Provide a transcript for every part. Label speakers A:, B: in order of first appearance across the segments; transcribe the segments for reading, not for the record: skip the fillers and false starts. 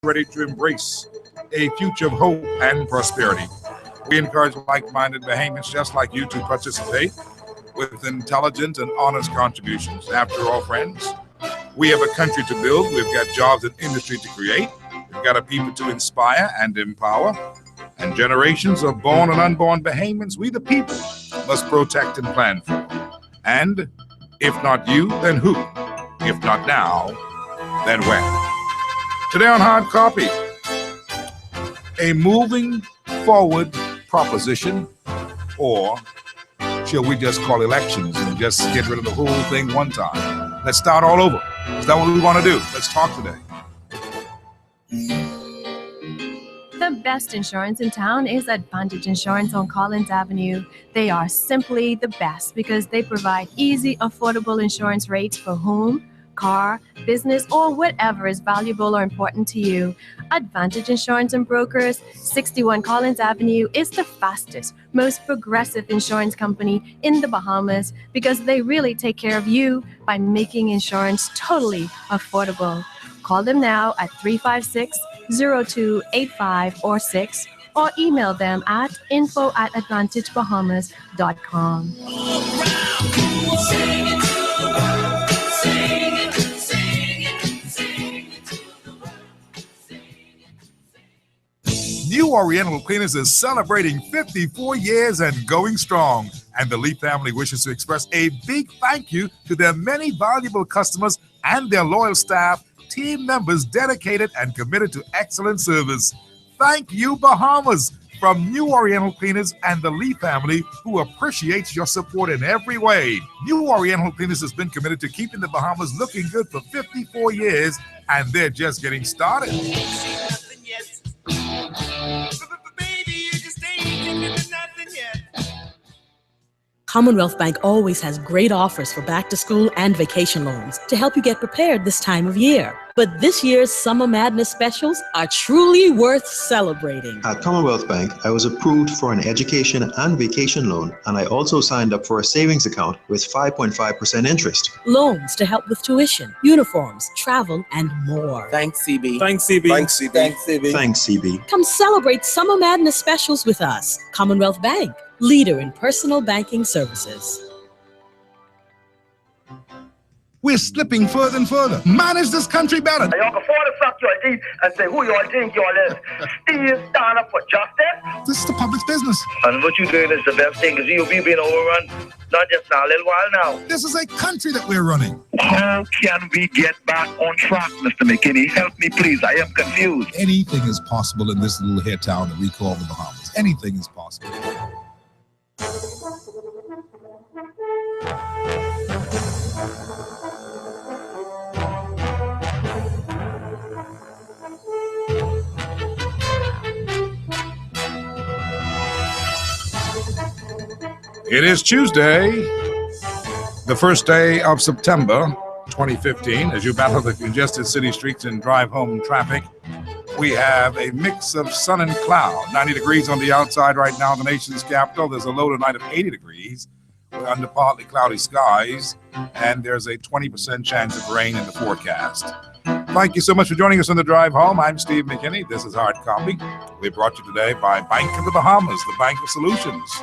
A: ready to embrace a future of hope and prosperity. We encourage like-minded Bahamians just like you to participate with intelligent and honest contributions. After all, friends, we have a country to build. We've got jobs and industry to create. We've got a people to inspire and empower. And generations of born and unborn Bahamians, we the people, must protect and plan for. And if not you, then who? If not now, then when? Today on Hard Copy, a moving forward proposition, or shall we just call elections and just get rid of the whole thing one time? Let's start all over. Is that what we want to do? Let's talk today.
B: The best insurance in town is Advantage Insurance on Collins Avenue. They are simply the best because they provide easy, affordable insurance rates for home, car, business, or whatever is valuable or important to you. Advantage Insurance and Brokers, 61 Collins Avenue, is the fastest, most progressive insurance company in the Bahamas because they really take care of you by making insurance totally affordable. Call them now at 356-0285 or 6, or email them at info@advantagebahamas.com.
A: New Oriental Cleaners is celebrating 54 years and going strong. And the Lee family wishes to express a big thank you to their many valuable customers and their loyal staff, team members dedicated and committed to excellent service. Thank you, Bahamas, from New Oriental Cleaners and the Lee family, who appreciates your support in every way. New Oriental Cleaners has been committed to keeping the Bahamas looking good for 54 years, and they're just getting started.
C: Commonwealth Bank always has great offers for back to school and vacation loans to help you get prepared this time of year. But this year's Summer Madness specials are truly worth celebrating.
D: At Commonwealth Bank, I was approved for an education and vacation loan, and I also signed up for a savings account with 5.5% interest.
C: Loans to help with tuition, uniforms, travel, and more.
E: Thanks, CB.
F: Thanks, CB.
E: Thanks, CB. Thanks, CB.
D: Thanks, CB.
C: Come celebrate Summer Madness specials with us. Commonwealth Bank, leader in personal banking services.
A: We're slipping further and further. Manage this country better.
G: You can afford to suck your teeth and say who you all think you all is. Still stand up for justice.
A: This is the public's business.
G: And what you're doing is the best thing, because you've been overrun, not just now, a little while now.
A: This is a country that we're running.
G: How can we get back on track, Mr. McKinney? Help me, please. I am confused.
A: Anything is possible in this little hair town that we call the Bahamas. Anything is possible. It is Tuesday, the first day of September 2015. As you battle the congested city streets and drive home traffic, we have a mix of sun and cloud. 90 degrees on the outside right now in the nation's capital. There's a low tonight of 80 degrees. We're under partly cloudy skies, and there's a 20% chance of rain in the forecast. Thank you so much for joining us on the drive home. I'm Steve McKinney. This is Hard Copy. We brought you today by Bank of the Bahamas, the Bank of Solutions.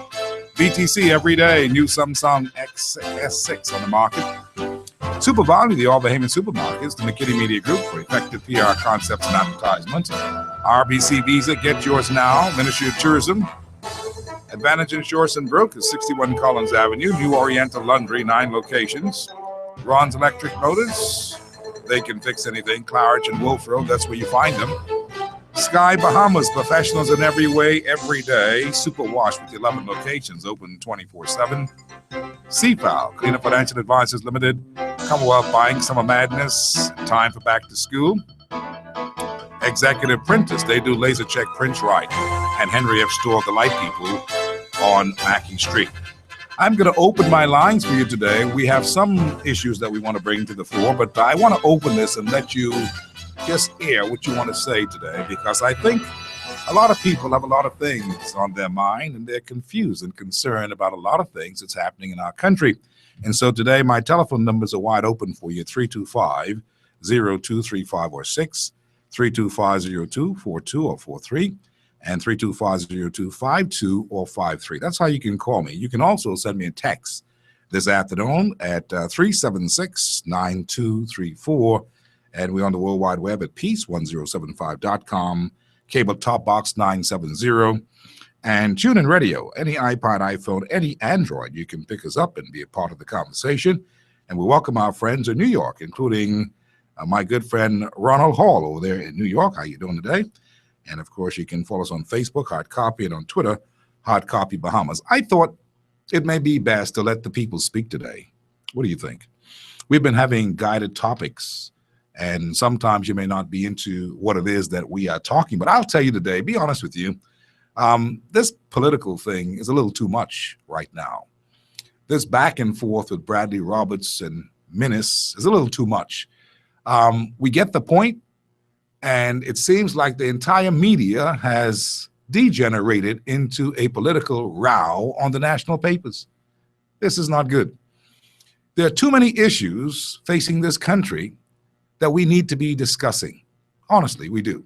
A: BTC every day, new Samsung S6 on the market. Super Value, the All Bahamian Supermarkets, the McKinney Media Group for effective PR concepts and advertisements. RBC Visa, get yours now. Ministry of Tourism. Advantage Insurance and Brokers, 61 Collins Avenue. New Oriental Laundry, 9 locations. Ron's Electric Motors, they can fix anything. Claridge and Wolfroad, that's where you find them. Sky Bahamas, professionals in every way, every day. Super Wash with 11 locations, open 24/7. CFAL, Cleaner Financial Advisors Limited. Commonwealth Buying, Summer Madness, time for back to school. Executive Printers, they do laser check prints right. And Henry F. Store, the light people on Mackey Street. I'm going to open my lines for you today. We have some issues that we want to bring to the fore, but I want to open this and let you just air what you want to say today, because I think a lot of people have a lot of things on their mind, and they're confused and concerned about a lot of things that's happening in our country. And so today, my telephone numbers are wide open for you, 325-0235 or 6, 3250242 or 43, and 3250252 or 53. That's how you can call me. You can also send me a text this afternoon at 376-9234, and we're on the World Wide Web at peace1075.com, cable top box 970, and TuneIn Radio. Any iPod, iPhone, any Android, you can pick us up and be a part of the conversation. And we welcome our friends in New York, including my good friend Ronald Hall over there in New York. How you doing today? And of course, you can follow us on Facebook, Hard Copy, and on Twitter, Hard Copy Bahamas. I thought it may be best to let the people speak today. What do you think? We've been having guided topics, and sometimes you may not be into what it is that we are talking, but I'll tell you today, be honest with you, this political thing is a little too much right now. This back and forth with Bradley Roberts and Minnis is a little too much. We get the point, and it seems like the entire media has degenerated into a political row on the national papers. This is not good. There are too many issues facing this country that we need to be discussing. Honestly, we do.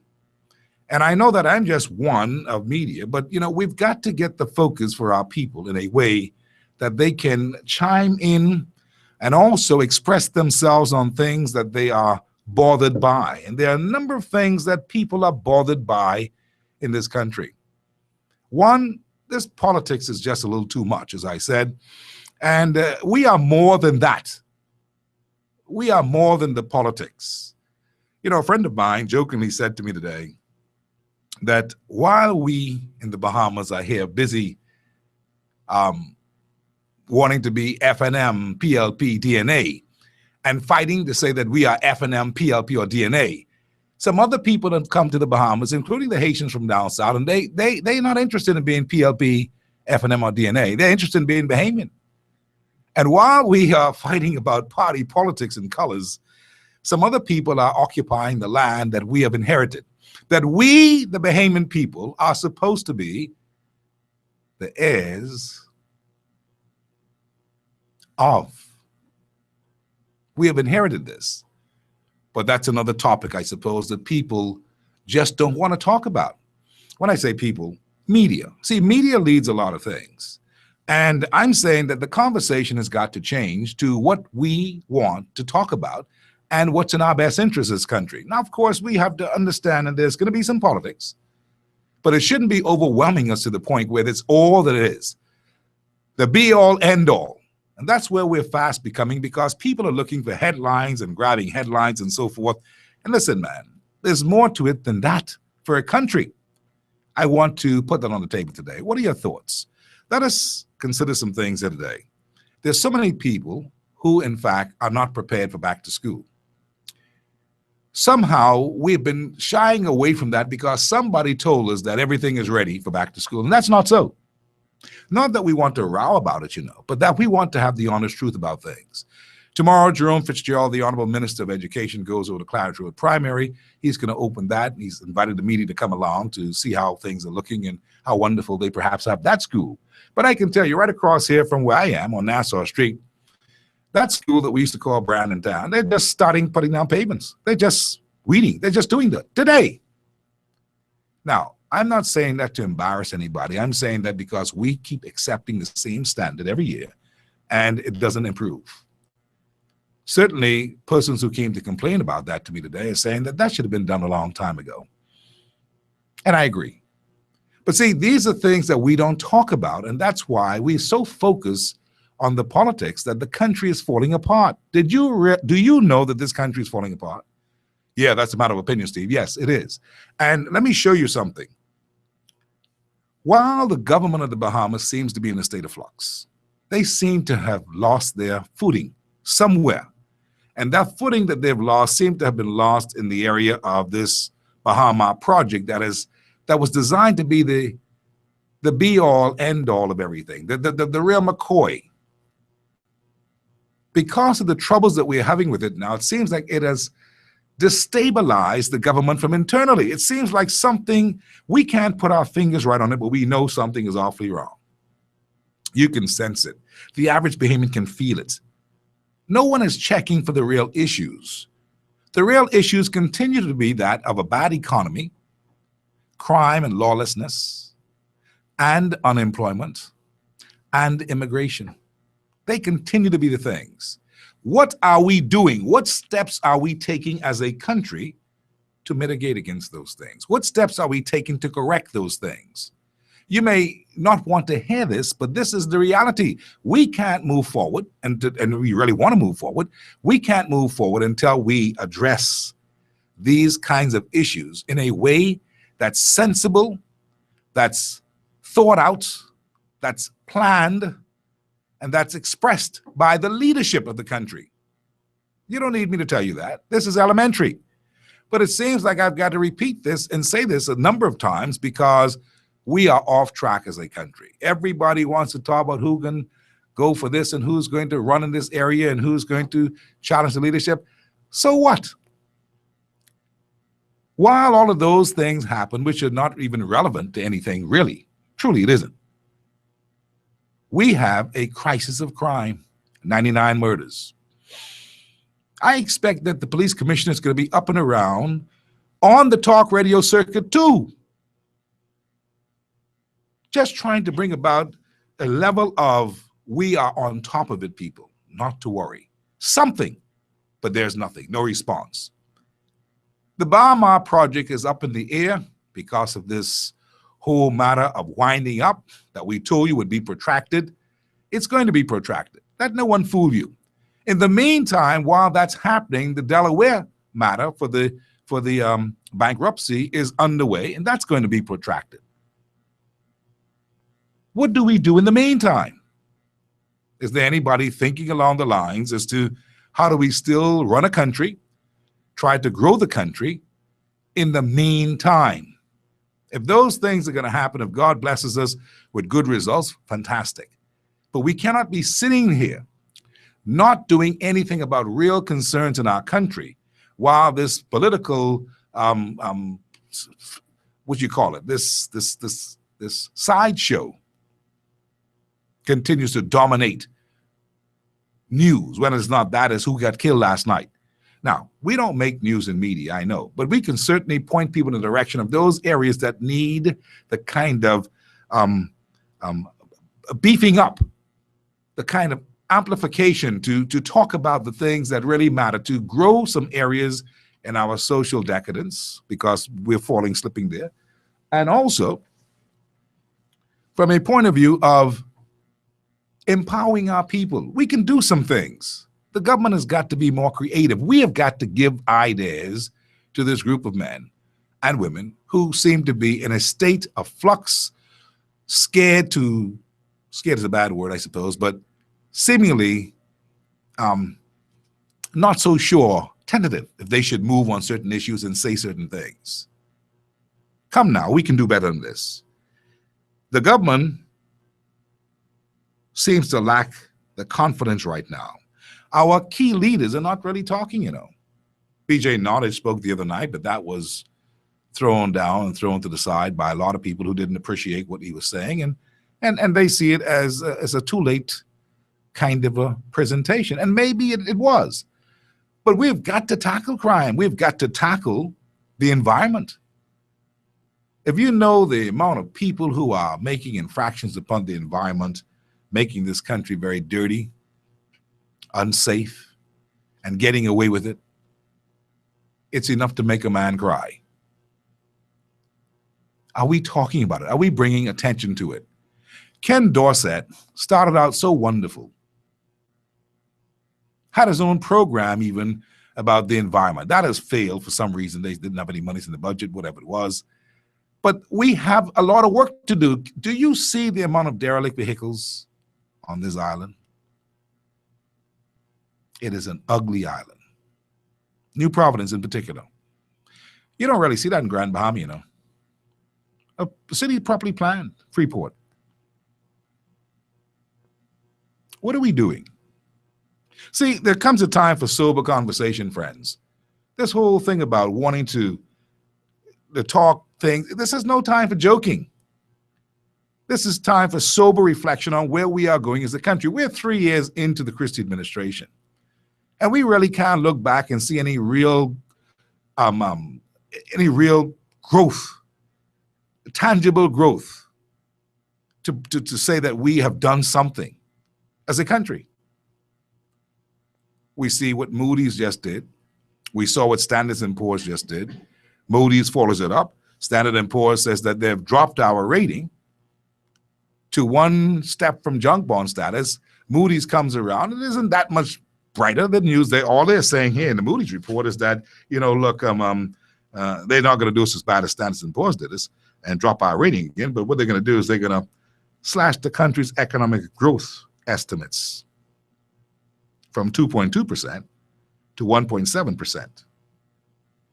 A: And I know that I'm just one of media, but we've got to get the focus for our people in a way that they can chime in and also express themselves on things that they are bothered by. And there are a number of things that people are bothered by in this country. One, this politics is just a little too much, as I said. And we are more than that. We are more than the politics. A friend of mine jokingly said to me today that while we in the Bahamas are here busy wanting to be FNM, PLP, DNA, and fighting to say that we are FNM, PLP, or DNA, some other people have come to the Bahamas, including the Haitians from down south, and they're not interested in being PLP, FNM, or DNA. They're interested in being Bahamian. And while we are fighting about party politics and colors, some other people are occupying the land that we have inherited, that we, the Bahamian people, are supposed to be the heirs of. We have inherited this. But that's another topic, I suppose, that people just don't want to talk about. When I say people, media. See, media leads a lot of things. And I'm saying that the conversation has got to change to what we want to talk about and what's in our best interest as country. Now, of course, we have to understand that there's going to be some politics, but it shouldn't be overwhelming us to the point where it's all that it is. The be-all, end-all. And that's where we're fast becoming, because people are looking for headlines and grabbing headlines and so forth. And listen, man, there's more to it than that for a country. I want to put that on the table today. What are your thoughts? Let us consider some things here today. There's so many people who, in fact, are not prepared for back to school. Somehow, we've been shying away from that because somebody told us that everything is ready for back to school, and that's not so. Not that we want to row about it, but that we want to have the honest truth about things. Tomorrow, Jerome Fitzgerald, the Honorable Minister of Education, goes over to Clarence Road Primary. He's going to open that. He's invited the media to come along to see how things are looking and how wonderful they perhaps have that school. But I can tell you, right across here from where I am on Nassau Street, that school that we used to call Brandon Town, they're just starting putting down pavements. They're just weeding. They're just doing that today. Now, I'm not saying that to embarrass anybody. I'm saying that because we keep accepting the same standard every year and it doesn't improve. Certainly, persons who came to complain about that to me today are saying that that should have been done a long time ago. And I agree. But see, these are things that we don't talk about, and that's why we're so focused on the politics that the country is falling apart. Do you know that this country is falling apart? Yeah, that's a matter of opinion, Steve. Yes, it is. And let me show you something. While the government of the Bahamas seems to be in a state of flux, they seem to have lost their footing somewhere. And that footing that they've lost seemed to have been lost in the area of this Bahama project that was designed to be the be-all, end-all of everything, the real McCoy. Because of the troubles that we're having with it now, it seems like it has destabilize the government from internally. It seems like something, we can't put our fingers right on it, but we know something is awfully wrong. You can sense it. The average Bahamian can feel it. No one is checking for the real issues. The real issues continue to be that of a bad economy, crime and lawlessness, and unemployment, and immigration. They continue to be the things. What are we doing? What steps are we taking as a country to mitigate against those things? What steps are we taking to correct those things? You may not want to hear this, but this is the reality. We can't move forward, and we really want to move forward. We can't move forward until we address these kinds of issues in a way that's sensible, that's thought out, that's planned, and that's expressed by the leadership of the country. You don't need me to tell you that. This is elementary. But it seems like I've got to repeat this and say this a number of times because we are off track as a country. Everybody wants to talk about who can go for this and who's going to run in this area and who's going to challenge the leadership. So what? While all of those things happen, which are not even relevant to anything really, truly it isn't, we have a crisis of crime, 99 murders. I expect that the police commissioner is going to be up and around on the talk radio circuit too, just trying to bring about a level of we are on top of it, people, not to worry. Something, but there's nothing, no response. The Baha project is up in the air because of this whole matter of winding up that we told you would be protracted. It's going to be protracted. Let no one fool you. In the meantime, while that's happening, the Delaware matter for the bankruptcy is underway, and that's going to be protracted. What do we do in the meantime? Is there anybody thinking along the lines as to how do we still run a country, try to grow the country in the meantime? If those things are going to happen, if God blesses us with good results, fantastic. But we cannot be sitting here not doing anything about real concerns in our country while this political, what you call it, this sideshow continues to dominate news. When it's not that, it's who got killed last night. Now, we don't make news in media, I know, but we can certainly point people in the direction of those areas that need the kind of beefing up, the kind of amplification to talk about the things that really matter, to grow some areas in our social decadence because we're slipping there. And also, from a point of view of empowering our people, we can do some things. The government has got to be more creative. We have got to give ideas to this group of men and women who seem to be in a state of flux, scared is a bad word, I suppose, but seemingly not so sure, tentative, if they should move on certain issues and say certain things. Come now, we can do better than this. The government seems to lack the confidence right now. Our key leaders are not really talking, you know. B.J. Nottage spoke the other night, but that was thrown down and thrown to the side by a lot of people who didn't appreciate what he was saying, and they see it as a too late kind of a presentation. And maybe it was. But we've got to tackle crime. We've got to tackle the environment. If you know the amount of people who are making infractions upon the environment, making this country very dirty, unsafe, and getting away with it, it's enough to make a man cry. Are we talking about it? Are we bringing attention to it? Ken Dorset started out so wonderful. Had his own program even about the environment. That has failed for some reason. They didn't have any money in the budget, whatever it was. But we have a lot of work to do. Do you see the amount of derelict vehicles on this island? It is an ugly island. New Providence in particular. You don't really see that in Grand Bahama, you know. A city properly planned, Freeport. What are we doing? See, there comes a time for sober conversation, friends. This whole thing about wanting to talk things, this is no time for joking. This is time for sober reflection on where we are going as a country. We're 3 years into the Christie administration, and we really can't look back and see any real any real growth, tangible growth, to say that we have done something as a country. We see what Moody's just did. We saw what Standard & Poor's just did. Moody's follows it up. Standard & Poor's says that they've dropped our rating to one step from junk bond status. Moody's comes around and isn't that much brighter than news. All they're saying here in the Moody's report is that, look, they're not going to do us as bad as Standard & Poor's did us and drop our rating again. But what they're going to do is they're going to slash the country's economic growth estimates from 2.2% to 1.7%.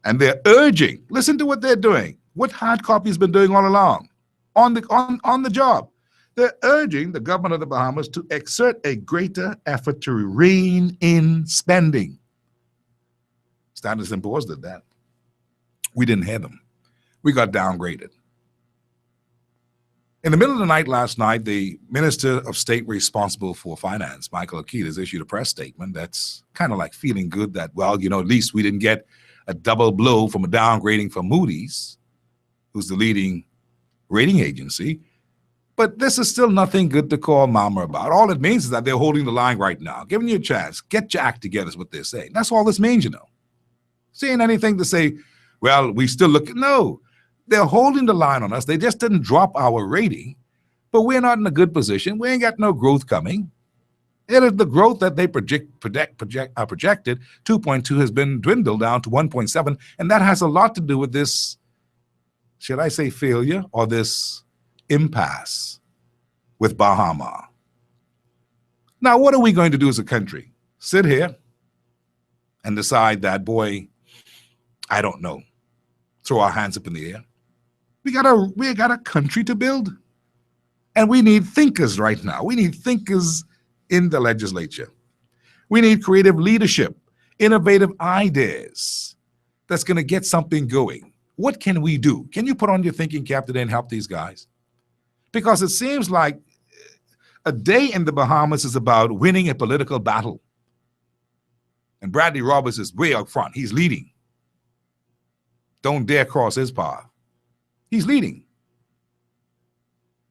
A: And they're urging, listen to what they're doing, what hard copy's been doing all along on the job. They're urging the government of the Bahamas to exert a greater effort to rein in spending. Standard & Poor's did that. We didn't hear them. We got downgraded. In the middle of the night last night, the Minister of State responsible for finance, Michael Akitas, issued a press statement that's kind of like feeling good that, well, at least we didn't get a double blow from a downgrading from Moody's, who's the leading rating agency. But this is still nothing good to call mama about. All it means is that they're holding the line right now, giving you a chance. Get your act together is what they're saying. That's all this means, Saying anything to say, well, we still look. No, they're holding the line on us. They just didn't drop our rating, but we're not in a good position. We ain't got no growth coming. It is the growth that they projected, 2.2 has been dwindled down to 1.7, and that has a lot to do with this, should I say failure, or this impasse with Bahama. Now, what are we going to do as a country? Sit here and decide that, boy, I don't know. Throw our hands up in the air. We got a country to build. And we need thinkers right now. We need thinkers in the legislature. We need creative leadership, innovative ideas that's going to get something going. What can we do? Can you put on your thinking cap today and help these guys? Because it seems like a day in the Bahamas is about winning a political battle. And Bradley Roberts is way up front. He's leading. Don't dare cross his path. He's leading.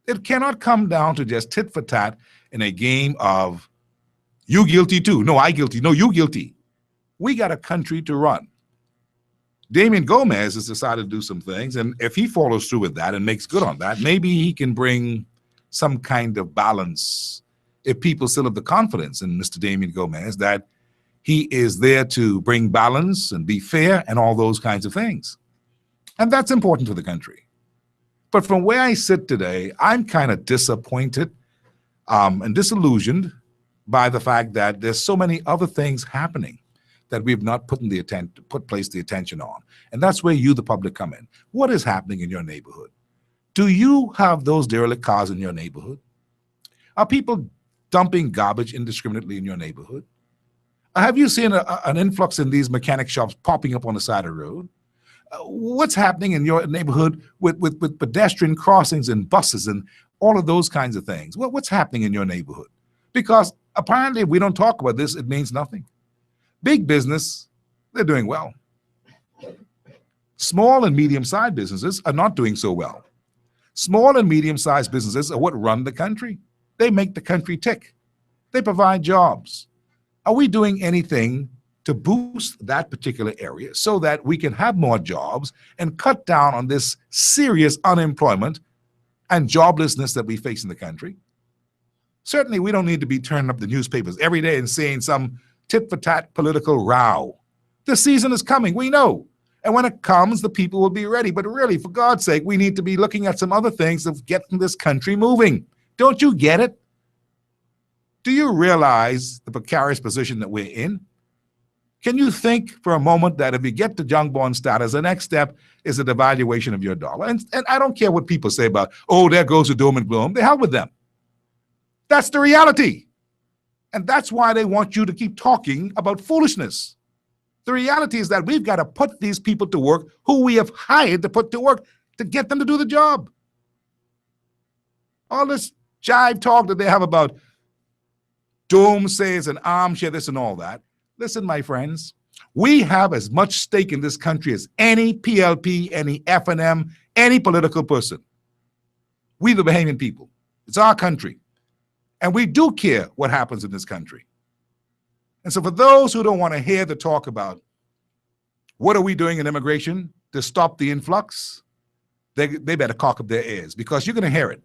A: It cannot come down to just tit for tat in a game of you guilty too. No, I guilty. No, you guilty. We got a country to run. Damien Gomez has decided to do some things, and if he follows through with that and makes good on that, maybe he can bring some kind of balance if people still have the confidence in Mr. Damien Gomez that he is there to bring balance and be fair and all those kinds of things. And that's important to the country. But from where I sit today, I'm kind of disappointed and disillusioned by the fact that there's so many other things happening that we've not placed the attention on. And that's where you, the public, come in. What is happening in your neighborhood? Do you have those derelict cars in your neighborhood? Are people dumping garbage indiscriminately in your neighborhood? Have you seen an influx in these mechanic shops popping up on the side of the road? What's happening in your neighborhood with pedestrian crossings and buses and all of those kinds of things? What's happening in your neighborhood? Because apparently if we don't talk about this, it means nothing. Big business, they're doing well. Small and medium-sized businesses are not doing so well. Small and medium-sized businesses are what run the country. They make the country tick. They provide jobs. Are we doing anything to boost that particular area so that we can have more jobs and cut down on this serious unemployment and joblessness that we face in the country? Certainly, we don't need to be turning up the newspapers every day and seeing some tit-for-tat political row. The season is coming, we know. And when it comes, the people will be ready. But really, for God's sake, we need to be looking at some other things of getting this country moving. Don't you get it? Do you realize the precarious position that we're in? Can you think for a moment that if you get to junk bond status, the next step is a devaluation of your dollar? And I don't care what people say about, oh, there goes the doom and gloom. The hell with them. That's the reality. And that's why they want you to keep talking about foolishness. The reality is that we've got to put these people to work who we have hired to put to work to get them to do the job. All this jive talk that they have about doomsays and armchair this and all that. Listen, my friends, We have as much stake in this country as any PLP, any FNM, any political person. We the Bahamian people. It's our country. And we do care what happens in this country. And so for those who don't want to hear the talk about what are we doing in immigration to stop the influx, they better cock up their ears, because you're going to hear it.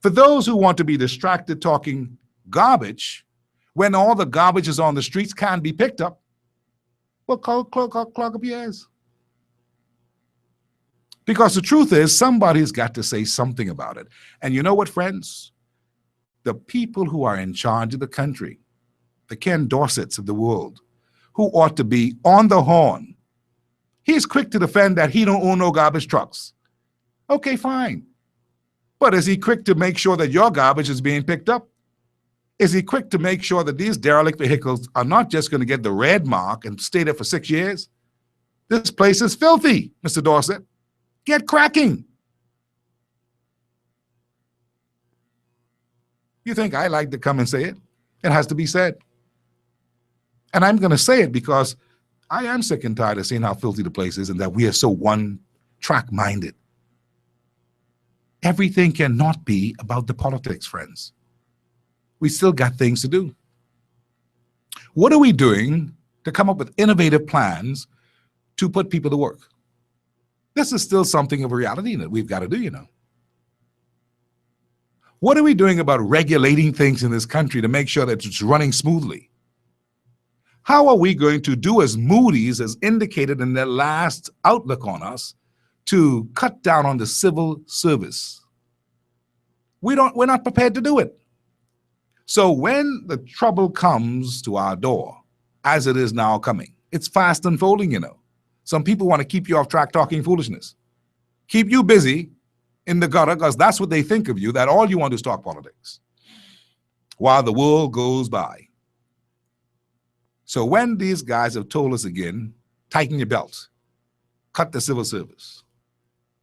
A: For those who want to be distracted talking garbage, when all the garbage is on the streets can't be picked up, well, clog up your ears. Because the truth is, somebody's got to say something about it. And you know what, friends? The people who are in charge of the country, the Ken Dorsets of the world, who ought to be on the horn. He's quick to defend that he don't own no garbage trucks. Okay, fine. But is he quick to make sure that your garbage is being picked up? Is he quick to make sure that these derelict vehicles are not just going to get the red mark and stay there for 6 years? This place is filthy, Mr. Dorset. Get cracking. You think I like to come and say it? It has to be said. And I'm going to say it because I am sick and tired of seeing how filthy the place is and that we are so one-track minded. Everything cannot be about the politics, friends. We still got things to do. What are we doing to come up with innovative plans to put people to work? This is still something of a reality that we've got to do, you know. What are we doing about regulating things in this country to make sure that it's running smoothly? How are we going to do as Moody's has indicated in their last outlook on us to cut down on the civil service? We're not prepared to do it. So when the trouble comes to our door, as it is now coming, it's fast unfolding, you know. Some people want to keep you off track talking foolishness. Keep you busy in the gutter because that's what they think of you, that all you want is talk politics while the world goes by. So when these guys have told us again, tighten your belts, cut the civil service,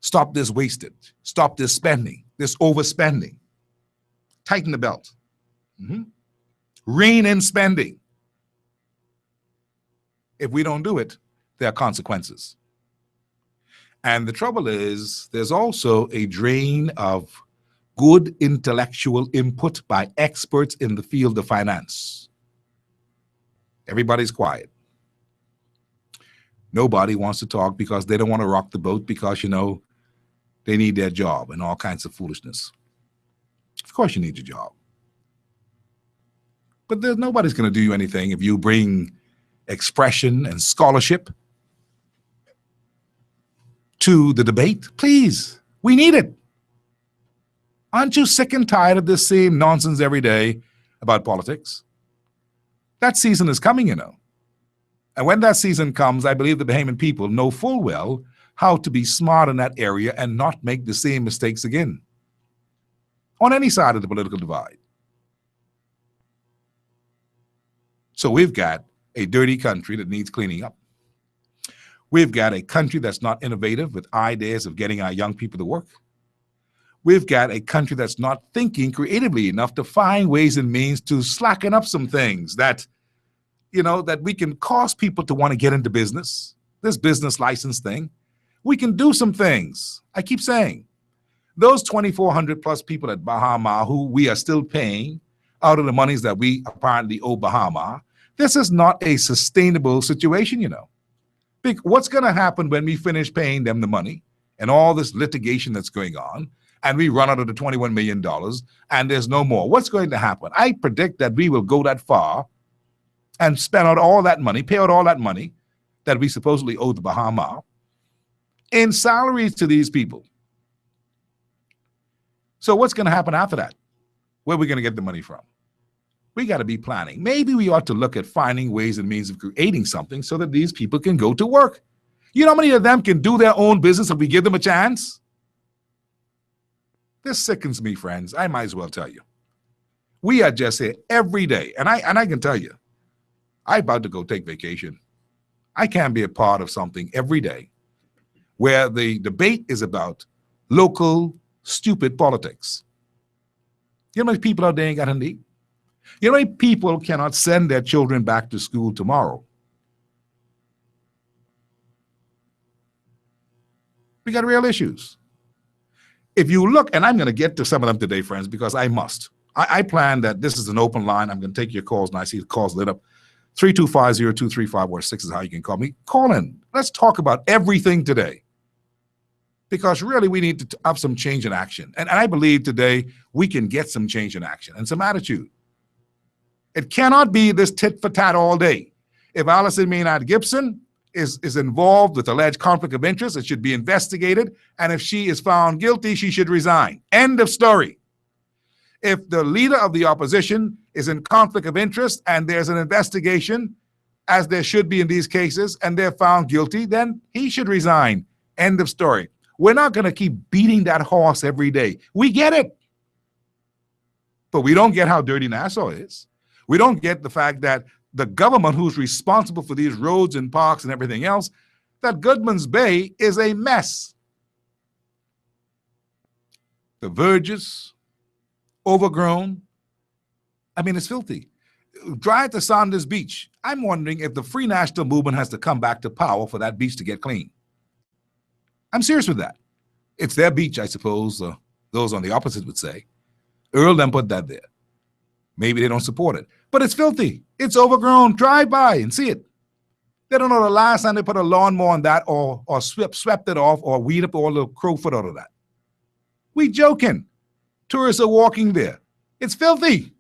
A: stop this wastage, stop this spending, this overspending, tighten the belt, rein in spending. If we don't do it, there are consequences. And the trouble is, there's also a drain of good intellectual input by experts in the field of finance. Everybody's quiet. Nobody wants to talk because they don't want to rock the boat because, you know, they need their job and all kinds of foolishness. Of course you need your job. But nobody's going to do you anything if you bring expression and scholarship to the debate. Please, we need it. Aren't you sick and tired of this same nonsense every day about politics? That season is coming, you know. And when that season comes, I believe the Bahamian people know full well how to be smart in that area and not make the same mistakes again on any side of the political divide. So we've got a dirty country that needs cleaning up. We've got a country that's not innovative with ideas of getting our young people to work. We've got a country that's not thinking creatively enough to find ways and means to slacken up some things that, you know, that we can cause people to want to get into business, this business license thing. We can do some things. I keep saying, those 2,400 plus people at Bahama who we are still paying out of the monies that we apparently owe Bahama, this is not a sustainable situation, you know. What's going to happen when we finish paying them the money and all this litigation that's going on and we run out of the $21 million and there's no more? What's going to happen? I predict that we will go that far and spend out all that money, pay out all that money that we supposedly owe the Bahama in salaries to these people. So what's going to happen after that? Where are we going to get the money from? We got to be planning. Maybe we ought to look at finding ways and means of creating something so that these people can go to work. You know how many of them can do their own business if we give them a chance? This sickens me, friends. I might as well tell you. We are just here every day. And I can tell you, I'm about to go take vacation. I can't be a part of something every day where the debate is about local, stupid politics. You know how many people out there ain't got a need? You know how many people cannot send their children back to school tomorrow We got real issues. If you look, and I'm going to get to some of them today, friends, because I must. I plan that this is an open line. I'm going to take your calls, and I see the calls lit up. 325-0235-6 is how you can call me. Call in. Let's talk about everything today. Because really, we need to have some change in action. And I believe today we can get some change in action and some attitude. It cannot be this tit for tat all day. If Allison Maynard Gibson is involved with alleged conflict of interest, it should be investigated. And if she is found guilty, she should resign. End of story. If the leader of the opposition is in conflict of interest and there's an investigation, as there should be in these cases, and they're found guilty, then he should resign. End of story. We're not going to keep beating that horse every day. We get it. But we don't get how dirty Nassau is. We don't get the fact that the government who's responsible for these roads and parks and everything else, that Goodman's Bay is a mess. The verges, overgrown. I mean, it's filthy. Drive to Saunders Beach. I'm wondering if the Free National Movement has to come back to power for that beach to get clean. I'm serious with that. It's their beach, I suppose, those on the opposite would say. Earl then put that there. Maybe they don't support it. But it's filthy. It's overgrown. Drive by and see it. They don't know the last time they put a lawnmower on that or swept it off or weed up all the crowfoot out of that. We joking. Tourists are walking there. It's filthy.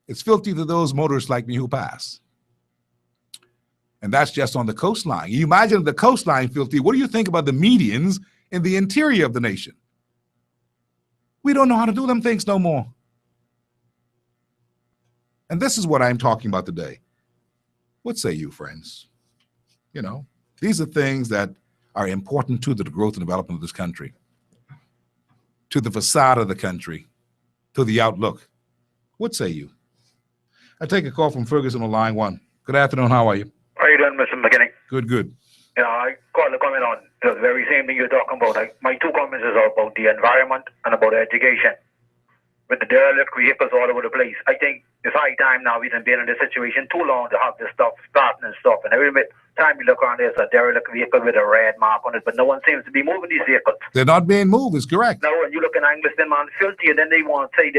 A: It's filthy to those motorists like me who pass. And that's just on the coastline. You imagine the coastline filthy. What do you think about the medians in the interior of the nation? We don't know how to do them things no more. And this is what I'm talking about today. What say you, friends? You know, these are things that are important to the growth and development of this country, to the facade of the country, to the outlook. What say you? I take a call from Ferguson on line 1. Good afternoon. How are you?
G: How are you doing, Mr. McKinney?
A: Good, good.
G: You know, I called to comment on the very same thing you're talking about. My two comments is about the environment and about education. With the derelict vehicles all over the place, I think it's high time now. We've been in this situation too long to have this stuff starting and stuff. And every time you look around, there's a derelict vehicle with a red mark on it, but no one seems to be moving these vehicles.
A: They're not being moved, is correct.
G: Now, when you look in Angleton, man, filthy, and then they want to say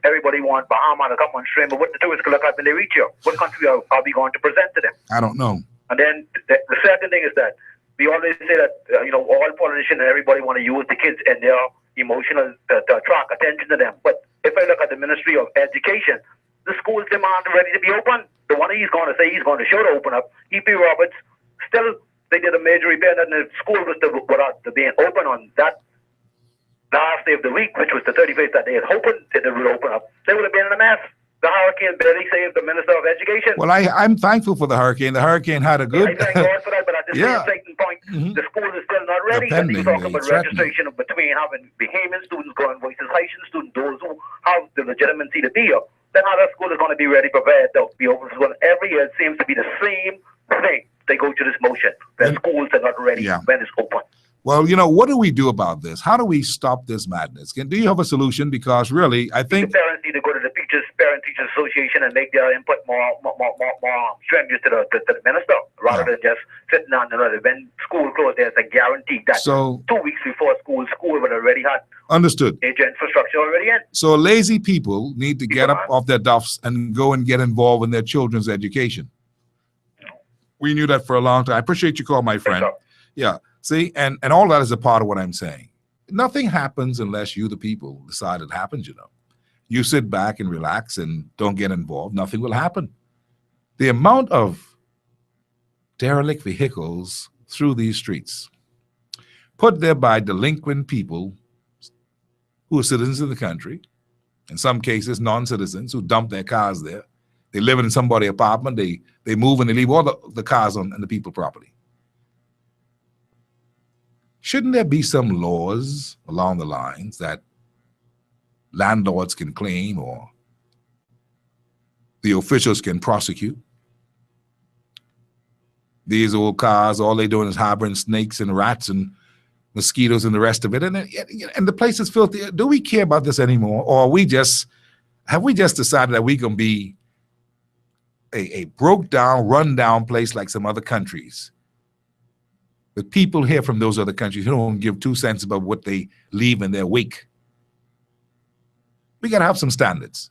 G: everybody wants Bahama to come on stream, but what the tourists can look at when they reach here? What country are we going to present to them?
A: I don't know.
G: And then the second thing is that we always say that, all politicians and everybody want to use the kids and their emotional to attract attention to them. But if I look at the Ministry of Education, the schools demand ready to be open. The one he's going to say he's going to show to open up, E.P. Roberts, still they did a major repair and the school was to being open on that last day of the week, which was the 31st that they had hoped that they would open up. They would have been in a mess. The hurricane barely saved the Minister of Education.
A: Well, I'm thankful for the hurricane. The hurricane had a good...
G: I thank God for that, but at this certain point, the school is still not ready. And you talk about registration between having Bahamian students going versus Haitian students, those who have the legitimacy to be here. Then how that school is going to be ready, prepared to be open. Every year it seems to be the same thing. They go through this motion. The schools are not ready when it's open.
A: Well, what do we do about this? How do we stop this madness? Do you have a solution? Because really, I think...
G: The parents need to go to the Parent-Teachers Association and make their input more strenuous to the minister, rather than just sitting on another. When school closed, there's a guarantee that 2 weeks before school would already had major infrastructure already in.
A: So lazy people need to get up off their duffs and go and get involved in their children's education. We knew that for a long time. I appreciate your call, my friend. Yeah. See, and all that is a part of what I'm saying. Nothing happens unless you, the people, decide it happens, You sit back and relax and don't get involved. Nothing will happen. The amount of derelict vehicles through these streets, put there by delinquent people who are citizens of the country, in some cases non-citizens who dump their cars there. They live in somebody's apartment. They move and they leave all the cars on the people property. Shouldn't there be some laws along the lines that landlords can claim or the officials can prosecute? These old cars, all they're doing is harboring snakes and rats and mosquitoes and the rest of it. And the place is filthy. Do we care about this anymore? Or have we just decided that we can be a broke down, run down place like some other countries? But people here from those other countries who don't give 2 cents about what they leave in their wake. We got to have some standards.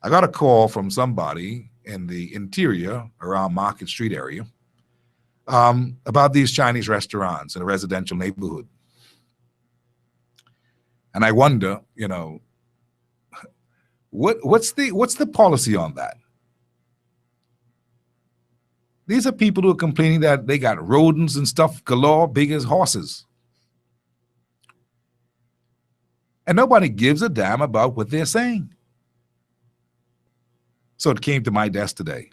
A: I got a call from somebody in the interior around Market Street area about these Chinese restaurants in a residential neighborhood. And I wonder, what's the policy on that? These are people who are complaining that they got rodents and stuff galore, big as horses. And nobody gives a damn about what they're saying. So it came to my desk today.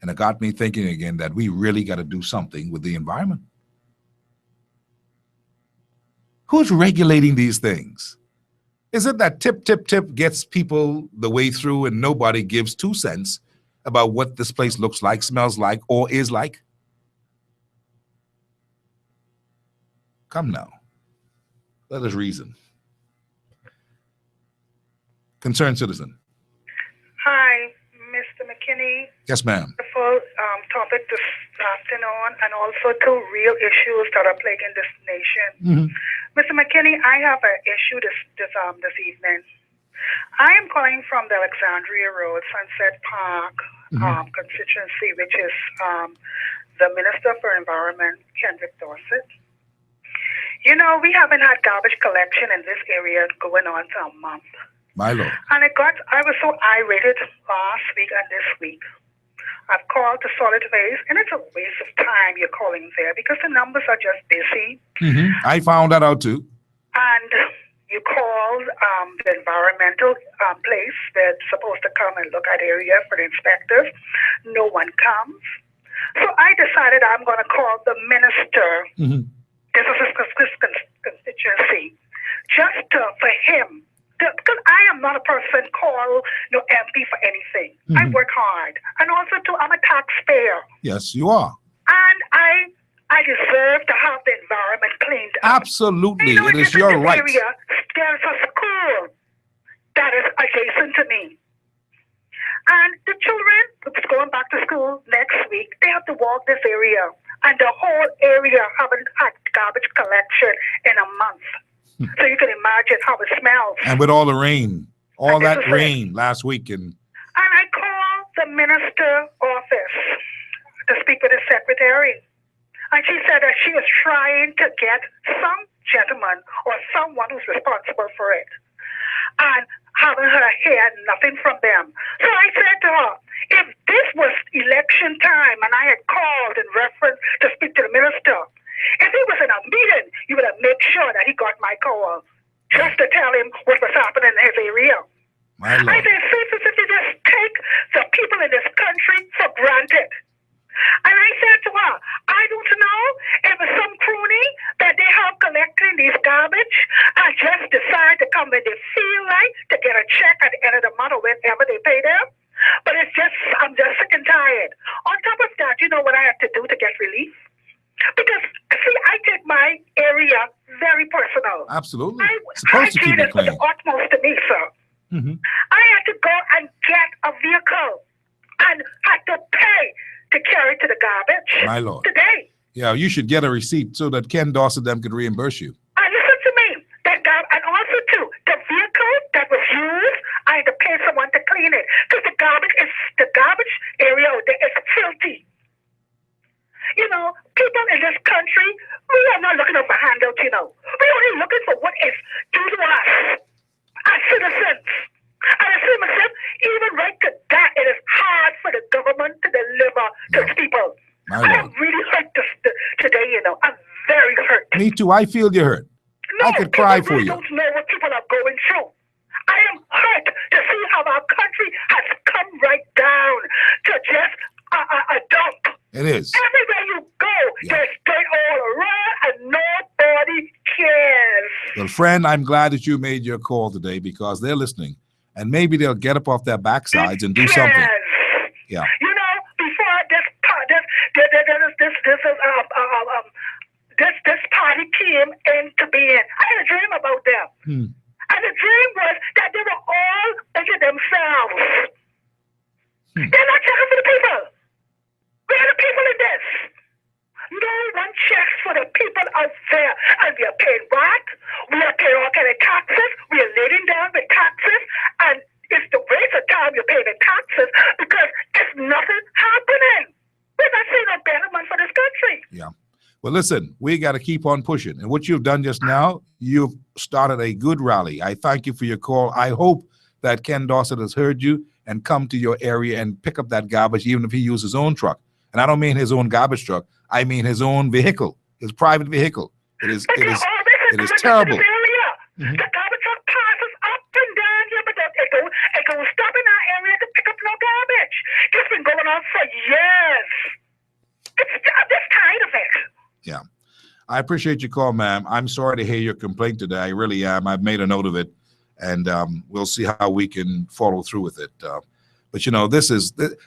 A: And it got me thinking again that we really got to do something with the environment. Who's regulating these things? Is it that tip gets people the way through and nobody gives 2 cents about what this place looks like, smells like, or is like? Come now. Let us reason. Concerned citizen.
E: Hi, Mr. McKinney.
A: Yes, ma'am.
E: Wonderful topic this afternoon, and also 2 real issues that are plaguing this nation.
A: Mm-hmm.
E: Mr. McKinney, I have an issue this evening. I am calling from the Alexandria Road, Sunset Park constituency, which is the Minister for Environment, Kendrick Dorsett. We haven't had garbage collection in this area going on for a month.
A: My Lord.
E: And I was so irritated last week and this week. I've called to solid waste, and it's a waste of time you're calling there because the numbers are just busy.
A: Mm-hmm. I found that out too.
E: And you called the environmental place that's supposed to come and look at area for the inspectors. No one comes. So I decided I'm going to call the minister.
A: Mm-hmm.
E: This is his constituency, just for him. Because I am not a person called MP for anything.
A: Mm-hmm.
E: I work hard. And also, too, I'm a taxpayer.
A: Yes, you are.
E: And I deserve to have the environment cleaned up.
A: Absolutely. It is your right.
E: Area, there's a school that is adjacent to me. And the children who's going back to school next week, they have to walk this area. And the whole area haven't had garbage collection in a month. So you can imagine how it smells.
A: And with all the rain, last week. And
E: I called the minister office to speak with his secretary. And she said that she was trying to get some gentleman or someone who's responsible for it. And haven't heard nothing from them. So I said to her, if this was election time and I had called in reference to speak to the minister, if he was in a meeting, you would have made sure that he got my call just to tell him what was happening in his area.
A: My Lord.
E: I said, if you just take the people in this country for granted. And I said to her, I don't know if it's some crony that they have collecting these garbage and just decide to come when they feel like to get a check at the end of the month or whenever they pay them. But I'm just sick and tired. On top of that, you know what I have to do to get relief? Because, see, I take my area very personal.
A: Absolutely.
E: I treat it with the utmost to me, sir.
A: Mm-hmm.
E: I had to go and get a vehicle and had to pay to carry to the garbage.
A: My Lord.
E: Today.
A: Yeah, you should get a receipt so that Ken Dorsett them could reimburse you.
E: And listen to me. And also, too, the vehicle that was used, I had to pay someone to clean it. Because the garbage area out there is filthy. People in this country, we are not looking for handouts, We're only looking for what is due to us as citizens. And I see myself, even right to that, it is hard for the government to deliver to its people. I am really hurt today, I'm very hurt.
A: Me too. I feel you hurt.
E: No,
A: I could cry for
E: really
A: you.
E: Don't know what people are going through. I am hurt to see how our country has come right down to just a dump.
A: It is.
E: Everywhere you go, there's dirt all around and nobody cares.
A: Well, friend, I'm glad that you made your call today because they're listening. And maybe they'll get up off their backsides and do something. Yeah.
E: Before this party came into being, I had a dream about them. And the dream was that they were all into themselves. They're not checking for the people. We are paying VAT. We are paying all kind of taxes. We are leading down with taxes. And it's the waste of time you're paying the taxes because it's nothing happening. We're not seeing a betterment for this country.
A: Yeah. Well, listen, we got to keep on pushing. And what you've done just now, you've started a good rally. I thank you for your call. I hope that Ken Dawson has heard you and come to your area and pick up that garbage, even if he uses his own truck. And I don't mean his own garbage truck. I mean his own vehicle, his private vehicle. It is terrible.
E: The garbage truck passes up and down here, but it goes stop in our area to pick up no garbage. It's been going on for years. I'm just tired of it.
A: Yeah. I appreciate your call, ma'am. I'm sorry to hear your complaint today. I really am. I've made a note of it, and we'll see how we can follow through with it. But, you know,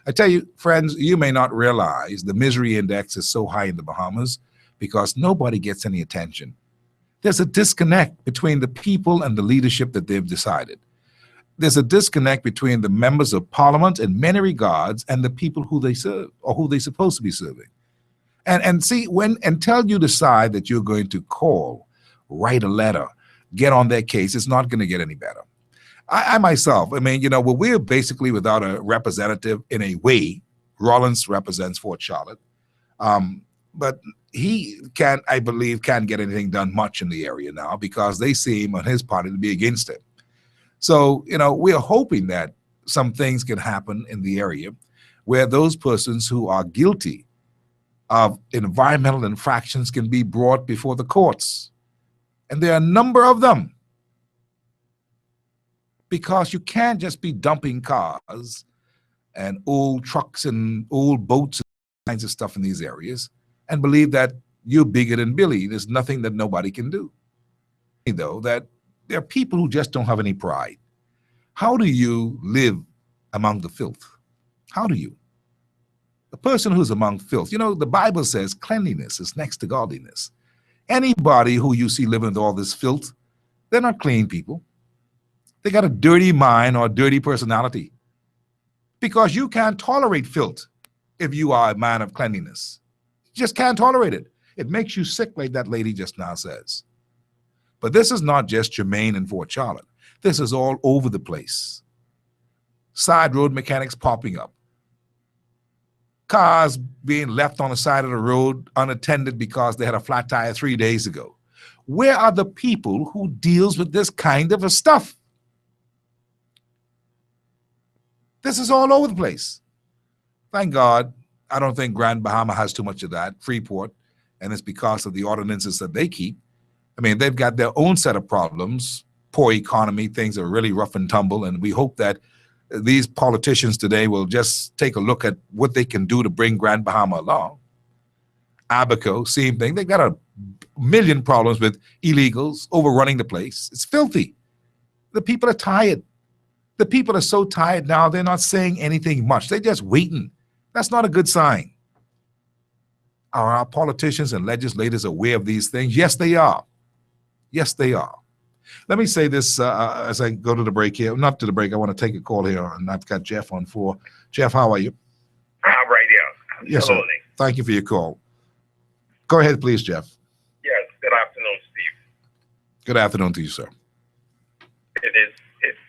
A: I tell you, friends, you may not realize the misery index is so high in the Bahamas because nobody gets any attention. There's a disconnect between the people and the leadership that they've decided. There's a disconnect between the members of parliament in many regards and the people who they serve or who they're supposed to be serving. And see, until you decide that you're going to call, write a letter, get on their case, it's not going to get any better. I myself, I mean, you know, well, we're basically without a representative in a way. Rollins represents Fort Charlotte. But he I believe, can't get anything done much in the area now because they seem on his party to be against it. So, you know, we're hoping that some things can happen in the area where those persons who are guilty of environmental infractions can be brought before the courts. And there are a number of them. Because you can't just be dumping cars and old trucks and old boats and kinds of stuff in these areas and believe that you're bigger than Billy. There's nothing that nobody can do. Though that there are people who just don't have any pride. How do you live among the filth? How do you? The person who's among filth, you know, the Bible says cleanliness is next to godliness. Anybody who you see living with all this filth, they're not clean people. They got a dirty mind or a dirty personality because you can't tolerate filth if you are a man of cleanliness. You just can't tolerate it. It makes you sick, like that lady just now says. But this is not just Jermaine and Fort Charlotte. This is all over the place. Side road mechanics popping up. Cars being left on the side of the road unattended because they had a flat tire 3 days ago. Where are the people who deals with this kind of stuff? This is all over the place. Thank God, I don't think Grand Bahama has too much of that, Freeport, and it's because of the ordinances that they keep. I mean, they've got their own set of problems, poor economy, things are really rough and tumble, and we hope that these politicians today will just take a look at what they can do to bring Grand Bahama along. Abaco, same thing. They got a million problems with illegals overrunning the place. It's filthy. The people are tired. The people are so tired now, they're not saying anything much. They're just waiting. That's not a good sign. Are our politicians and legislators aware of these things? Yes, they are. Yes, they are. Let me say this as I go to the break here. Not to the break. I want to take a call here, and I've got Jeff on 4. Jeff, how are you?
F: I'm right here.
A: Yes, sir. Thank you for your call. Go ahead, please, Jeff.
F: Yes, good afternoon, Steve.
A: Good afternoon to you, sir.
F: It's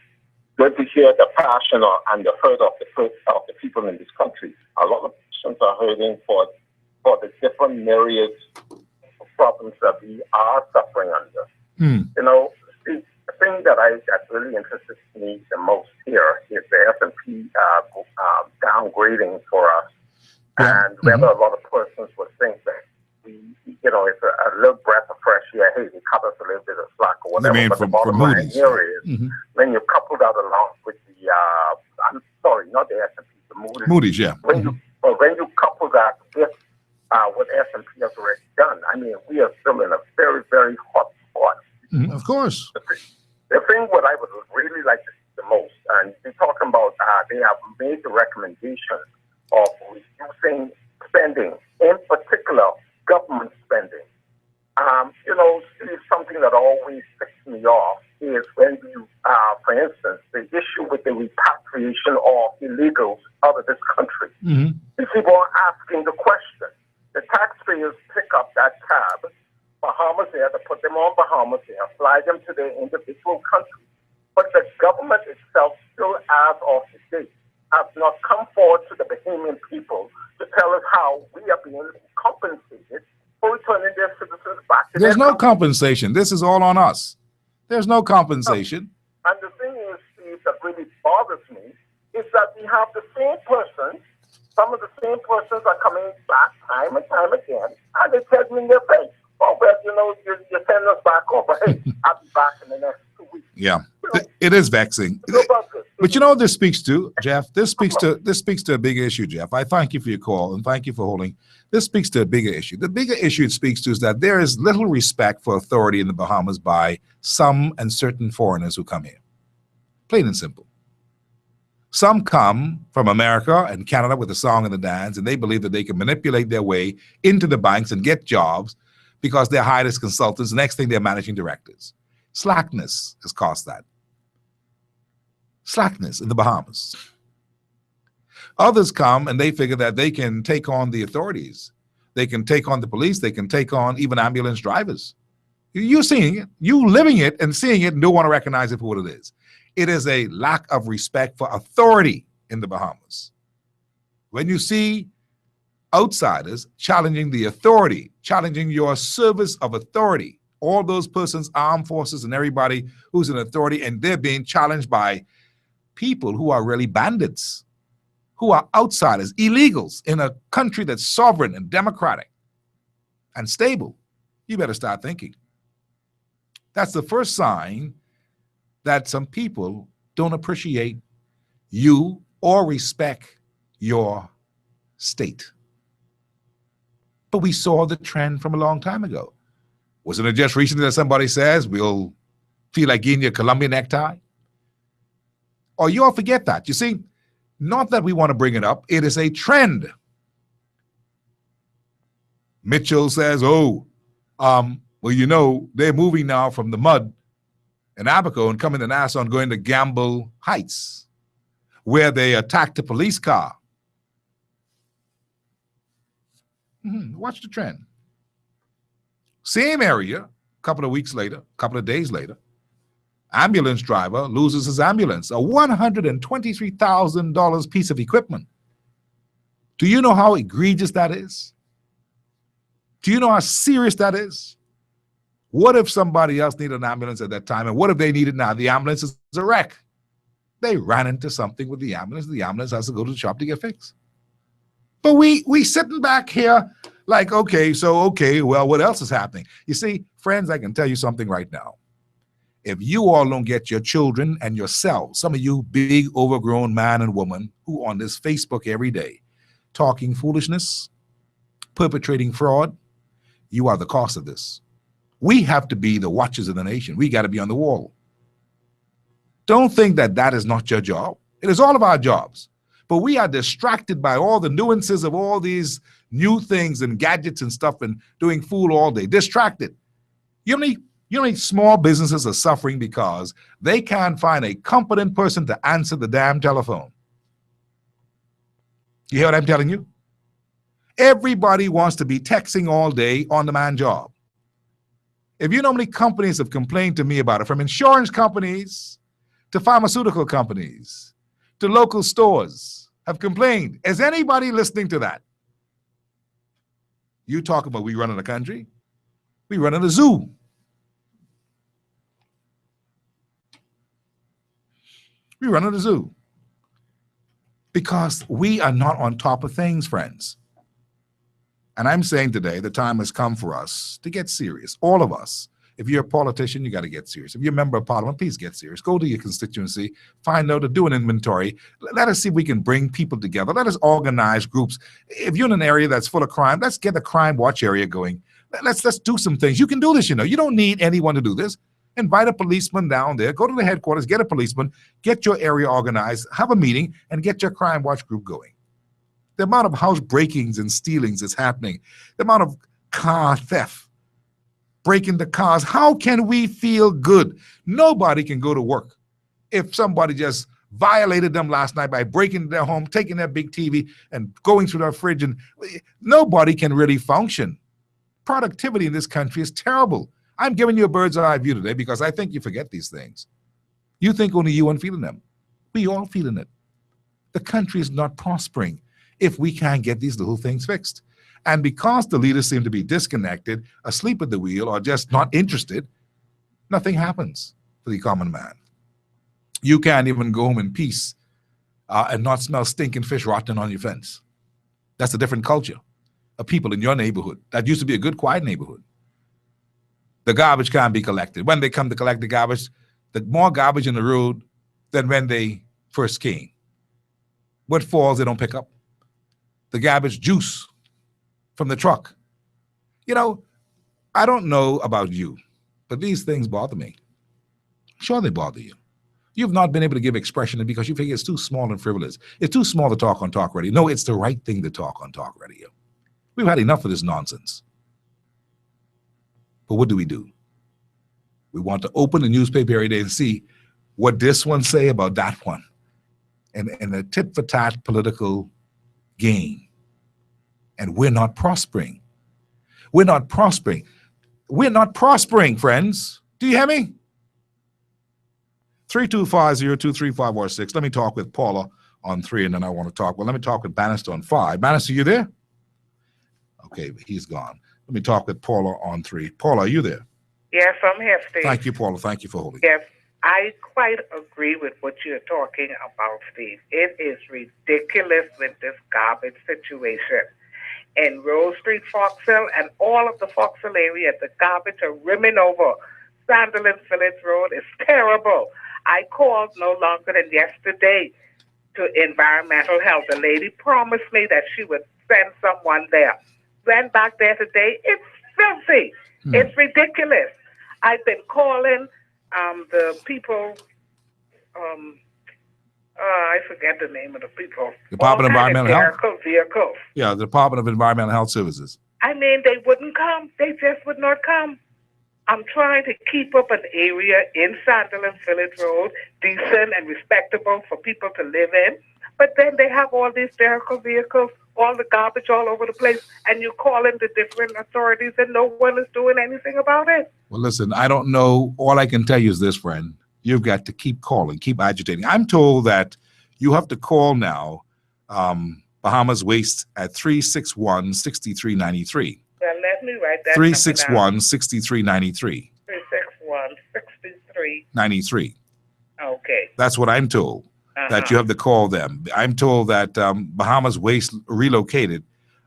F: good to hear the passion and the hurt of the people in this country. A lot of patients are hurting for the different myriad of problems that we are suffering under. You know, the thing that really interested me the most here is the S&P downgrading for us. Yeah. And whether a lot of persons would think that it's a little breath of fresh air. Hey, they cut us a little bit of slack or whatever.
A: I mean,
F: but the bottom line here is when you couple that along with the, I'm sorry, not the S&P, the
A: Moody's, yeah.
F: When you couple that with what S&P has already done, I mean, we are still in a very, very hot spot.
A: Of course.
F: The thing what I would really like to see the most, and they're talking about, they have made the recommendation of reducing spending, in particular government spending. You know, it's something that always ticks me off is when you, for instance, the issue with the repatriation of illegals out of this country. You keep on asking the question. The taxpayers pick up that tab for Bahamas Air, to put them on Bahamas Air, fly them to their individual countries. But the government itself, still as of today, has not come forward to the Bahamian people to tell us how we are being compensated for returning their citizens back to
A: There's
F: their
A: no
F: country.
A: compensation. This is all on us. There's no compensation.
F: And the thing is, Steve, that really bothers me is that we have the same persons, some of the same persons are coming back time and time again, and they tell you in their face, oh, well, you know, you're sending us back over. Hey, I'll be back in the next 2 weeks.
A: Yeah, it is vexing.
F: You know about this?
A: But you know what this speaks to, Jeff? This speaks to a bigger issue, Jeff. I thank you for your call and thank you for holding. This speaks to a bigger issue. The bigger issue it speaks to is that there is little respect for authority in the Bahamas by some and certain foreigners who come here. Plain and simple. Some come from America and Canada with a song and a dance, and they believe that they can manipulate their way into the banks and get jobs because they're hired as consultants. The next thing, they're managing directors. Slackness has caused that. Slackness in the Bahamas. Others come and they figure that they can take on the authorities. They can take on the police. They can take on even ambulance drivers. You're seeing it, you living it and seeing it and don't want to recognize it for what it is. It is a lack of respect for authority in the Bahamas. When you see outsiders challenging the authority, challenging your service of authority, all those persons, armed forces and everybody who's in authority, and they're being challenged by people who are really bandits, who are outsiders, illegals in a country that's sovereign and democratic and stable, you better start thinking. That's the first sign that some people don't appreciate you or respect your state. But we saw the trend from a long time ago. Wasn't it just recently that somebody says, we'll feel like getting you a Columbia necktie? Or you all forget that. You see, not that we want to bring it up, it is a trend. Mitchell says, well, you know, they're moving now from the mud in Abaco and coming to Nassau and going to Gamble Heights, where they attacked a police car. Watch the trend. Same area, a couple of weeks later, a couple of days later, ambulance driver loses his ambulance, a $123,000 piece of equipment. Do you know how egregious that is? Do you know how serious that is? What if somebody else needed an ambulance at that time, and what if they need it now? The ambulance is a wreck. They ran into something with the ambulance. The ambulance has to go to the shop to get fixed. But we sitting back here like, okay, well, what else is happening? You see, friends, I can tell you something right now. If you all don't get your children and yourselves, some of you big overgrown man and woman who on this Facebook every day talking foolishness, perpetrating fraud, you are the cost of this. We have to be the watchers of the nation. We got to be on the wall. Don't think that that is not your job. It is all of our jobs. But we are distracted by all the nuances of all these new things and gadgets and stuff and doing fool all day. Distracted. You know how many small businesses are suffering because they can't find a competent person to answer the damn telephone? You hear what I'm telling you? Everybody wants to be texting all day, on-demand job. If you know how many companies have complained to me about it, from insurance companies to pharmaceutical companies to local stores have complained. Is anybody listening to that? You talk about we run in a country, we run in a zoo. We run in a zoo because we are not on top of things, friends. And I'm saying today, the time has come for us to get serious. All of us. If you're a politician, you got to get serious. If you're a member of parliament, please get serious. Go to your constituency, find out, do an inventory. Let us see if we can bring people together. Let us organize groups. If you're in an area that's full of crime, let's get a crime watch area going. Let's do some things. You can do this, you know. You don't need anyone to do this. Invite a policeman down there. Go to the headquarters, get a policeman, get your area organized, have a meeting, and get your crime watch group going. The amount of house breakings and stealings is happening. The amount of car theft, breaking the cars. How can we feel good? Nobody can go to work if somebody just violated them last night by breaking their home, taking their big TV and going through their fridge. And nobody can really function productivity in this country is terrible. I'm giving you a bird's eye view today because I think you forget these things. You think only you aren't feeling them. We all feeling it. The country is not prospering if we can't get these little things fixed. And because the leaders seem to be disconnected, asleep at the wheel, or just not interested, nothing happens for the common man. You can't even go home in peace and not smell stinking fish rotting on your fence. That's a different culture of people in your neighborhood. That used to be a good, quiet neighborhood. The garbage can't be collected. When they come to collect the garbage, the more garbage in the road than when they first came. What falls, they don't pick up. The garbage juice from the truck. You know, I don't know about you, but these things bother me. Sure, they bother you. You've not been able to give expression because you figure it's too small and frivolous. It's too small to talk on talk radio. No, it's the right thing to talk on talk radio. We've had enough of this nonsense. But what do? We want to open the newspaper every day and see what this one say about that one. And a tit-for-tat political game. And we're not prospering. We're not prospering. We're not prospering, friends. Do you hear me? 325-023546. Let me talk with Paula on 3, and then I want to talk. Well, let me talk with Bannister on 5. Bannister, you there? Okay, he's gone. Let me talk with Paula on 3. Paula, are you there?
H: Yes, I'm here, Steve.
A: Thank you, Paula. Thank you for holding.
H: Yes, I quite agree with what you're talking about, Steve. It is ridiculous with this garbage situation. In Rose Street, Fox Hill, and all of the Fox Hill area, the garbage are rimming over. Sandilands Village Road is terrible. I called no longer than yesterday to Environmental Health. The lady promised me that she would send someone there. Went back there today. It's filthy. It's ridiculous. I've been calling the people, I forget the name of the people.
A: Department of Environmental Health?
H: Vehicles.
A: Yeah, the Department of Environmental Health Services.
H: I mean, they wouldn't come. They just would not come. I'm trying to keep up an area in Sandilands Village Road, decent and respectable for people to live in. But then they have all these vehicles, all the garbage all over the place, and you call in the different authorities and no one is doing anything about it.
A: Well, listen, I don't know. All I can tell you is this, friend. You've got to keep calling, keep agitating. I'm told that you have to call now Bahamas Waste at 361-6393.
H: Well, let me write that
A: 361-6393.
H: 361-6393. Okay.
A: That's what I'm told. That you have to call them. I'm told that Bahamas Waste relocated.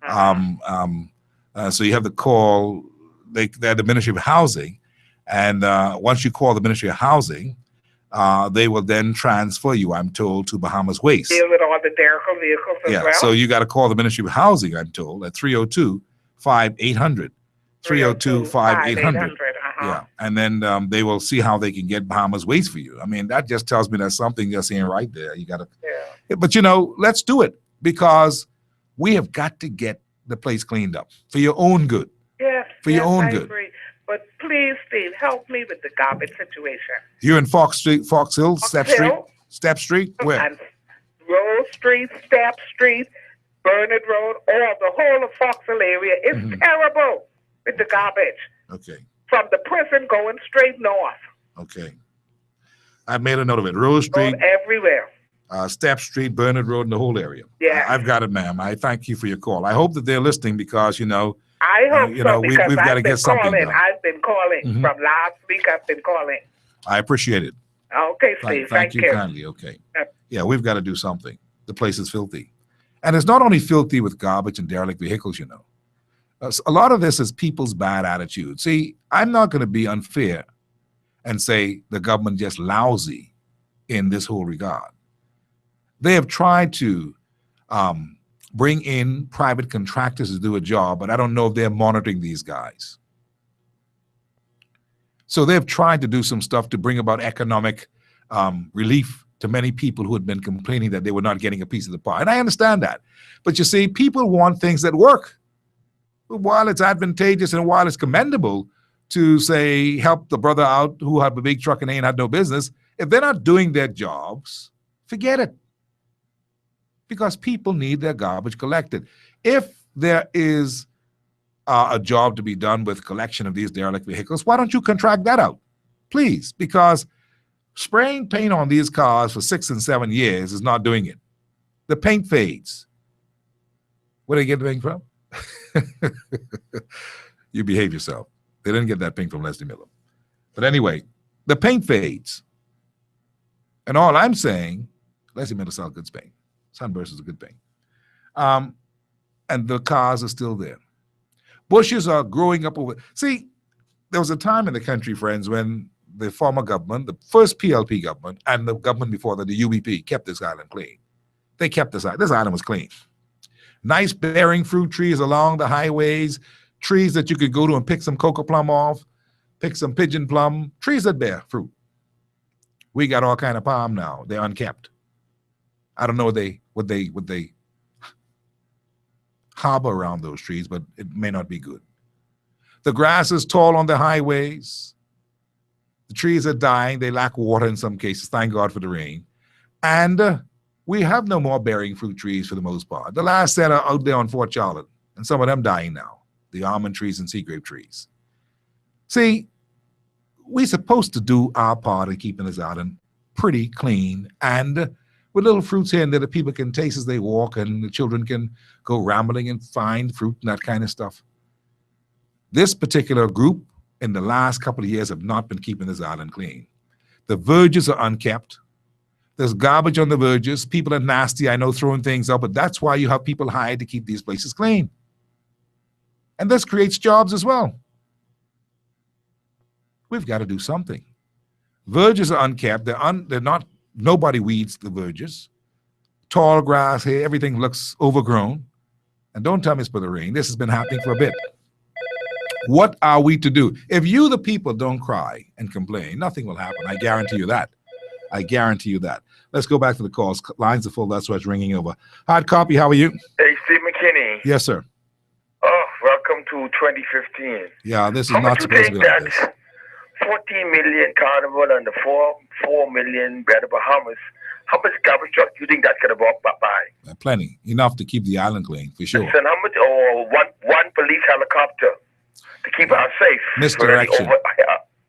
A: So you have to call they're the Ministry of Housing. And once you call the Ministry of Housing, they will then transfer you, I'm told, to Bahamas Waste.
H: Deal with all the derrickle vehicles as well?
A: So you got to call the Ministry of Housing, I'm told, at 302-5800. 302-5800. Yeah, and then they will see how they can get Bahamas Waste for you. I mean, that just tells me that something just ain't right there. You got to, but you know, let's do it because we have got to get the place cleaned up for your own good.
H: Yes,
A: your own
H: I
A: good.
H: Agree. But please, Steve, help me with the garbage situation.
A: You're in Fox Hill, Step Street, where?
H: And Rose Street, Step Street, Bernard Road, the whole of Fox Hill area is terrible with the garbage.
A: Okay.
H: From the prison going straight north.
A: Okay. I've made a note of it. Rose Street.
H: Everywhere.
A: Step Street, Bernard Road, and the whole area.
H: Yeah.
A: I've got it, ma'am. I thank you for your call. I hope that they're listening because, you know.
H: I hope so, because
A: we've got to get something done.
H: I've been calling. From last week, I've been calling.
A: I appreciate it.
H: Okay, Steve.
A: Thank you kindly. Okay. Yeah, we've got to do something. The place is filthy. And it's not only filthy with garbage and derelict vehicles, you know. A lot of this is people's bad attitude. See, I'm not going to be unfair and say the government just lousy in this whole regard. They have tried to bring in private contractors to do a job, but I don't know if they're monitoring these guys. So they've tried to do some stuff to bring about economic relief to many people who had been complaining that they were not getting a piece of the pie. And I understand that. But you see, people want things that work. While it's advantageous and while it's commendable to, say, help the brother out who had a big truck and ain't had no business, if they're not doing their jobs, forget it. Because people need their garbage collected. If there is a job to be done with collection of these derelict vehicles, why don't you contract that out? Please, because spraying paint on these cars for 6 and 7 years is not doing it. The paint fades. Where do they get the paint from? You behave yourself. They didn't get that paint from Leslie Miller. But anyway, the paint fades. And all I'm saying, Leslie Miller sells good paint. Sunburst is a good paint. And the cars are still there. Bushes are growing up over. See, there was a time in the country, friends, when the former government, the first PLP government, and the government before that, the UBP, kept this island clean. They kept this island. This island was clean. Nice bearing fruit trees along the highways, trees that you could go to and pick some cocoa plum off, pick some pigeon plum, trees that bear fruit. We got all kind of palm now. They're unkept. I don't know what they harbor around those trees, but it may not be good. The grass is tall on the highways. The trees are dying. They lack water in some cases. Thank God for the rain. And we have no more bearing fruit trees for the most part. The last set are out there on Fort Charlotte, and some of them dying now. The almond trees and sea grape trees. See, we're supposed to do our part in keeping this island pretty clean and with little fruits here and there that people can taste as they walk, and the children can go rambling and find fruit and that kind of stuff. This particular group in the last couple of years have not been keeping this island clean. The verges are unkept. There's garbage on the verges. People are nasty, I know, throwing things up, but that's why you have people hired to keep these places clean. And this creates jobs as well. We've got to do something. Verges are unkept. They're not, nobody weeds the verges. Tall grass here, everything looks overgrown. And don't tell me it's for the rain. This has been happening for a bit. What are we to do? If you, the people, don't cry and complain, nothing will happen. I guarantee you that. I guarantee you that. Let's go back to the calls. Lines are full. That's why it's ringing over. Hard copy, how are you?
I: Hey, Steve McKinney.
A: Yes, sir.
I: Oh, welcome to 2015.
A: Yeah, this is not supposed to be like this.
I: 14 million Carnival and the 4 million Better Bahamas. How much garbage truck do you think that's going to walk by?
A: Plenty. Enough to keep the island clean, for sure.
I: Listen, how much? Or one police helicopter to keep us safe.
A: Misdirection.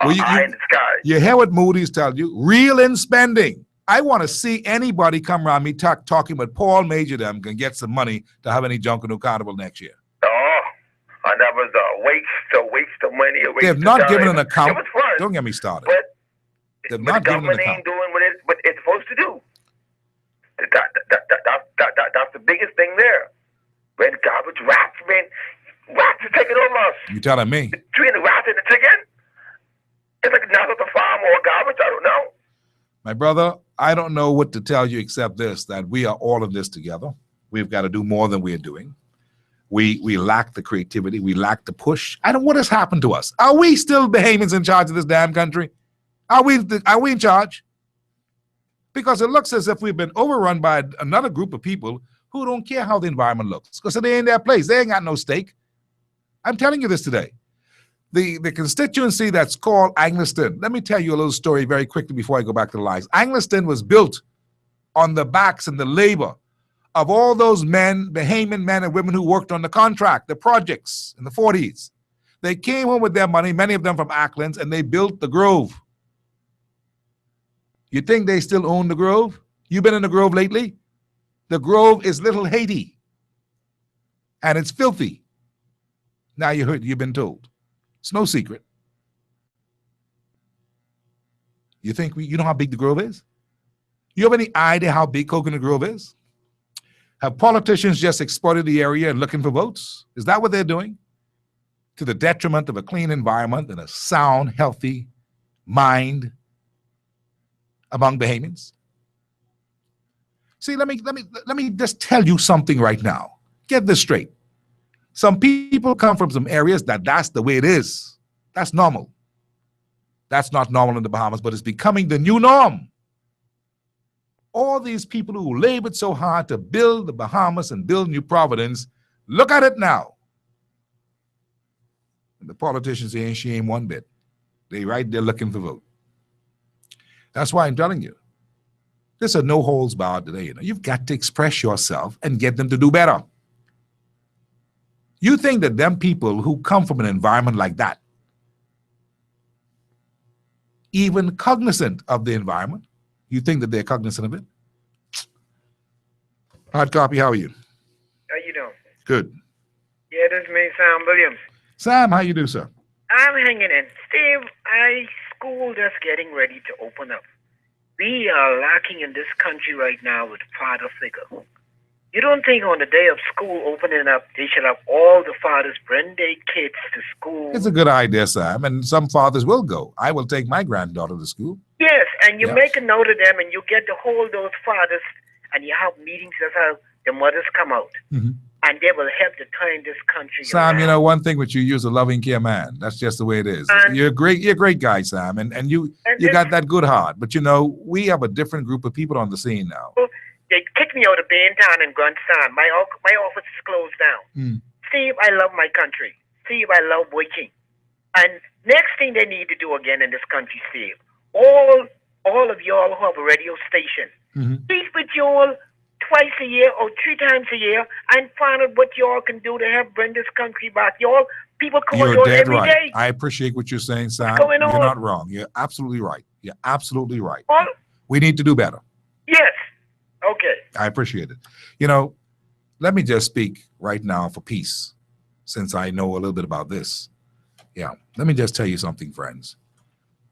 I: In the sky.
A: You hear what Moody's tell you? Reel in spending. I want to see anybody come around me talking about Paul Major them can get some money to have any Junkanoo Carnival next year.
I: Oh, and that was a waste of money.
A: They have not given an account.
I: It was fun.
A: Don't get me started.
I: But
A: they've not given an account.
I: The government ain't doing what it's supposed to do. That's the biggest thing there. When garbage rats are taking over us.
A: You telling me?
I: Between the rats and the chicken? It's like not at the farm or garbage, I don't know.
A: My brother, I don't know what to tell you except this, that we are all in this together. We've got to do more than we're doing. We lack the creativity. We lack the push. What has happened to us? Are we still Bahamians in charge of this damn country? Are we in charge? Because it looks as if we've been overrun by another group of people who don't care how the environment looks because they ain't their place. They ain't got no stake. I'm telling you this today. The constituency that's called Angliston, let me tell you a little story very quickly before I go back to the lines. Angliston was built on the backs and the labor of all those men, Bahamian men and women who worked on the contract, the projects in the 40s. They came home with their money, many of them from Acklands, and they built the Grove. You think they still own the Grove? You been in the Grove lately? The Grove is Little Haiti, and it's filthy. Now you've been told. It's no secret. You think you know how big the Grove is? You have any idea how big Coconut Grove is? Have politicians just exploited the area and looking for votes? Is that what they're doing? To the detriment of a clean environment and a sound, healthy mind among Bahamians? See, let me just tell you something right now. Get this straight. Some people come from some areas that's the way it is. That's normal. That's not normal in the Bahamas, but it's becoming the new norm. All these people who labored so hard to build the Bahamas and build New Providence, look at it now. And the politicians ain't shame one bit. They right there looking for vote. That's why I'm telling you. This is no holds barred today. You've got to express yourself and get them to do better. You think that them people who come from an environment like that, even cognizant of the environment, you think that they're cognizant of it? Hard copy, how are you?
J: How you doing?
A: Good.
J: Yeah, this is me, Sam Williams.
A: Sam, how you do, sir?
J: I'm hanging in. Steve, school just getting ready to open up. We are lacking in this country right now with father figure. You don't think on the day of school opening up, they should have all the fathers bring their kids to school?
A: It's a good idea, Sam, and some fathers will go. I will take my granddaughter to school.
J: Yes, and you
A: Yeah.
J: make a note of them, and you get to hold those fathers, and you have meetings. That's how the mothers come out,
A: Mhm.
J: and they will help to turn this country
A: Sam,
J: around.
A: you know, one thing with you, you're a loving care man. That's just the way it is.
J: And-
A: You're a great guy, Sam, and you got that good heart. But you know, we have a different group of people on the scene now.
J: They kicked me out of Baintown and Gunstown. My office is closed down.
A: Mm.
J: Steve, I love my country. Steve, I love working. And next thing they need to do again in this country, Steve, all of y'all who have a radio station,
A: Mhm.
J: speak with y'all twice a year or 3 times a year and find out what y'all can do to help bring this country back. Y'all, people call
A: You're
J: y'all
A: dead
J: every
A: right.
J: day.
A: I appreciate what you're saying, Sam.
J: going
A: You're
J: on?
A: not wrong. You're absolutely right. You're absolutely right.
J: Well,
A: We need to do better.
J: yes. Okay.
A: I appreciate it. You know, let me just speak right now for peace, since I know a little bit about this. Yeah, let me just tell you something, friends.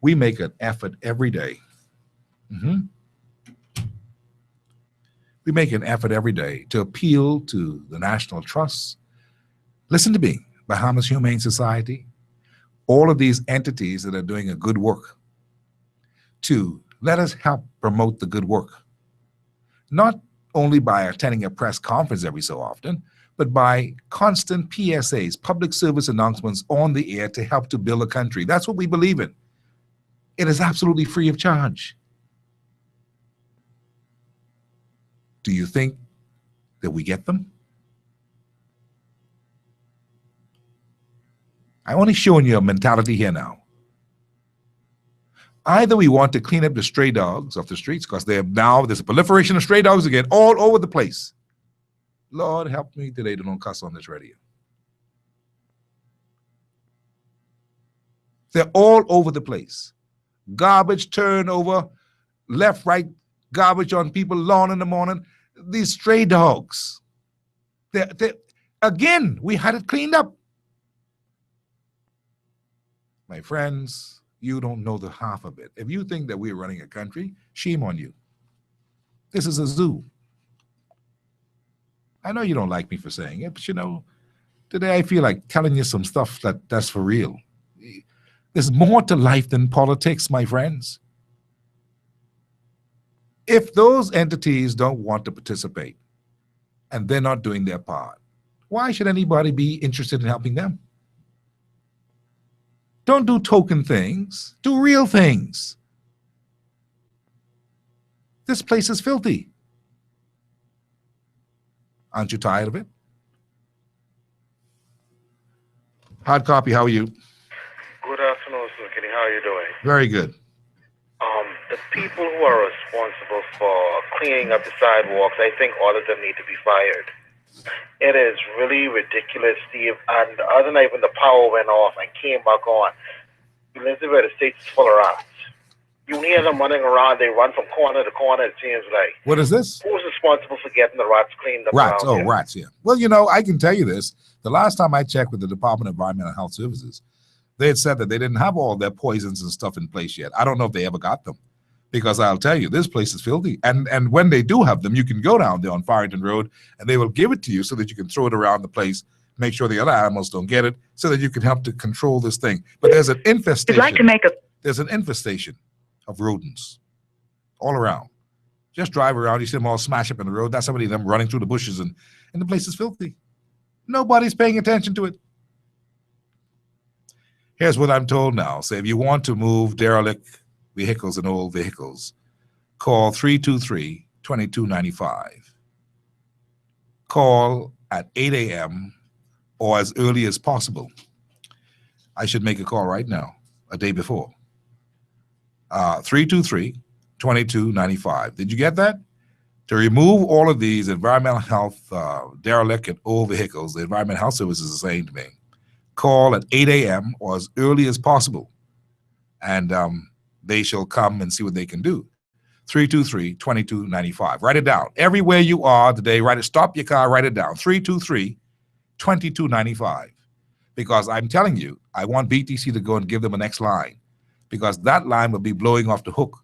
A: We make an effort every day. Mhm. We make an effort every day to appeal to the National Trust. Listen to me, Bahamas Humane Society, all of these entities that are doing a good work, to let us help promote the good work. Not only by attending a press conference every so often, but by constant PSAs, public service announcements on the air to help to build a country. That's what we believe in. It is absolutely free of charge. Do you think that we get them? I'm only showing you a mentality here now. Either we want to clean up the stray dogs off the streets, because there's a proliferation of stray dogs again all over the place. Lord help me today to don't cuss on this radio. They're all over the place. Garbage turnover, left, right, garbage on people's lawn in the morning. These stray dogs. Again, we had it cleaned up. My friends, you don't know the half of it. If you think that we're running a country, shame on you. This is a zoo. I know you don't like me for saying it, but you know, today I feel like telling you some stuff that's for real. There's more to life than politics, my friends. If those entities don't want to participate and they're not doing their part, why should anybody be interested in helping them? Don't do token things, do real things. This place is filthy. Aren't you tired of it? Hard copy, how are you?
K: Good afternoon, Sir Kenny. How are you doing?
A: Very good.
K: The people who are responsible for cleaning up the sidewalks, I think all of them need to be fired. It is really ridiculous, Steve. And the other night when the power went off and came back on, Elizabeth, the state is full of rats. You hear them running around, they run from corner to corner, it seems like.
A: What is this?
K: Who's responsible for getting the rats cleaned up?
A: Rats,
K: around
A: oh,
K: here?
A: rats, yeah. Well, you know, I can tell you this. The last time I checked with the Department of Environmental Health Services, they had said that they didn't have all their poisons and stuff in place yet. I don't know if they ever got them, because I'll tell you, this place is filthy. And when they do have them, you can go down there on Farrington Road, and they will give it to you so that you can throw it around the place, make sure the other animals don't get it, so that you can help to control this thing. But there's an infestation. There's an infestation of rodents all around. Just drive around, you see them all smash up in the road. That's somebody of them running through the bushes, and the place is filthy. Nobody's paying attention to it. Here's what I'm told now. Say, if you want to move derelict vehicles and old vehicles, call 323-2295. Call at 8 a.m. or as early as possible. I should make a call right now, a day before. 323-2295. Did you get that? To remove all of these environmental health derelict and old vehicles, the Environmental Health Service is saying to me, call at 8 a.m. or as early as possible, and they shall come and see what they can do. 323-2295. Write it down. Everywhere you are today, write it. Stop your car, write it down. 323-2295. Because I'm telling you, I want BTC to go and give them a next line, because that line will be blowing off the hook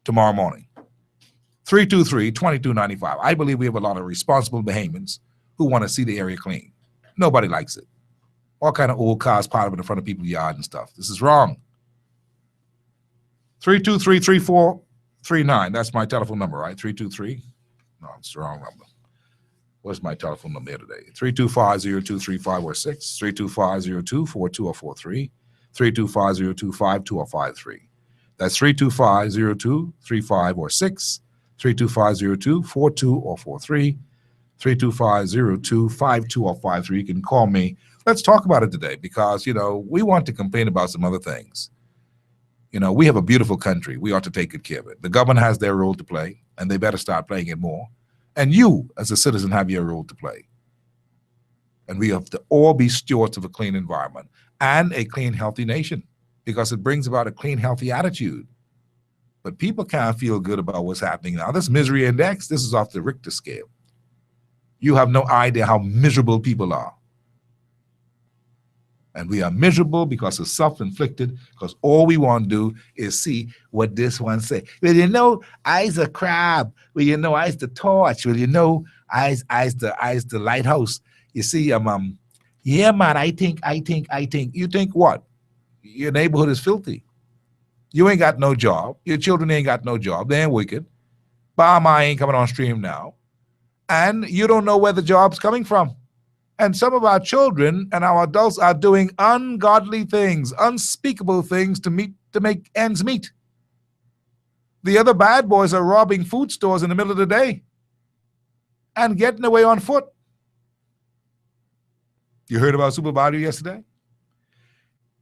A: tomorrow morning. 323-2295. I believe we have a lot of responsible Bahamians who want to see the area clean. Nobody likes it. All kind of old cars piled up in front of people's yard and stuff. This is wrong. 323-3439. That's my telephone number, right? 323? No, it's the wrong number. What's my telephone number there today? 325-0235 325-0242 325-0252 That's 325-0235 325-0242 325-0252 You can call me. Let's talk about it today, because, we want to complain about some other things. We have a beautiful country. We ought to take good care of it. The government has their role to play, and they better start playing it more. And you, as a citizen, have your role to play. And we have to all be stewards of a clean environment and a clean, healthy nation, because it brings about a clean, healthy attitude. But people can't feel good about what's happening now. This misery index, this is off the Richter scale. You have no idea how miserable people are. And we are miserable because it's self-inflicted, because all we want to do is see what this one say. Well, I's a crab. Well, I's the torch. Well, I's the lighthouse. You see, yeah, man, I think. You think what? Your neighborhood is filthy. You ain't got no job. Your children ain't got no job. They ain't wicked. Bahama ain't coming on stream now. And you don't know where the job's coming from. And some of our children and our adults are doing ungodly things, unspeakable things to make ends meet. The other bad boys are robbing food stores in the middle of the day and getting away on foot. You heard about Super Value yesterday?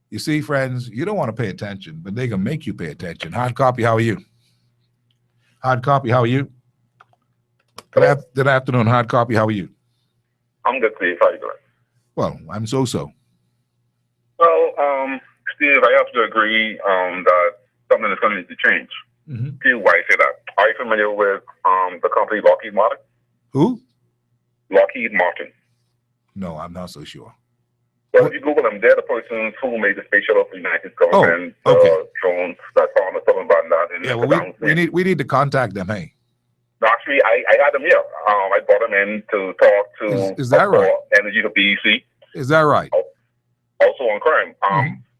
A: You see, friends, you don't want to pay attention, but they can make you pay attention. Hard copy, how are you? Hard copy, how are you? Good afternoon, hard copy, how are you?
F: I'm good, Steve. How you doing?
A: Well, I'm so-so.
F: Well, Steve, I have to agree that something is going to need to change.
A: Mm-hmm.
F: Here's why I say that. Are you familiar with the company Lockheed Martin?
A: Who?
F: Lockheed Martin.
A: No, I'm not so sure.
F: Well, if you Google them, they're the persons who made the space shuttle for the United States government. Drones that found the southern Bin Laden.
A: Yeah, well, we need to contact them, hey.
F: Actually, I had them here. I brought them in to talk to
A: is that right?
F: Energy to BEC.
A: Is that right?
F: Also on crime.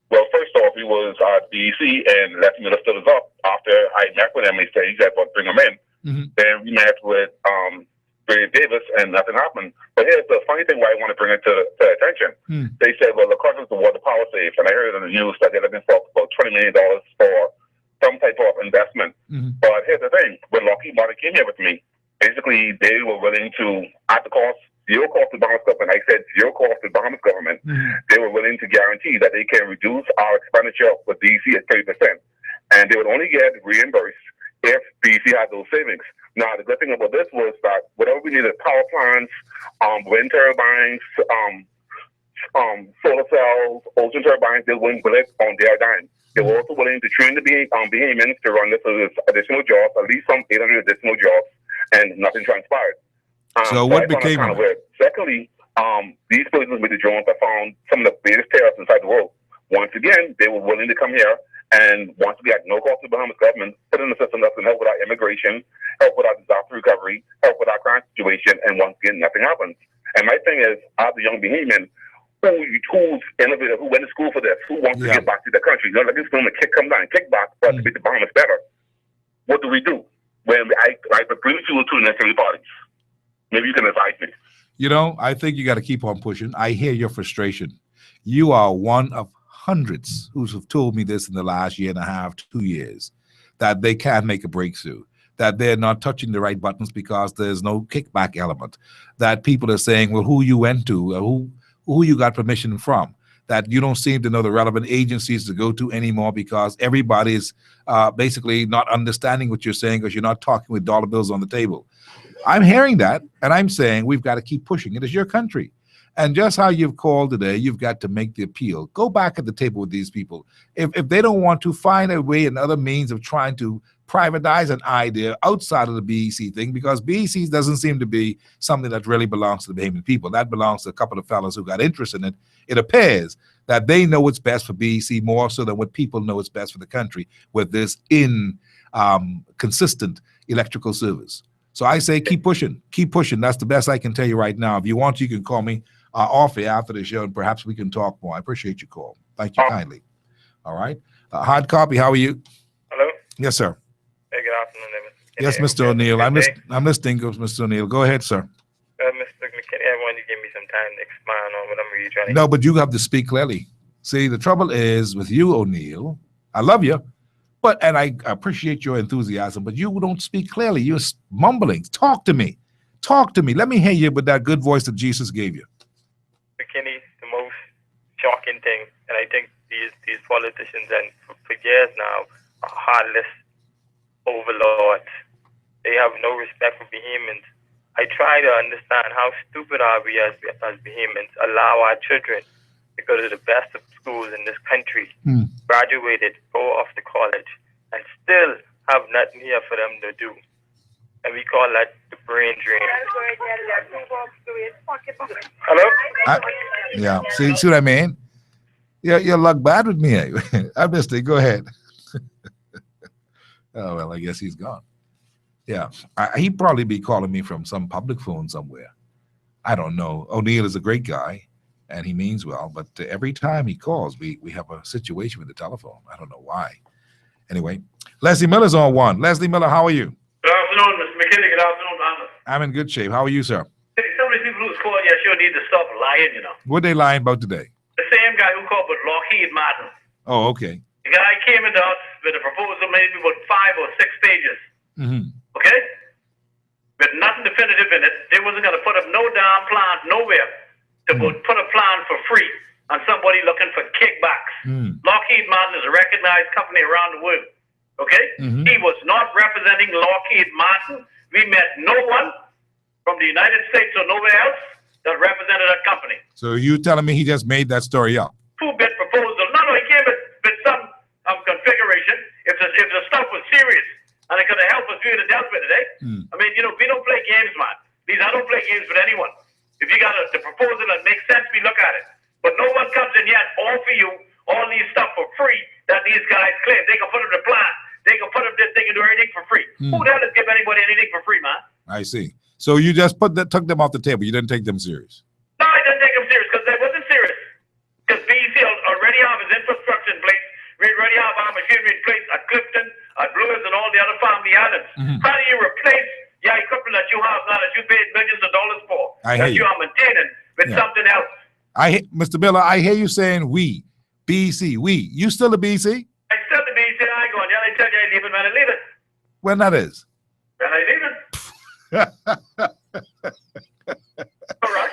F: Well, first off, he was at BEC and left me to stood us up. After I met with him, he said, bring him in. Then we met with Brady Davis, and nothing happened. But here's the funny thing why I want to bring it to attention. They said, well, according to what the power safe, and I heard on the news that they're looking for about $20 million for some type of investment. But here's the thing. When Lockheed Martin came here with me, basically they were willing to, at the cost, zero cost to Bahamas government, I said zero cost to Bahamas government, they were willing to guarantee that they can reduce our expenditure with DC at 30%. And they would only get reimbursed if BC had those savings. Now, the good thing about this was that whatever we needed, power plants, wind turbines, solar cells, ocean turbines, they wouldn't bill it on their dime. They were also willing to train the Bahamians to run this additional jobs, at least some 800 additional jobs, and nothing transpired.
A: So what became
F: kind of weird. Secondly, these persons with the drones have found some of the biggest terrorists inside the world. Once again, they were willing to come here, and once we had no cost to the Bahamas government, put in a system that's going to help with our immigration, help with our disaster recovery, help with our crime situation, and once again, nothing happens. And my thing is, as a young Bahamian, who's innovative, who went to school for this, who wants to get back to the country, like this film, a kick come down, kick back, but to make the Bahamas better. What do we do? When I bring you to the necessary parties. Maybe you can advise me.
A: I think you got to keep on pushing. I hear your frustration. You are one of hundreds who have told me this in the last year and a half, 2 years, that they can't make a breakthrough, that they're not touching the right buttons because there's no kickback element, that people are saying, well, who you went to, who you got permission from, that you don't seem to know the relevant agencies to go to anymore because everybody is basically not understanding what you're saying because you're not talking with dollar bills on the table. I'm hearing that, and I'm saying we've got to keep pushing. It is your country. And just how you've called today, you've got to make the appeal. Go back at the table with these people. If they don't want to, find a way and other means of trying to privatize an idea outside of the BEC thing, because BEC doesn't seem to be something that really belongs to the Bahamian people. That belongs to a couple of fellows who got interest in it. It appears that they know what's best for BEC more so than what people know is best for the country with this inconsistent electrical service. So I say keep pushing. Keep pushing. That's the best I can tell you right now. If you want, you can call me off air after the show, and perhaps we can talk more. I appreciate your call. Thank you kindly. All right. Hard copy, how are you?
L: Hello?
A: Yes, sir.
L: Hey, good afternoon.
A: Yes, Mr. O'Neill. I'm listening, Mr. O'Neill. Go ahead, sir.
L: Mr. McKinney, I want you to give me some time to expand on what I'm really trying to...
A: No, but you have to speak clearly. See, the trouble is with you, O'Neill, I love you, and I appreciate your enthusiasm, but you don't speak clearly. You're mumbling. Talk to me. Talk to me. Let me hear you with that good voice that Jesus gave you.
L: McKinney, the most shocking thing, and I think these politicians, and for years now, are heartless overlords. They have no respect for Bahamians. I try to understand how stupid are we as Bahamians allow our children to go to the best of schools in this country, graduated, go off to college, and still have nothing here for them to do. And we call that the brain drain. Hello?
A: Yeah. See what I mean? Yeah, your luck bad with me. I missed it. Go ahead. Oh, well, I guess he's gone. Yeah. He'd probably be calling me from some public phone somewhere. I don't know. O'Neill is a great guy, and he means well, but every time he calls, we have a situation with the telephone. I don't know why. Anyway, Leslie Miller's on one. Leslie Miller, how are you?
M: Good afternoon, Mr. McKinney. Good afternoon, Thomas.
A: I'm in good shape. How are you, sir?
M: Some of these people who's calling you sure need to stop lying, you know.
A: What are they lying about today?
M: The same guy who called but Lockheed Martin.
A: Oh, okay.
M: The guy came into us with a proposal maybe about 5 or 6 pages. Okay? With nothing definitive in it. They wasn't going to put up no damn plan nowhere to put a plan for free on somebody looking for kickbacks. Lockheed Martin is a recognized company around the world. Okay? He was not representing Lockheed Martin. We met no one from the United States or nowhere else that represented that company.
A: So you telling me he just made that story up?
M: 2-bit proposal. No, he came with some configuration. If the stuff was serious and it could have helped us, we would have dealt with it, eh? I mean, you know, we don't play games, man. I don't play games with anyone. If you got the proposal that makes sense, we look at it. But no one comes in here and offer you all these stuff for free that these guys claim. They can put up the plan. They can put up this. They can do everything for free. Who the hell is give anybody anything for free, man?
A: I see. So you just took them off the table. You didn't take them serious.
M: No, I didn't take them serious because they wasn't serious. Because BEC already have his infrastructure in place. We already have our machinery in place at Clifton, at Blues, and all the other family islands. How do you replace your equipment that you have now that you paid millions of dollars for? That you are maintaining with something else?
A: Mr. Miller, I hear you saying we, BEC, we. You still the BEC?
M: I still the BEC. I ain't going. I tell you I leave it when I leave it.
A: When that is?
M: When I leave it. All right.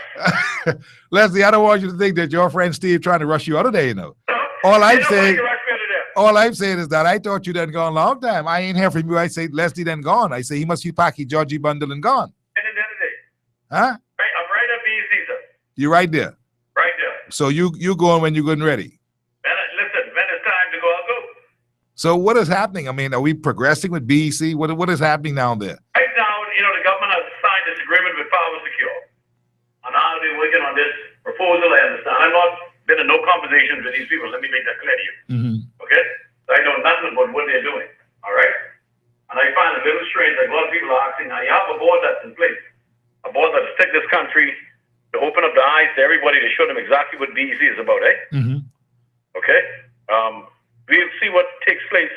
A: Leslie, I don't want you to think that your friend Steve trying to rush you out of there, you know. All I'm saying is that I thought you done gone a long time. I ain't hear from you. I say Leslie done gone. I say he must be packing Georgie bundle and gone. Huh?
M: I'm right at BEC, sir.
A: You right there.
M: Right there.
A: So you going when you're good and ready.
M: Listen, when it's time to go, I'll go.
A: So what is happening? I mean, are we progressing with BEC? What is happening down there?
M: Right now, you know, the government has signed this agreement with Power Secure. And now they're working on this proposal. I understand. I've not been in no conversations with these people. Let me make that clear to you. Okay? I know nothing about what they're doing. All right? And I find it a little strange that a lot of people are asking, now you have a board that's in place. A board that's take this country to open up the eyes to everybody to show them exactly what BEC is about, eh? Okay? We'll see what takes place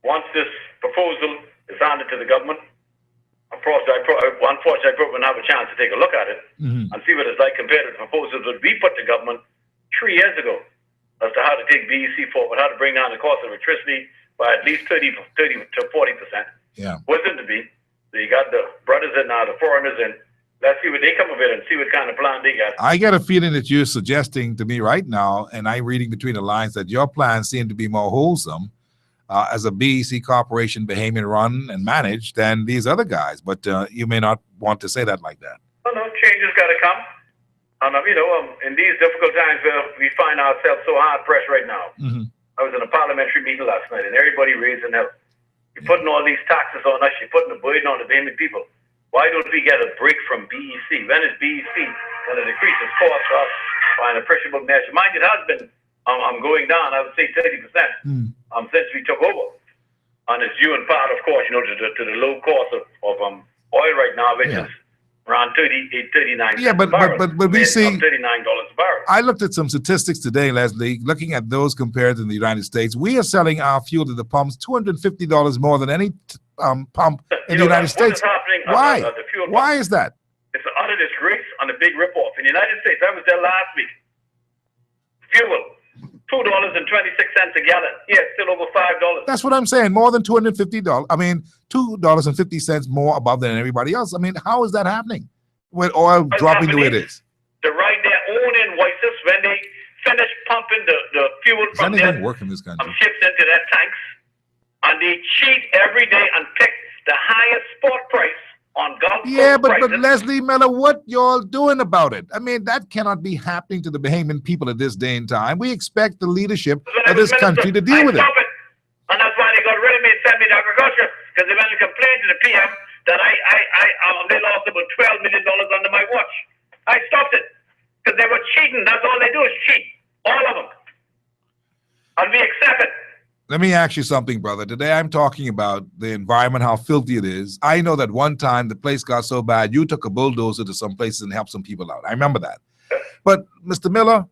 M: once this proposal is handed to the government. Unfortunately, I probably won't have a chance to take a look at it and see what it's like compared to the proposals that we put to government 3 years ago as to how to take BEC forward, how to bring down the cost of electricity by at least 30 to 40%.
A: Yeah.
M: Wasn't to be. So you got the brothers in now, the foreigners in, Let's see what they come of it and see what kind of plan they got.
A: I get a feeling that you're suggesting to me right now, and I'm reading between the lines, that your plans seem to be more wholesome as a BEC corporation, Bahamian run and managed, than these other guys. But you may not want to say that like that.
M: No, change has got to come. And, in these difficult times where we find ourselves so hard pressed right now.
A: Mm-hmm.
M: I was in a parliamentary meeting last night, and everybody raising hell. You're putting all these taxes on us. You're putting a burden on the Bahamian people. Why don't we get a break from BEC? When is BEC going to decrease its cost by an appreciable measure? Mind it has been going down, I would say 30% since we took over. And it's due in part, of course, to the low cost of oil right now, which is around 39
A: Yeah, but we see
M: $39 a barrel.
A: I looked at some statistics today, Leslie, looking at those compared to the United States. We are selling our fuel to the pumps $250 more than any pump in the United States. Why? Why is that?
M: It's an utter disgrace and a big ripoff. In the United States, I was there last week. Fuel, $2.26 a gallon. Yeah, it's still over $5.
A: That's what I'm saying. More than $250. I mean, $2.50 more above than everybody else. I mean, how is that happening with oil dropping the way it is?
M: To write their own invoices when they finish pumping the fuel from their
A: work in this country?
M: Ships into their tanks, and they cheat every day and pick the highest spot price on Gulf Coast
A: but
M: prices.
A: Leslie Miller, what y'all doing about it? I mean, that cannot be happening to the Bahamian people at this day and time. We expect the leadership of this country to deal with it.
M: And that's why they got rid of me and sent me to agriculture, because they went and complained to the PM that they lost about $12 million under my watch. I stopped it because they were cheating. That's all they do is cheat, all of them, and we accept it.
A: Let me ask you something, brother. Today I'm talking about the environment, how filthy it is. I know that one time the place got so bad, you took a bulldozer to some places and helped some people out. I remember that. But, Mr. Miller,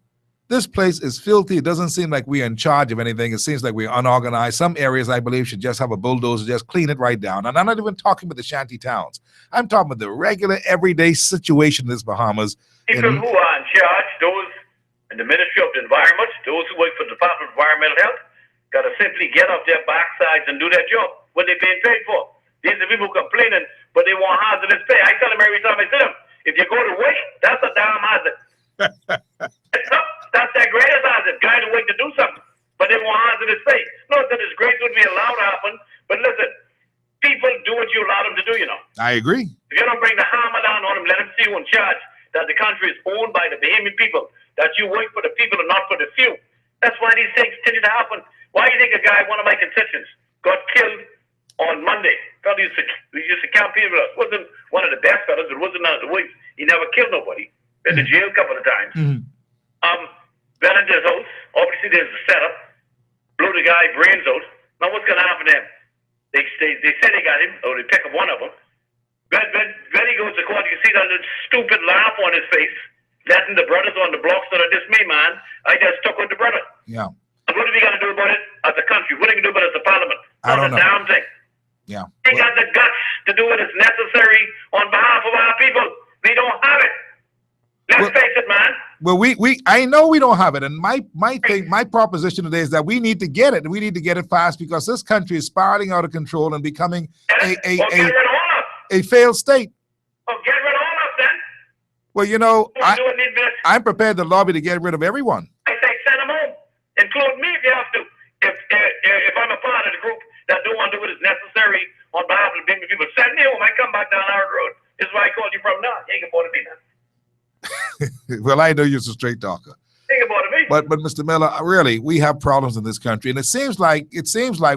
A: this place is filthy. It doesn't seem like we're in charge of anything. It seems like we're unorganized. Some areas, I believe, should just have a bulldozer, just clean it right down. And I'm not even talking about the shanty towns. I'm talking about the regular, everyday situation in this Bahamas.
M: People who are in charge, those in the Ministry of the Environment, those who work for the Department of Environmental Health, got to simply get off their backsides and do their job. What they're being paid for. These are people complaining, but they want hazardous pay. I tell them every time I see them, if you go to work, that's a damn hazard. That's their greatest hazard, guy to wait to do something. But they want hazardous pay. Not that disgrace would be allowed to happen, but listen, people do what you allow them to do,
A: I agree.
M: If you don't bring the hammer down on them, let them see you in charge, that the country is owned by the Bahamian people, that you work for the people and not for the few. That's why these things continue to happen. Why do you think a guy, one of my constituents, got killed on Monday? God used to campaign with us. Wasn't one of the best fellas. It wasn't none of the worst. He never killed nobody. Been to jail a couple of times. Went into his house. Obviously, there's a setup. Blew the guy brains out. Now, what's going to happen to him? They said they got him, or they pick up one of them. When he goes to court, you see that stupid laugh on his face, letting the brothers on the block sort of dismay, man. I just stuck with the brother.
A: Yeah.
M: And what are we going to do about it as a country? What are we going to do about it as a parliament?
A: I don't know.
M: Damn thing.
A: Yeah.
M: They got the guts to do what is necessary on behalf of our people. We don't have it. Let's face it, man.
A: Well, I know we don't have it, and my proposition today is that we need to get it. We need to get it fast because this country is spiraling out of control and becoming a failed state.
M: Oh, get rid of all of them.
A: Well, I'm prepared to lobby to get rid of everyone.
M: I say send them home, include me if you have to. If I'm a part of the group that don't want to do what is necessary on behalf of the people, send me home. I come back down our road. This is where I called you from now. You ain't going to be now.
A: Well, I know you're a straight talker.
M: Think about it,
A: But Mr. Miller, really, we have problems in this country, and it seems like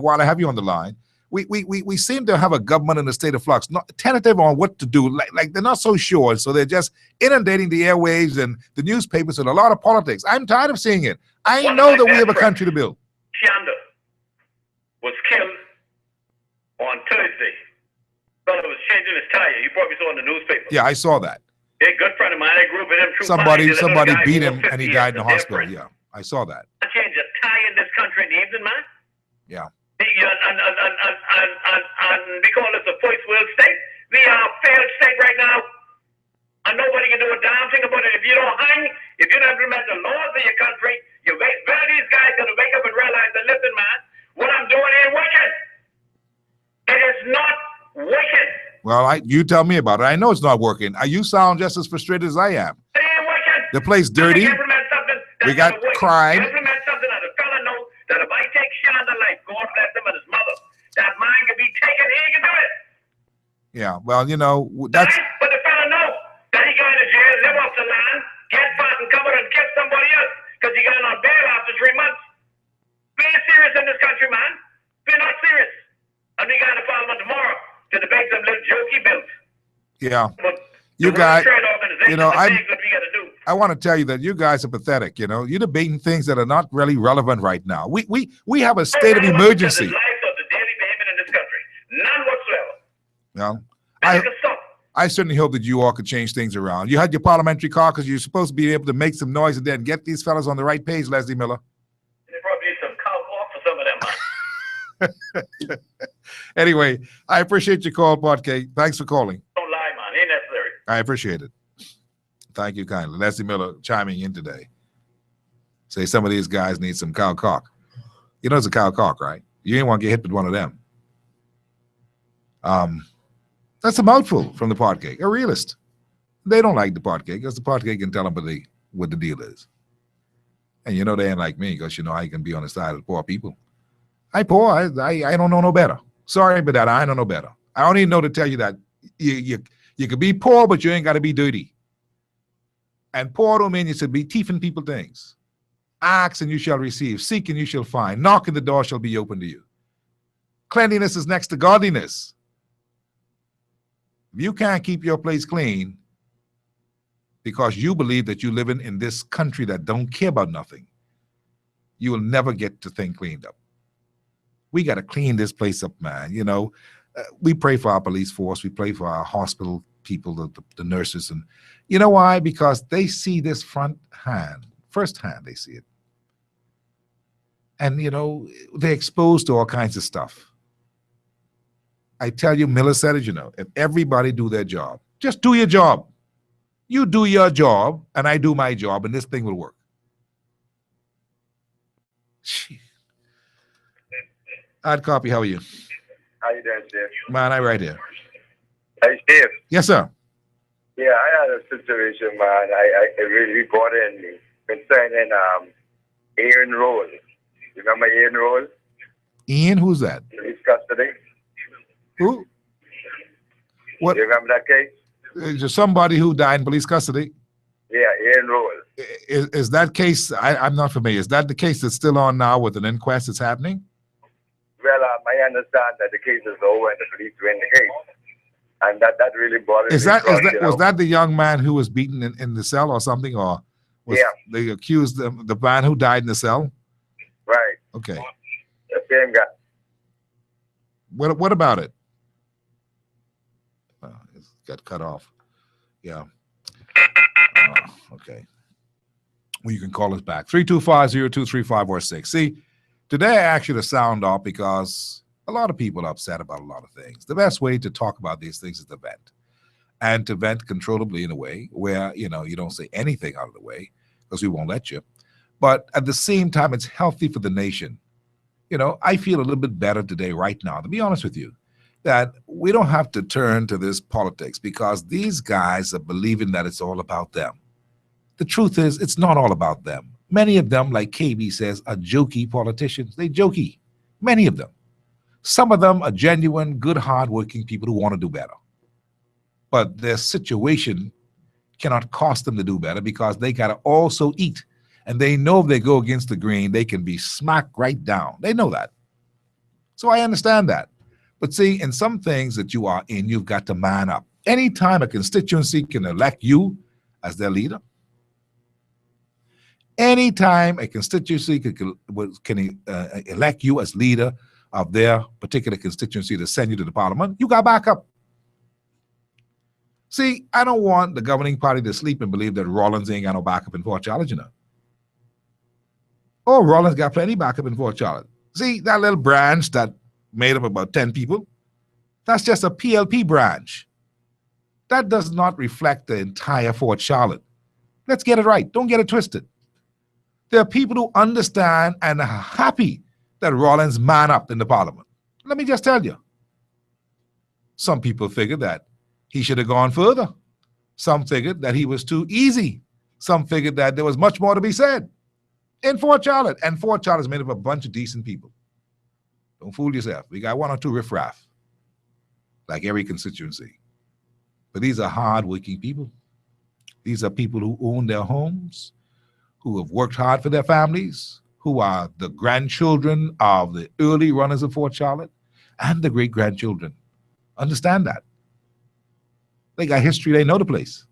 A: while I have you on the line, we seem to have a government in a state of flux, not tentative on what to do. Like they're not so sure, so they're just inundating the airwaves and the newspapers with a lot of politics. I'm tired of seeing it. I know that we have a country to build.
M: Shanda was killed on Thursday. Fellow was changing his tire. You probably saw in the newspaper.
A: Yeah, I saw that.
M: A good friend of mine, I grew up with him.
A: Somebody beat him and he died in the hospital. Yeah, I saw that.
M: I changed a tire in this country in the evening, man.
A: Yeah.
M: And we call this a first world state. We are a failed state right now. And nobody can do a damn thing about it. If you don't hang, if you don't implement the laws of your country, when are these guys going to wake up and realize that, listen, man, what I'm doing ain't working. It is not working.
A: Well, you tell me about it. I know it's not working. You sound just as frustrated as I am.
M: It ain't working.
A: The place dirty.
M: Implement something that's
A: We got
M: gonna work.
A: crime.
M: Implement something that the fella knows that if I take Shonda life, God bless him and his mother, that mine can be taken. He can do it.
A: Yeah, well, that's
M: Right? But the fella knows that he going to jail, live off the land, get fat and covered and kill somebody else because he got on bail after 3 months. We ain't serious in this country, man. We're not serious. And we got to Parliament tomorrow to debate some little jokey bills.
A: yeah.
M: But
A: You
M: the
A: guys,
M: World Trade Organization, the things that we got to do.
A: I want to tell you that you guys are pathetic. You're debating things that are not really relevant right now. We have a state of emergency.
M: The life of the daily behavior in this country. None whatsoever.
A: Well,
M: And it can stop.
A: I certainly hope that you all could change things around. You had your parliamentary caucus. You're supposed to be able to make some noise and then get these fellas on the right page, Leslie Miller.
M: They probably need some cow off for some of them, man.
A: Anyway, I appreciate your call, Podkay. Thanks for calling.
M: Don't lie, man. Ain't necessary.
A: I appreciate it. Thank you kindly. Leslie Miller chiming in today. Say some of these guys need some cow cock. You know it's a cow cock, right? You ain't want to get hit with one of them. That's a mouthful from the Podkay. A realist. They don't like the Podkay because the Podkay can tell them what the deal is. And they ain't like me because I can be on the side of the poor people. I poor. I don't know no better. Sorry, but I don't know better. I don't even know to tell you that you can be poor, but you ain't got to be dirty. And poor don't mean you should be thieving people things. Ask and you shall receive. Seek and you shall find. Knock and the door shall be open to you. Cleanliness is next to godliness. If you can't keep your place clean because you believe that you live in this country that don't care about nothing, you will never get the thing cleaned up. We got to clean this place up, man. We pray for our police force. We pray for our hospital people, the nurses. And you know why? Because they see this firsthand, they see it. And, they're exposed to all kinds of stuff. I tell you, Miller said it, if everybody do their job, just do your job. You do your job, and I do my job, and this thing will work. I'd copy. How are you?
I: How you doing, Steve?
A: Man, I'm right here.
I: Hey, Steve.
A: Yes, sir.
I: Yeah, I had a situation, man. It really bothered me concerning Ian Roll. You remember Ian Roll?
A: Ian, who's that?
I: Police custody.
A: Who? What?
I: You remember that case?
A: Is there somebody who died in police custody?
I: Yeah, Ian Roll.
A: Is that case? I'm not familiar. Is that the case that's still on now with an inquest that's happening?
I: Well, I understand that the case is over and the police win the case. And that really bothers me.
A: Was that the young man who was beaten in the cell or something? Or was they accused the man who died in the cell?
I: Right.
A: Okay.
I: The same guy.
A: What about it? It got cut off. Yeah. Okay. Well, you can call us back. 325-0235 or 6. See, today I asked you to sound off because a lot of people are upset about a lot of things. The best way to talk about these things is to vent. And to vent controllably in a way where, you don't say anything out of the way because we won't let you. But at the same time, it's healthy for the nation. I feel a little bit better today, right now, to be honest with you, that we don't have to turn to this politics because these guys are believing that it's all about them. The truth is, it's not all about them. Many of them, like KB says, are jokey politicians. They jokey. Many of them. Some of them are genuine, good, hardworking people who want to do better. But their situation cannot cost them to do better because they got to also eat. And they know if they go against the grain, they can be smacked right down. They know that. So I understand that. But see, in some things that you are in, you've got to man up. Anytime a constituency can elect you as their leader, anytime a constituency can elect you as leader of their particular constituency to send you to the parliament, you got backup. See, I don't want the governing party to sleep and believe that Rollins ain't got no backup in Fort Charlotte, Oh, Rollins got plenty backup in Fort Charlotte. See, that little branch that made up about 10 people, that's just a PLP branch. That does not reflect the entire Fort Charlotte. Let's get it right. Don't get it twisted. There are people who understand and are happy that Rollins man up in the parliament. Let me just tell you. Some people figured that he should have gone further. Some figured that he was too easy. Some figured that there was much more to be said in Fort Charlotte. And Fort Charlotte is made up of a bunch of decent people. Don't fool yourself. We got one or two riffraff, like every constituency. But these are hard-working people. These are people who own their homes, who have worked hard for their families, who are the grandchildren of the early runners of Fort Charlotte and the great-grandchildren. Understand that. They got history. They know the place.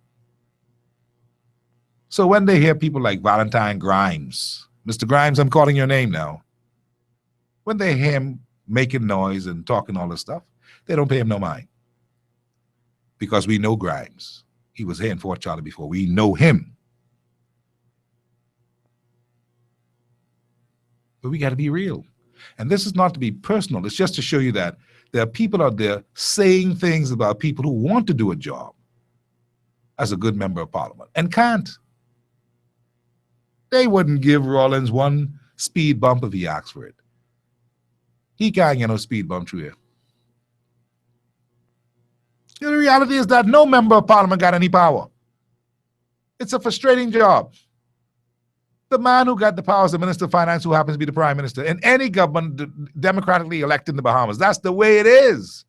A: So when they hear people like Valentine Grimes, Mr. Grimes, I'm calling your name now. When they hear him making noise and talking all this stuff, they don't pay him no mind. Because we know Grimes. He was here in Fort Charlotte before. We know him. But we got to be real. And this is not to be personal. It's just to show you that there are people out there saying things about people who want to do a job as a good member of parliament and can't. They wouldn't give Rollins one speed bump if he asked for it. He can't get no speed bump through here. The reality is that no member of parliament got any power. It's a frustrating job. The man who got the power is the Minister of Finance, who happens to be the Prime Minister in any government democratically elected in the Bahamas. That's the way it is.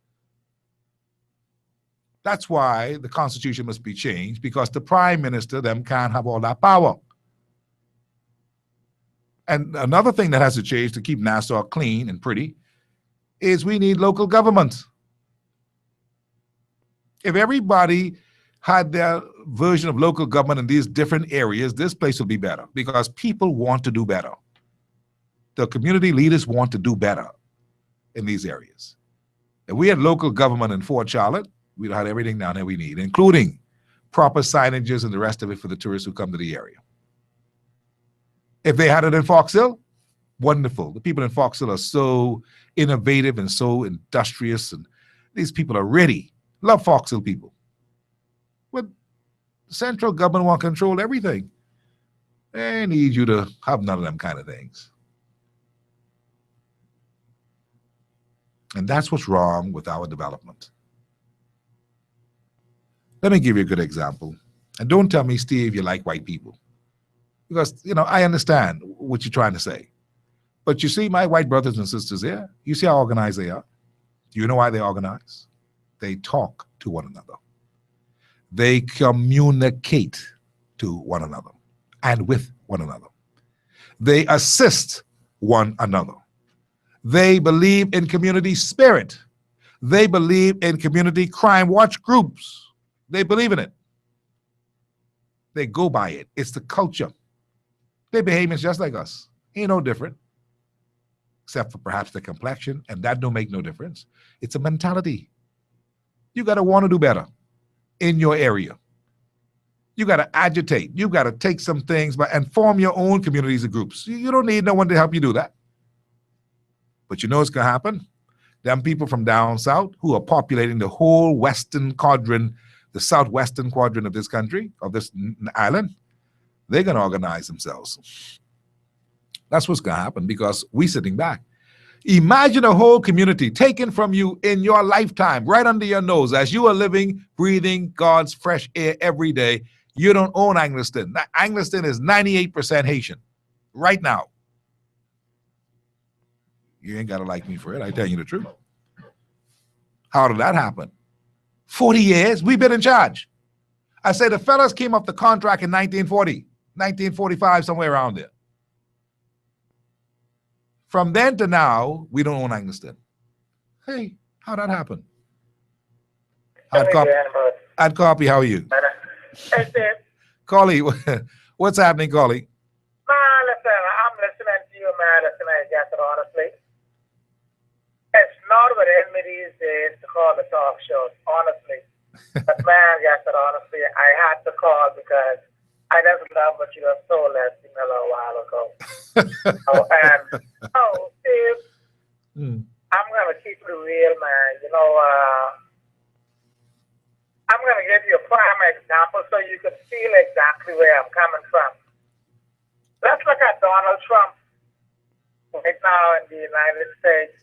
A: That's why the Constitution must be changed, because the Prime Minister, them, can't have all that power. And another thing that has to change to keep Nassau clean and pretty is we need local government. If everybody had their version of local government in these different areas, this place will be better because people want to do better. The community leaders want to do better in these areas. If we had local government in Fort Charlotte, we'd have everything down there we need, including proper signages and the rest of it for the tourists who come to the area. If they had it in Fox Hill, wonderful. The people in Fox Hill are so innovative and so industrious, and these people are ready. Love Fox Hill people. But the central government want to control everything. They need you to have none of them kind of things. And that's what's wrong with our development. Let me give you a good example. And don't tell me, Steve, you like white people. Because, you know, I understand what you're trying to say. But you see my white brothers and sisters here, you see how organized they are? Do you know why they organize? They talk to one another. They communicate to one another and with one another. They assist one another. They believe in community spirit. They believe in community crime watch groups. They believe in it. They go by it. It's the culture. Their behavior is just like us. Ain't no different. Except for perhaps the complexion, and that don't make no difference. It's a mentality. You got to want to do better in your area. You got to agitate. You got to take some things and form your own communities and groups. You don't need no one to help you do that. But you know what's going to happen? Them people from down south who are populating the whole western quadrant, the southwestern quadrant of this country, of this island, they're going to organize themselves. That's what's going to happen because we're sitting back. Imagine a whole community taken from you in your lifetime, right under your nose, as you are living, breathing God's fresh air every day. You don't own Angliston. Angliston is 98% Haitian right now. You ain't got to like me for it. I tell you the truth. How did that happen? 40 years, we've been in charge. I say the fellas came up the contract in 1940, 1945, somewhere around there. From then to now, we don't own Angliston. Hey, how'd that happen? I'd copy, how are you?
H: Hey, Steve.
A: Collie, what's happening, Collie?
H: Man, listen, I'm listening to you, man. Listen, I guess it honestly. It's not within me these days to call the talk shows, honestly. But man, yes, it honestly, I had to call because I never love what you have told us a little while ago. Steve, I'm going to keep it real, man. You know, I'm going to give you a prime example so you can feel exactly where I'm coming from. Let's look at Donald Trump right now in the United States,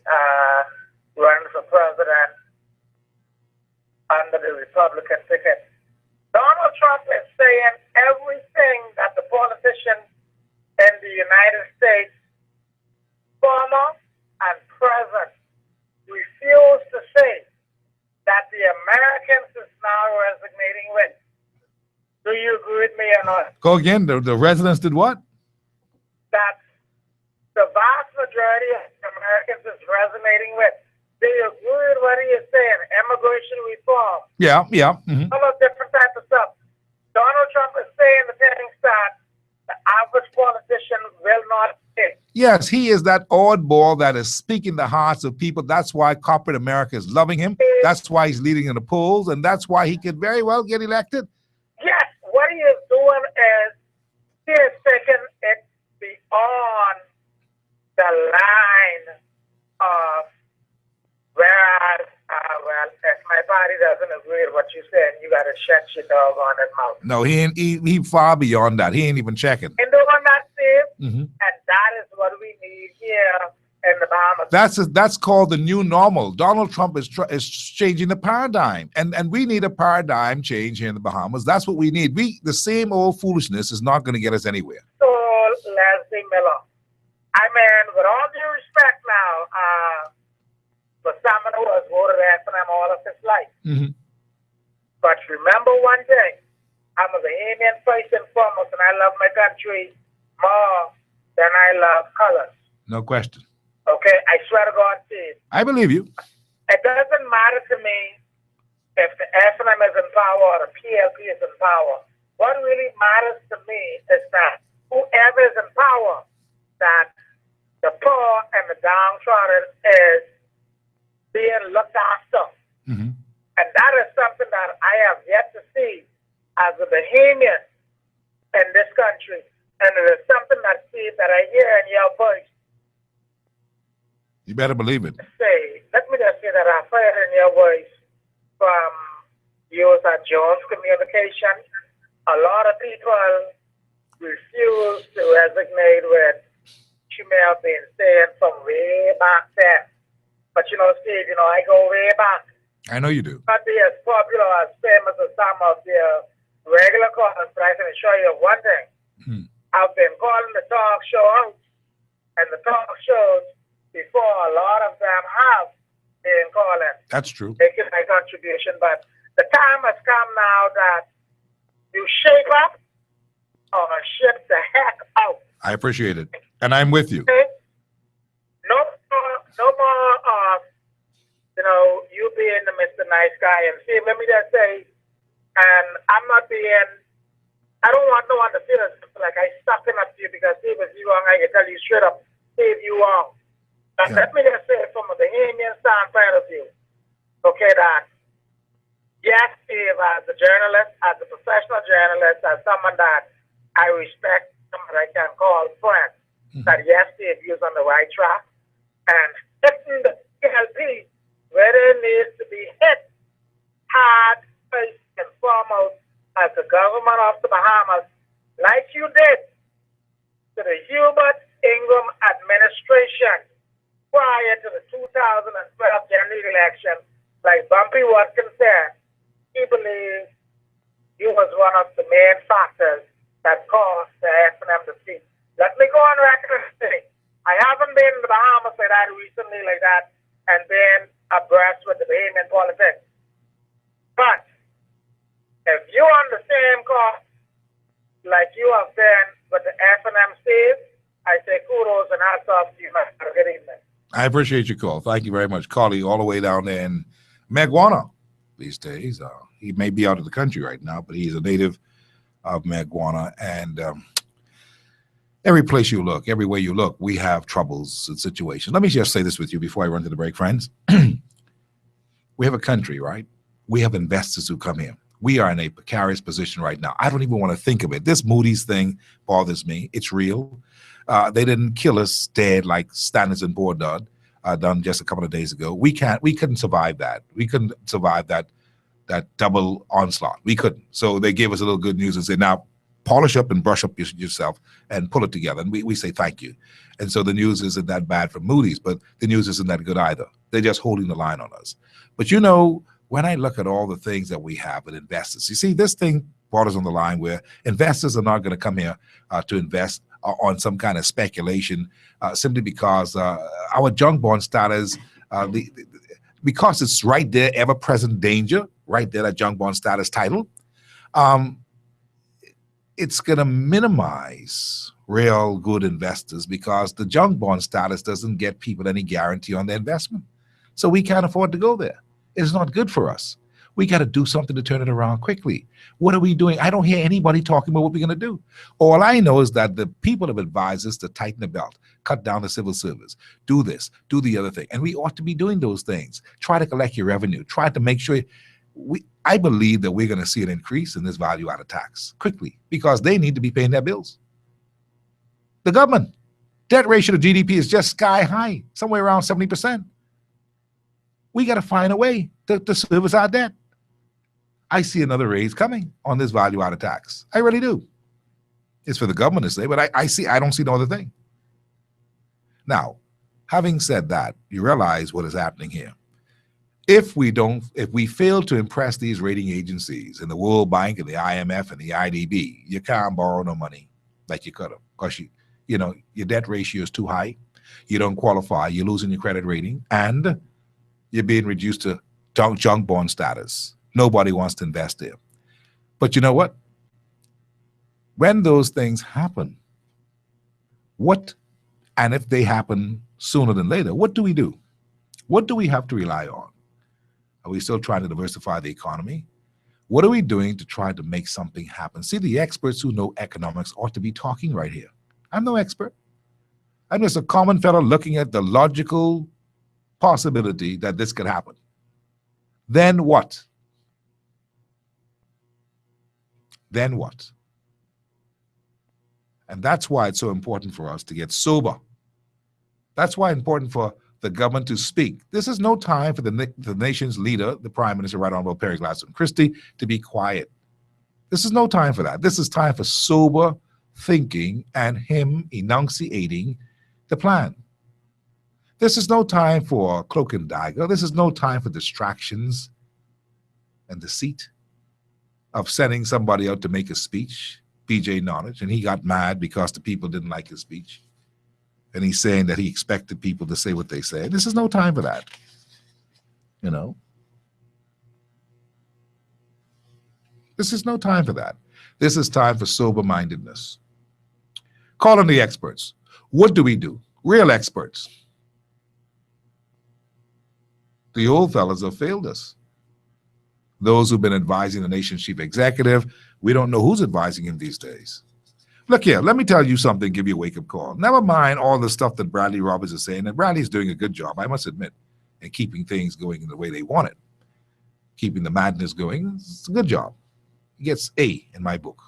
H: running for president.
N: for the Republican ticket. Donald Trump is saying everything that the politicians in the United States, former and present, refuse to say that the Americans is now resonating with. Do you agree with me or not?
A: Go again. The residents did what?
N: That the vast majority of Americans is resonating with. Do you agree with what he is saying? Immigration reform.
A: Yeah.
N: All of different types of stuff. Donald Trump is saying the things that the average politician will not say.
A: Yes, he is that oddball that is speaking the hearts of people. That's why corporate America is loving him. That's why he's leading in the polls, and that's why he could very well get elected.
N: Yes, what he is doing is he is taking it beyond the line of whereas, well, if my body doesn't agree with what you're saying, you got to shut your dog on that mouth.
A: No, he far beyond that. He ain't even checking.
N: And doing that, Steve,
A: Mm-hmm.
N: and that is what we need here in the Bahamas.
A: That's called the new normal. Donald Trump is changing the paradigm, and we need a paradigm change here in the Bahamas. That's what we need. The same old foolishness is not going to get us anywhere.
N: So, Leslie Miller, I mean, with all due respect now, for someone who has voted FNM all of his life.
A: Mm-hmm.
N: But remember one thing, I'm a Bahamian first and foremost, and I love my country more than I love colors.
A: No question.
N: Okay, I swear to God, Steve.
A: I believe you.
N: It doesn't matter to me if the FNM is in power or the PLP is in power. What really matters to me is that whoever is in power, that the poor and the downtrodden is being looked after.
A: Mm-hmm.
N: And that is something that I have yet to see as a Bahamian in this country. And it is something that, Steve, that I hear in your voice.
A: You better believe it.
N: Let me just say that I've heard in your voice from yours at Jones Communication. A lot of people refuse to resonate with what you may have been saying from way back then. But you know, Steve, I go way back.
A: I know you do.
N: Not be as popular, as famous as some of the regular callers, but I can assure you of one thing. I've been calling the talk show out, and the talk shows before a lot of them have been calling.
A: That's true.
N: Making my contribution, but the time has come now that you shake up or ship the heck out.
A: I appreciate it. And I'm with you.
N: Okay? No more of, you being the Mr. Nice Guy. And see, let me just say, and I don't want no one to feel like I sucking up to you because Steve, if you wrong, I can tell you straight up, Steve, you wrong. But let me just say from a Bahamian standpoint of view, okay, that yes, Steve, as a journalist, as a professional journalist, as someone that I respect, someone I can call friend, that yes, Steve, you're on the right track. And hitting the PLP where it needs to be hit hard, first and foremost, as the government of the Bahamas, like you did to the Hubert Ingram administration prior to the 2012 general election, like Bumpy Watkins said, he believes he was one of the main factors that caused the FNM defeat. Let me go on record and say, I haven't been in the Bahamas like that recently like that and been abreast with the Bahamian politics. But if you're on the same course like you have been with the FNM Steve, I say kudos and hats off to you, man. Have a good evening.
A: I appreciate your call. Thank you very much. Carly, all the way down there in Maguana these days. He may be out of the country right now, but he's a native of Maguana. And every place you look, everywhere you look, we have troubles and situations. Let me just say this with you before I run to the break, friends. We have a country, right? We have investors who come here. We are in a precarious position right now. I don't even want to think of it. This Moody's thing bothers me. It's real. They didn't kill us dead like Standards and Poor's done just a couple of days ago. We couldn't survive that. We couldn't survive that double onslaught. We couldn't. So they gave us a little good news and said, now polish up and brush up yourself and pull it together. And we say thank you. And so the news isn't that bad for Moody's, but the news isn't that good either. They're just holding the line on us. But when I look at all the things that we have with investors, you see, this thing borders on the line where investors are not going to come here to invest on some kind of speculation simply because our junk bond status, because it's right there, ever-present danger, right there, that junk bond status title, it's going to minimize real good investors because the junk bond status doesn't get people any guarantee on their investment. So we can't afford to go there. It's not good for us. We got to do something to turn it around quickly. What are we doing? I don't hear anybody talking about what we're going to do. All I know is that the people have advised us to tighten the belt, cut down the civil service, do this, do the other thing. And we ought to be doing those things. Try to collect your revenue. Try to make sure. I believe that we're going to see an increase in this value-added tax quickly because they need to be paying their bills. The government, debt ratio to GDP is just sky high, somewhere around 70%. We got to find a way to service our debt. I see another raise coming on this value-added tax. I really do. It's for the government to say, but I don't see no other thing. Now, having said that, you realize what is happening here. If we fail to impress these rating agencies and the World Bank and the IMF and the IDB, you can't borrow no money like you could have because your debt ratio is too high. You don't qualify. You're losing your credit rating, and you're being reduced to junk bond status. Nobody wants to invest there. But you know what? When those things happen, and if they happen sooner than later, what do we do? What do we have to rely on? Are we still trying to diversify the economy? What are we doing to try to make something happen? See, the experts who know economics ought to be talking right here. I'm no expert. I'm just a common fellow looking at the logical possibility that this could happen. Then what? Then what? And that's why it's so important for us to get sober. That's why it's important for the government to speak. This is no time for the nation's leader, the Prime Minister, Right Honorable Perry Gladstone Christie, to be quiet. This is no time for that. This is time for sober thinking and him enunciating the plan. This is no time for cloak and dagger. This is no time for distractions and deceit of sending somebody out to make a speech, BJ Nottage, and he got mad because the people didn't like his speech. And he's saying that he expected people to say what they say. This is no time for that. This is no time for that. This is time for sober-mindedness. Call on the experts. What do we do? Real experts. The old fellas have failed us. Those who've been advising the nation's chief executive, we don't know who's advising him these days. Look here, let me tell you something, give you a wake-up call. Never mind all the stuff that Bradley Roberts is saying, and Bradley's doing a good job, I must admit, in keeping things going in the way they want it. Keeping the madness going, it's a good job. He gets A in my book,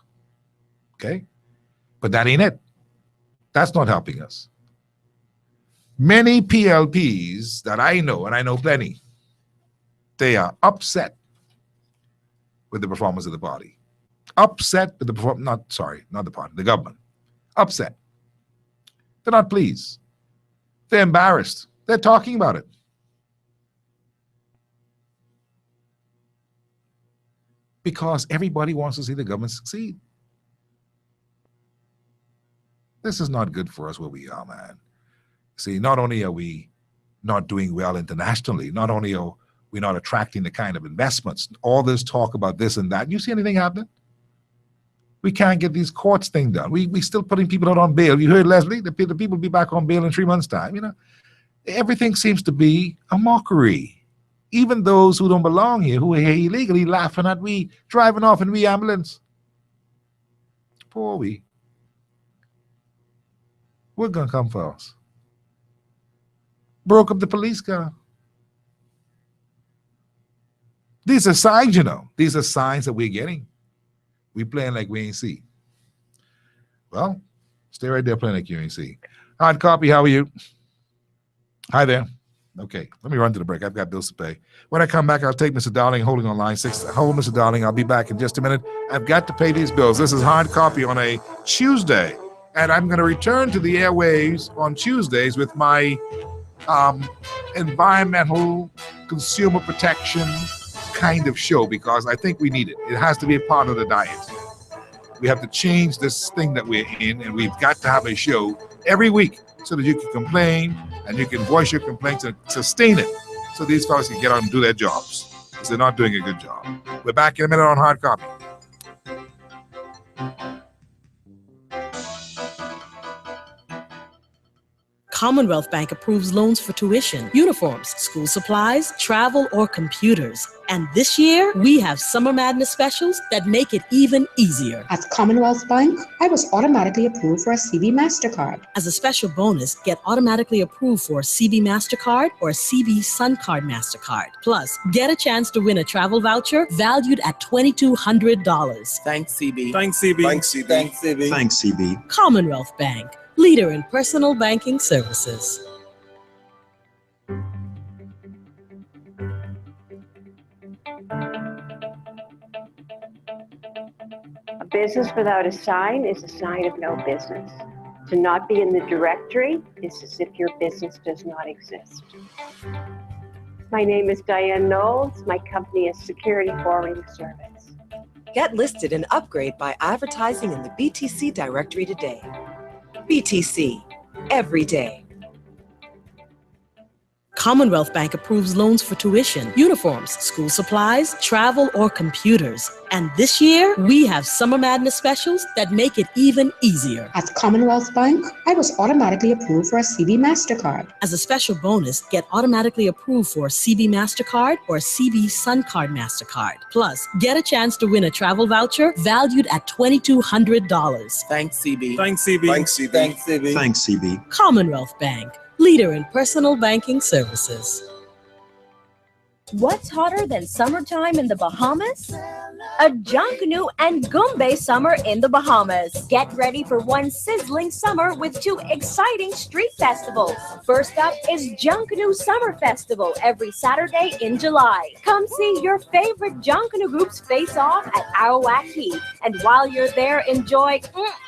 A: okay? But that ain't it. That's not helping us. Many PLPs that I know, and I know plenty, they are upset with the performance of the party. Upset with the performance, not the party, the government. Upset. They're not pleased. They're embarrassed. They're talking about it. Because everybody wants to see the government succeed. This is not good for us where we are, man. See, not only are we not doing well internationally, not only are we not attracting the kind of investments, all this talk about this and that. You see anything happening? We can't get these courts thing done. We still putting people out on bail. You heard Leslie? The people will be back on bail in 3 months' time. Everything seems to be a mockery. Even those who don't belong here, who are here illegally, laughing at we, driving off in we ambulance. Poor we. What's gonna come for us? Broke up the police car. These are signs, These are signs that we're getting. We playing like we ain't see. Well, stay right there playing like you ain't see. Hard copy, how are you? Hi there. Okay, let me run to the break. I've got bills to pay. When I come back, I'll take Mr. Darling holding on line 6. Hold Mr. Darling. I'll be back in just a minute. I've got to pay these bills. This is Hard Copy on a Tuesday. And I'm going to return to the airwaves on Tuesdays with my environmental, consumer protection, kind of show because I think we need it. It has to be a part of the diet. We have to change this thing that we're in, and we've got to have a show every week so that you can complain and you can voice your complaints and sustain it so these fellas can get out and do their jobs because they're not doing a good job. We're back in a minute on Hard Copy.
C: Commonwealth Bank approves loans for tuition, uniforms, school supplies, travel, or computers. And this year, we have Summer Madness specials that make it even easier.
O: At Commonwealth Bank, I was automatically approved for a CB MasterCard.
C: As a special bonus, get automatically approved for a CB MasterCard or a CB Sun Card MasterCard. Plus, get a chance to win a travel voucher valued at $2,200.
P: Thanks, CB.
Q: Thanks, CB.
P: Thanks, CB. Thanks, CB.
D: Thanks, CB.
C: Commonwealth Bank, leader in personal banking services.
R: A business without a sign is a sign of no business. To not be in the directory is as if your business does not exist. My name is Diane Knowles. My company is Security Forwarding Service.
S: Get listed and upgrade by advertising in the BTC directory today. BTC, every day.
C: Commonwealth Bank approves loans for tuition, uniforms, school supplies, travel, or computers. And this year, we have Summer Madness specials that make it even easier.
O: At Commonwealth Bank, I was automatically approved for a CB MasterCard.
C: As a special bonus, get automatically approved for a CB MasterCard or a CB Sun Card MasterCard. Plus, get a chance to win a travel voucher valued at $2,200.
P: Thanks, CB.
Q: Thanks, CB.
P: Thanks, CB. Thanks, CB.
D: Thanks, CB.
C: Commonwealth Bank, leader in personal banking services.
T: What's hotter than summertime in the Bahamas? A Junkanoo and Goombay summer in the Bahamas. Get ready for one sizzling summer with two exciting street festivals. First up is Junkanoo Summer Festival every Saturday in July. Come see your favorite Junkanoo groups face off at Arawak Heat. And while you're there, enjoy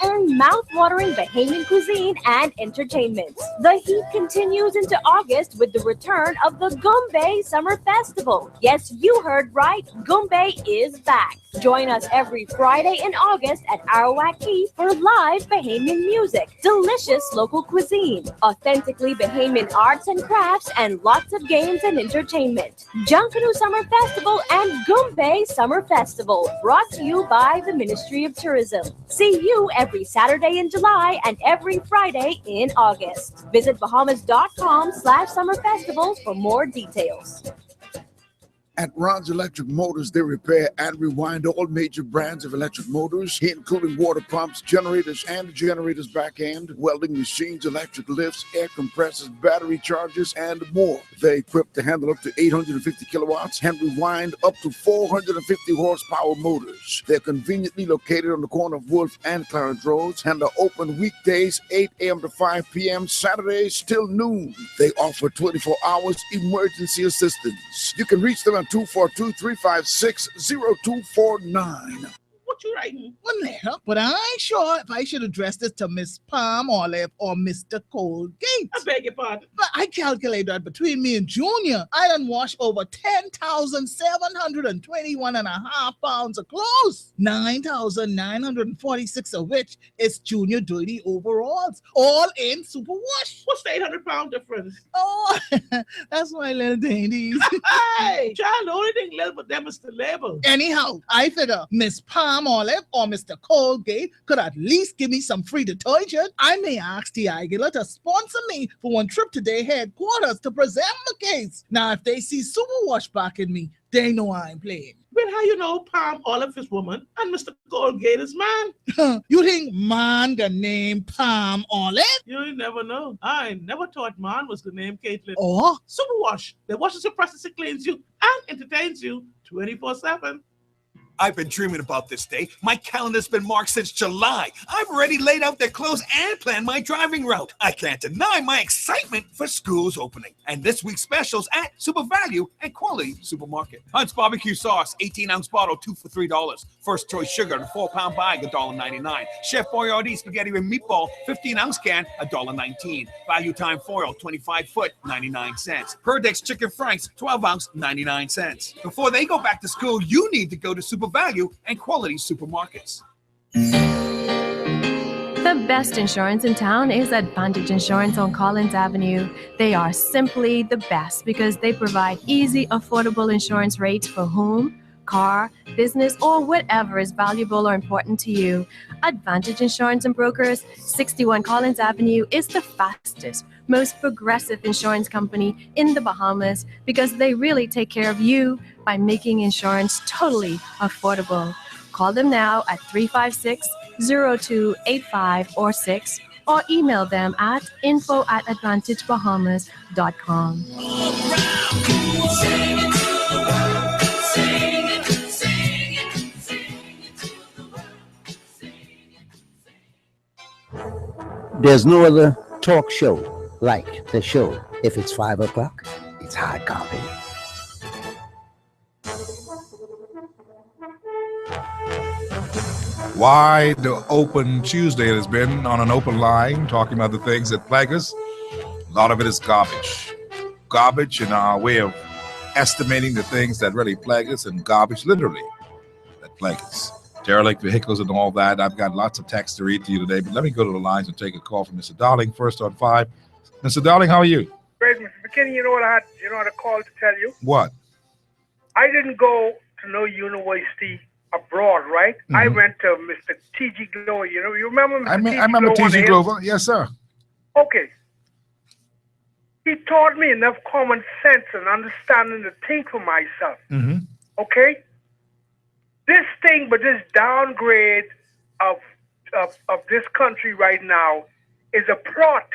T: mouth-watering Bahamian cuisine and entertainment. The heat continues into August with the return of the Goombay Summer Festival. Yes, you heard right. Goombay is back. Join us every Friday in August at Arawak Key for live Bahamian music, delicious local cuisine, authentically Bahamian arts and crafts, and lots of games and entertainment. Junkanoo Summer Festival and Goombay Summer Festival, brought to you by the Ministry of Tourism. See you every Saturday in July and every Friday in August. Visit bahamas.com/summerfestivals for more details.
U: At Ron's Electric Motors, they repair and rewind all major brands of electric motors, including water pumps, generators, and the generator's back end, welding machines, electric lifts, air compressors, battery chargers, and more. They're equipped to handle up to 850 kilowatts and rewind up to 450 horsepower motors. They're conveniently located on the corner of Wolf and Clarence Roads and are open weekdays 8 a.m. to 5 p.m., Saturdays till noon. They offer 24 hours emergency assistance. You can reach them at 242-356-0249.
V: What you writing? One letter, but I ain't sure if I should address this to Miss Palm Olive or Mr. Colgate. I beg your pardon. But I calculate that between me and Junior, I done wash over 10,721.5 pounds of clothes. 9,946 of which is Junior dirty overalls, all in super wash. What's the 800-pound difference? Oh, that's my little dainties. Hey, child, the only thing little but them is the label. Anyhow, I figure Miss Palm Olive or Mr. Colgate could at least give me some free detergent. I may ask the Aguila to sponsor me for one trip to their headquarters to present my case. Now, if they see Superwash backing me, they know I ain't playing. But how you know Palm Olive is woman and Mr. Colgate is man? You think man the name Palm Olive? You never know. I never thought man was the name Caitlin. Oh? Superwash. That washes your process, it cleans you and entertains you 24/7.
B: I've been dreaming about this day. My calendar's been marked since July. I've already laid out their clothes and planned my driving route. I can't deny my excitement for school's opening. And this week's specials at Super Value and Quality Supermarket. Hunt's barbecue sauce, 18-ounce bottle, 2 for $3. First choice sugar, the 4-pound bag, $1.99. Chef Boyardee spaghetti and meatball, 15-ounce can, $1.19. Value Time foil, 25-foot, 99 cents. Perdex chicken franks, 12-ounce, 99 cents. Before they go back to school, you need to go to Super Value and Quality Supermarkets.
Q: The best insurance in town is Advantage Insurance on Collins Avenue. They are simply the best because they provide easy, affordable insurance rates for home, car, business, or whatever is valuable or important to you. Advantage Insurance and Brokers, 61 Collins Avenue, is the fastest, most progressive insurance company in the Bahamas because they really take care of you by making insurance totally affordable. Call them now at 356-0285 or 6 or email them at info@advantagebahamas.com.
W: There's no other talk show like the show. If it's 5 o'clock, it's hard copy.
A: Wide Open Tuesday it has been on an open line, talking about the things that plague us. A lot of it is garbage. Garbage in our way of estimating the things that really plague us, and garbage literally that plague us. Derelict vehicles and all that. I've got lots of texts to read to you today, but let me go to the lines and take a call from Mr. Darling, first on 5. Mr. Darling, how are you?
X: Great, Mr. McKinney. You know what I had a call to tell you?
A: What?
X: I didn't go to no university abroad, right?
A: Mm-hmm.
X: I went to Mr. T.G. Glover. You remember Mr.
A: I remember T.G. Glover. Yes, sir.
X: Okay. He taught me enough common sense and understanding to think for myself.
A: Mm-hmm.
X: Okay? This thing, but this downgrade of this country right now is a plot,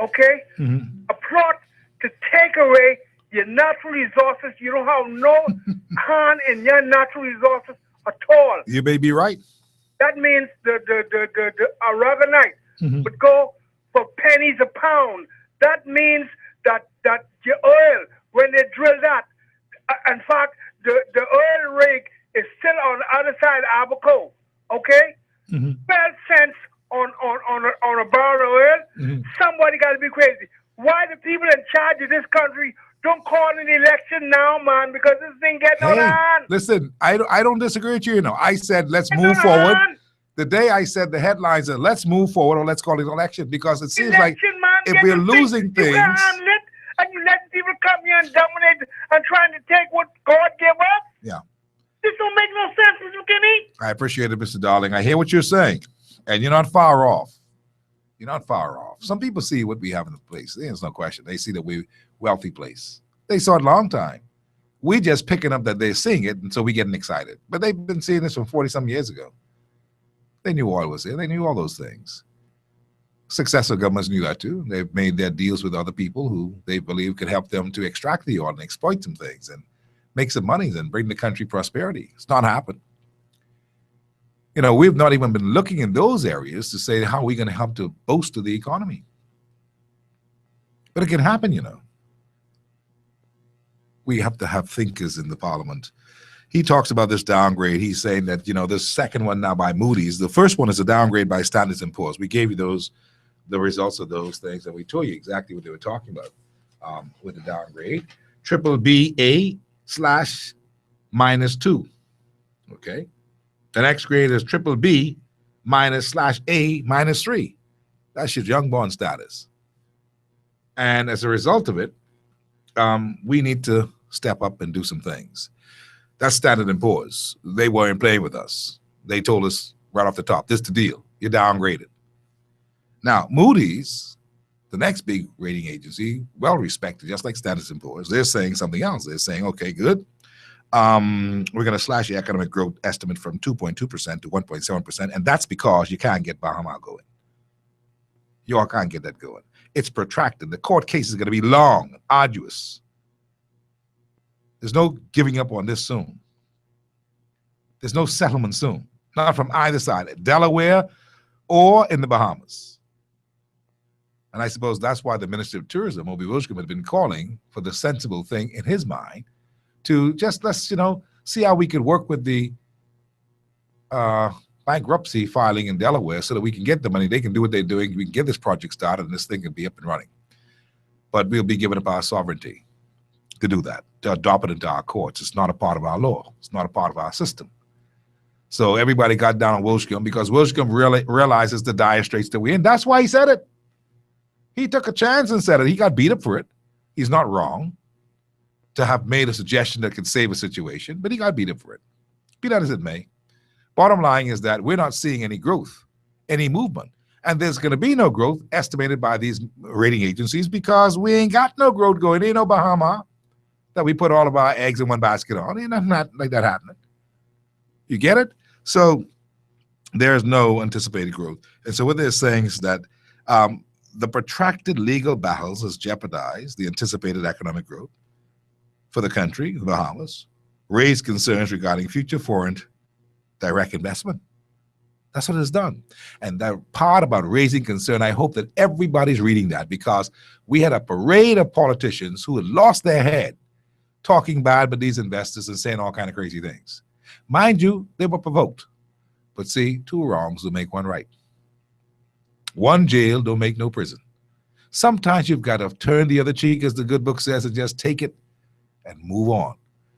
X: okay?
A: Mm-hmm.
X: A plot to take away your natural resources. You don't have no hand in your natural resources at all.
A: You may be right.
X: That means the aragonite would go for pennies a pound. That means that your oil, when they drill that, in fact, the oil rig is still on the other side of Abaco, okay? 12 cents on a barrel of oil. Somebody got to be crazy. Why the people in charge of this country don't call an election now, man? Because this thing getting out of hand.
A: Listen, I don't disagree with you. I said let's move forward. The day I said the headlines are let's move forward or let's call it election, because it seems like if we're losing things.
X: And you let people come here and dominate and trying to take what God gave us.
A: Yeah.
X: This don't make no sense, Mr. McKinney.
A: I appreciate it, Mr. Darling. I hear what you're saying, and you're not far off. You're not far off. Some people see what we have in the place. There's no question. They see that we're wealthy place. They saw it a long time. We just picking up that they're seeing it, and so we getting excited. But they've been seeing this from 40-some years ago. They knew oil was there. They knew all those things. Successful governments knew that too. They've made their deals with other people who they believe could help them to extract the oil and exploit some things and make some money and bring the country prosperity. It's not happened. We've not even been looking in those areas to say how are we going to help to bolster the economy. But it can happen, We have to have thinkers in the parliament. He talks about this downgrade. He's saying that, this second one now by Moody's. The first one is a downgrade by Standard & Poor's. We gave you the results of those things, and we told you exactly what they were talking about with the downgrade. BBBA/-2. Okay. The next grade is BBB-/A-3. That's your young born status. And as a result of it, we need to step up and do some things. That's Standard & Poor's. They weren't playing with us. They told us right off the top, this is the deal. You're downgraded. Now, Moody's, the next big rating agency, well-respected, just like Standard & Poor's, they're saying something else. They're saying, okay, good. We're going to slash your economic growth estimate from 2.2% to 1.7%, and that's because you can't get Bahama going. You all can't get that going. It's protracted. The court case is going to be long, arduous. There's no giving up on this soon. There's no settlement soon, not from either side, Delaware or in the Bahamas. And I suppose that's why the Minister of Tourism, Obie Wilshcombe, had been calling for the sensible thing in his mind to just let's, see how we could work with the bankruptcy filing in Delaware so that we can get the money. They can do what they're doing. We can get this project started and this thing can be up and running. But we'll be giving up our sovereignty to do that, to adopt it into our courts. It's not a part of our law. It's not a part of our system. So everybody got down on Wilshcombe because Wilshcombe really realizes the dire straits that we're in. That's why he said it. He took a chance and said it. He got beat up for it. He's not wrong to have made a suggestion that could save a situation, but he got beat up for it. Be that as it may. Bottom line is that we're not seeing any growth, any movement. And there's going to be no growth estimated by these rating agencies because we ain't got no growth going. Ain't no Bahama that we put all of our eggs in one basket on. Ain't nothing like that happening. You get it? So there's no anticipated growth. And so what they're saying is that the protracted legal battles has jeopardized the anticipated economic growth for the country, the Bahamas, raised concerns regarding future foreign direct investment. That's what it's done. And that part about raising concern, I hope that everybody's reading that because we had a parade of politicians who had lost their head talking bad about these investors and saying all kind of crazy things. Mind you, they were provoked. But see, two wrongs will make one right. One jail don't make no prison. Sometimes you've got to turn the other cheek, as the good book says, and just take it and move on.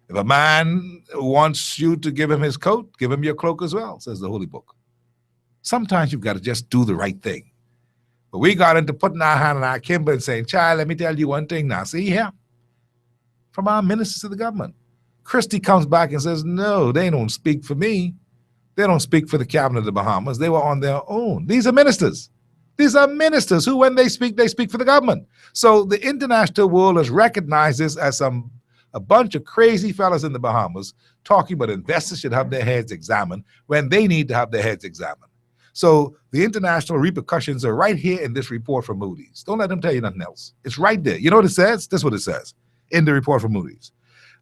A: If a man wants you to give him his coat, give him your cloak as well, says the Holy Book. Sometimes you've got to just do the right thing. But we got into putting our hand on our kimber and saying, child, let me tell you one thing now. See here, from our ministers of the government. Christie comes back and says, no, they don't speak for me. They don't speak for the cabinet of the Bahamas. They were on their own. These are ministers. These are ministers who, when they speak for the government. So the international world has recognized this as a bunch of crazy fellas in the Bahamas talking about investors should have their heads examined when they need to have their heads examined. So the international repercussions are right here in this report from Moody's. Don't let them tell you nothing else. It's right there. You know what it says? This is what it says in the report from Moody's.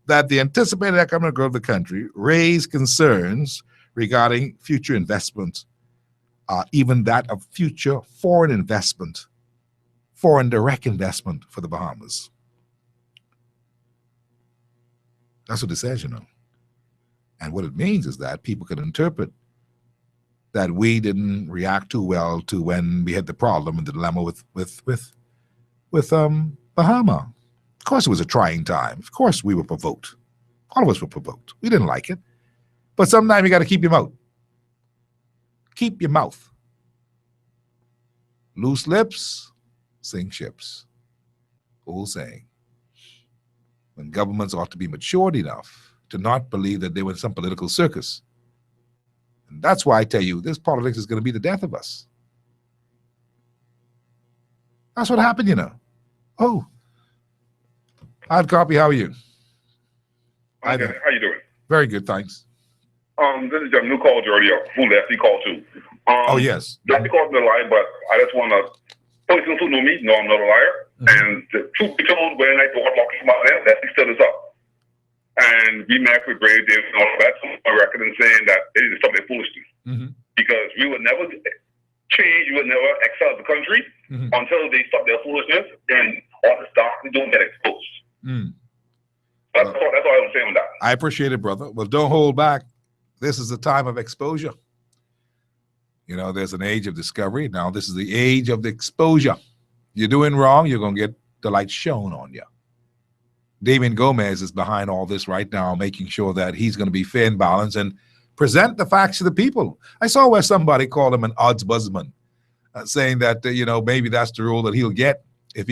A: That the anticipated economic growth of the country raised concerns regarding future investment, even that of future foreign investment, foreign direct investment for the Bahamas. That's what it says, And what it means is that people could interpret that we didn't react too well to when we had the problem and the dilemma with Bahama. Of course, it was a trying time. Of course, we were provoked. All of us were provoked. We didn't like it. But sometimes you got to keep your mouth. Keep your mouth. Loose lips, sink ships. Old saying. When governments ought to be matured enough to not believe that they were in some political circus. And that's why I tell you, this politics is going to be the death of us. That's what happened, Oh. Hard copy, how are you?
E: Okay. How you doing?
A: Very good, thanks.
E: This is Jim, who called you earlier. Who left? He called too.
A: Oh, yes.
E: Not because I'm a liar, but I just want to, persons who know me know I'm not a liar. And the truth be told, when I thought about about that, that he stood us up. And we met with Brave Davis and all of that. So I reckon in saying that they need to stop their foolishness. Because we would never change, we would never excel the country until they stop their foolishness and all the stuff we don't get exposed. That's all I'm saying on that.
A: I appreciate it, brother. Well, don't hold back. This is a time of exposure. There's an age of discovery. Now, this is the age of the exposure. You're doing wrong, you're going to get the light shown on you. Damian Gomez is behind all this right now, making sure that he's going to be fair and balanced and present the facts to the people. I saw where somebody called him an oddsbuzman, saying that, maybe that's the role that he'll get. If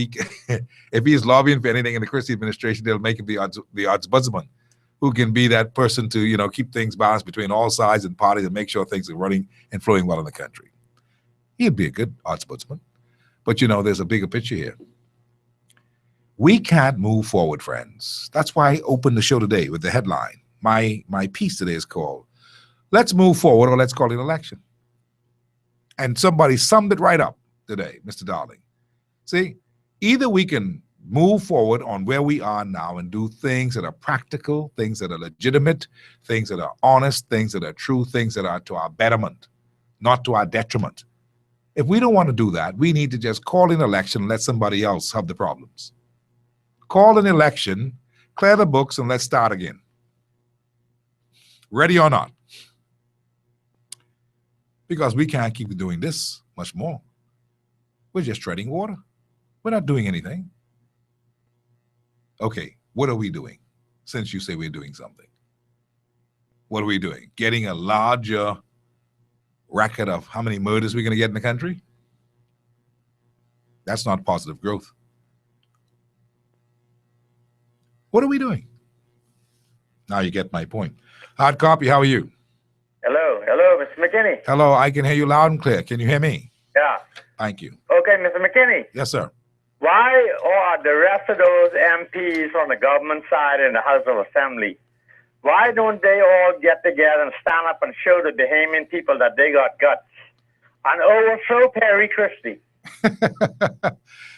A: he's lobbying for anything in the Christie administration, they'll make him the oddsbuzman, who can be that person to, keep things balanced between all sides and parties and make sure things are running and flowing well in the country. He'd be a good oddsbuzman. But, there's a bigger picture here. We can't move forward, friends. That's why I opened the show today with the headline. My piece today is called, Let's Move Forward, or Let's Call it an Election. And somebody summed it right up today, Mr. Darling. See, either we can move forward on where we are now and do things that are practical, things that are legitimate, things that are honest, things that are true, things that are to our betterment, not to our detriment. If we don't want to do that, we need to just call an election and let somebody else have the problems. Call an election, clear the books, and let's start again. Ready or not? Because we can't keep doing this much more. We're just treading water. We're not doing anything. Okay, what are we doing? Since you say we're doing something. What are we doing? Getting a larger record of how many murders we're going to get in the country? That's not positive growth. What are we doing? Now you get my point. Hard copy, how are you?
F: Hello, Mr. McKinney.
A: Hello, I can hear you loud and clear. Can you hear me?
F: Yeah.
A: Thank you.
F: Okay, Mr. McKinney.
A: Yes, sir.
F: Why are the rest of those MPs on the government side in the House of Assembly, why don't they all get together and stand up and show the Bahamian people that they got guts and overthrow Perry Christie?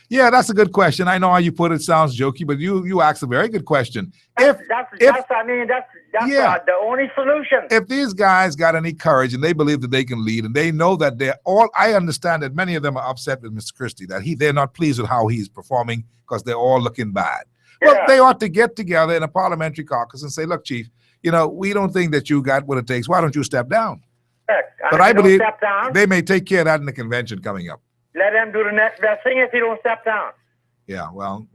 A: Yeah, that's a good question. I know how you put it. Sounds jokey, but you asked a very good question.
F: That's the only solution.
A: If these guys got any courage and they believe that they can lead and they know that they're all, I understand that many of them are upset with Mr. Christie, that they're not pleased with how he's performing because they're all looking bad. Well, they ought to get together in a parliamentary caucus and say, look, Chief, we don't think that you got what it takes. Why don't you step down? But I believe they may take care of that in the convention coming up.
F: Let them do the next best thing if you don't step down.
A: Yeah, well,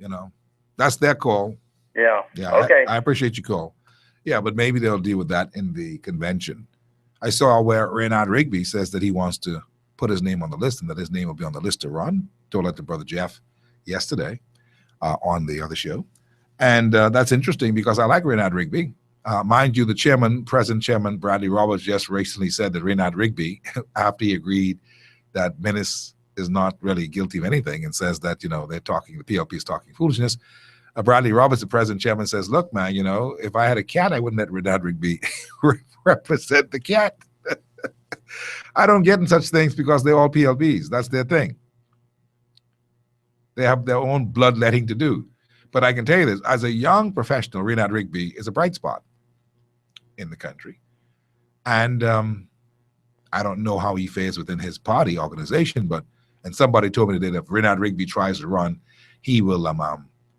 A: that's their call.
F: Yeah.
A: Okay. I appreciate your call. Yeah, but maybe they'll deal with that in the convention. I saw where Reynard Rigby says that he wants to put his name on the list and that his name will be on the list to run. Told that to Brother Jeff yesterday on the other show. And that's interesting because I like Reynard Rigby. Mind you, the present chairman, Bradley Roberts, just recently said that Reynard Rigby, after he agreed that Menace is not really guilty of anything and says that, the PLP is talking foolishness. Bradley Roberts, the present chairman, says, look, man, if I had a cat, I wouldn't let Reynard Rigby represent the cat. I don't get in such things because they're all PLPs. That's their thing. They have their own bloodletting to do. But I can tell you this, as a young professional, Reynard Rigby is a bright spot in the country. And I don't know how he fares within his party organization, and somebody told me that if Reynard Rigby tries to run, he will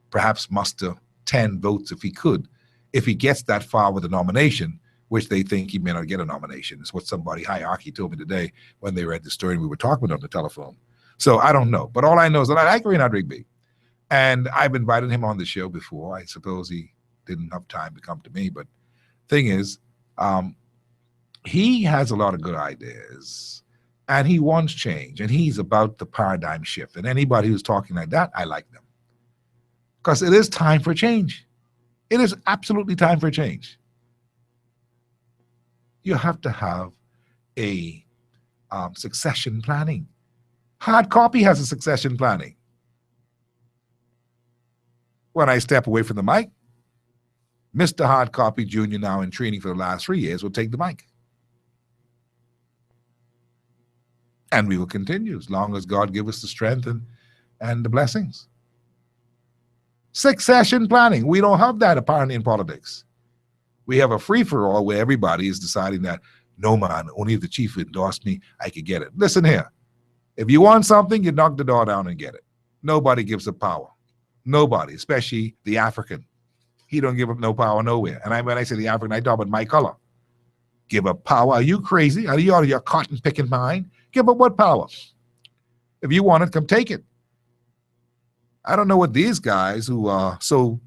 A: perhaps muster 10 votes if he could. If he gets that far with a nomination, which they think he may not get a nomination. It's what somebody hierarchy told me today when they read the story and we were talking about on the telephone. So I don't know. But all I know is that I like Reynard Rigby. And I've invited him on the show before. I suppose he didn't have time to come to me. But thing is, he has a lot of good ideas. And he wants change. And he's about the paradigm shift. And anybody who's talking like that, I like them. Because it is time for change. It is absolutely time for change. You have to have a succession planning. Hard copy has a succession planning. When I step away from the mic, Mr. Hard Copy Jr., now in training for the last 3 years, will take the mic. And we will continue as long as God gives us the strength and the blessings. Succession planning. We don't have that apparently in politics. We have a free-for-all where everybody is deciding that, no man, only if the chief endorsed me, I could get it. Listen here. If you want something, you knock the door down and get it. Nobody gives up power. Nobody, especially the African. He don't give up no power nowhere. And when I say the African, I talk about my color. Give up power. Are you crazy? Are you out of your cotton-picking mind? Give up what power? If you want it, come take it. I don't know what these guys who are so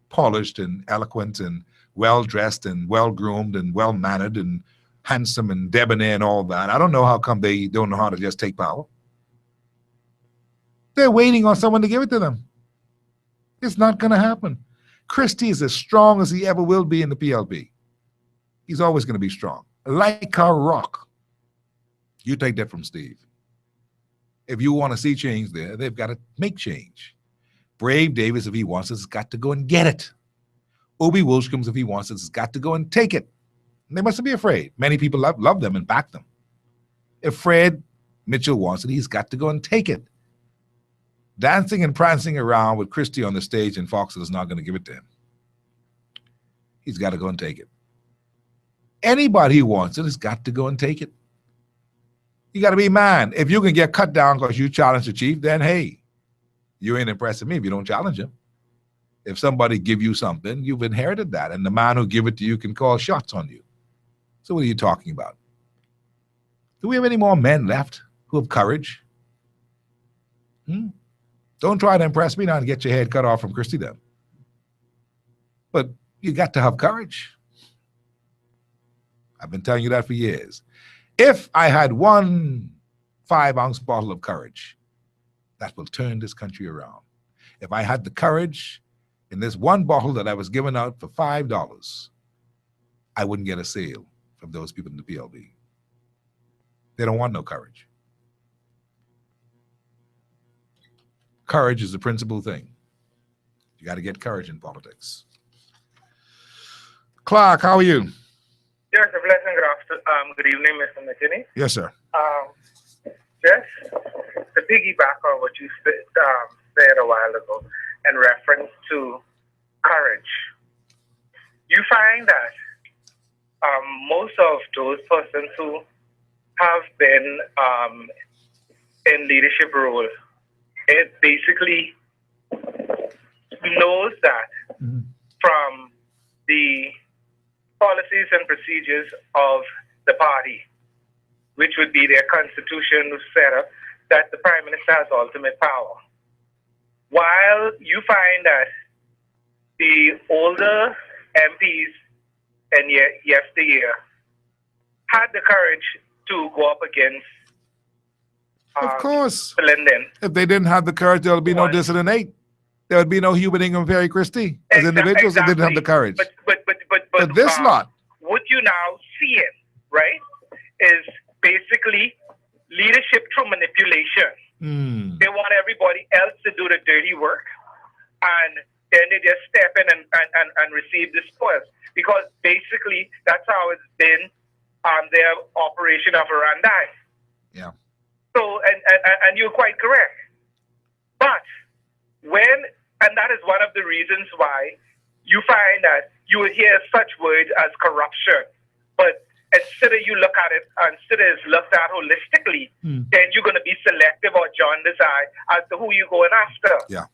A: polished and eloquent and well-dressed and well-groomed and well-mannered and handsome and debonair and all that, I don't know how come they don't know how to just take power. They're waiting on someone to give it to them. It's not going to happen. Christie is as strong as he ever will be in the PLP. He's always going to be strong. Like a rock. You take that from Steve. If you want to see change there, they've got to make change. Brave Davis, if he wants it, has got to go and get it. Obie Wilshkins, if he wants it, has got to go and take it. And they mustn't be afraid. Many people love them and back them. If Fred Mitchell wants it, he's got to go and take it. dancing and prancing around with Christie on the stage, and Foxwell is not going to give it to him. He's got to go and take it. Anybody who wants it has got to go and take it. You got to be a man. If you can get cut down because you challenge the chief, then hey, you ain't impressing me if you don't challenge him. If somebody give you something, you've inherited that, and the man who give it to you can call shots on you. So what are you talking about? Do we have any more men left who have courage? Don't try to impress me now and get your head cut off from Christie then. But you got to have courage. I've been telling you that for years. If I had one 5-ounce bottle of courage, that will turn this country around. If I had the courage in this one bottle that I was giving out for $5, I wouldn't get a sale from those people in the PLB. They don't want no courage. Courage is the principal thing. You got to get courage in politics. Clark, how are you?
X: Yes, a blessing. Good evening, Mr. McKinney.
A: Yes, sir.
X: Just to piggyback on what you said a while ago in reference to courage, you find that most of those persons who have been in leadership roles, it basically knows that from the policies and procedures of the party, which would be their constitution set up, that the Prime Minister has ultimate power. While you find that the older MPs in yesteryear had the courage to go up against
A: of course.
X: Linden.
A: If they didn't have the courage, there would be no Dissident 8. There would be no Hubert Ingham, Perry Christie as individuals that didn't have the courage.
X: But
A: this lot.
X: What you now see it, right, is basically leadership through manipulation. They want everybody else to do the dirty work, and then they just step in and receive the spoils. Because basically, that's how it's been their operation of Arandai.
A: Yeah.
X: So, and you're quite correct. But and that is one of the reasons why you find that you will hear such words as corruption. But instead of you look at it, instead of it's looked at holistically, then you're going to be selective or jaundiced as to who you're going after.
A: Yeah.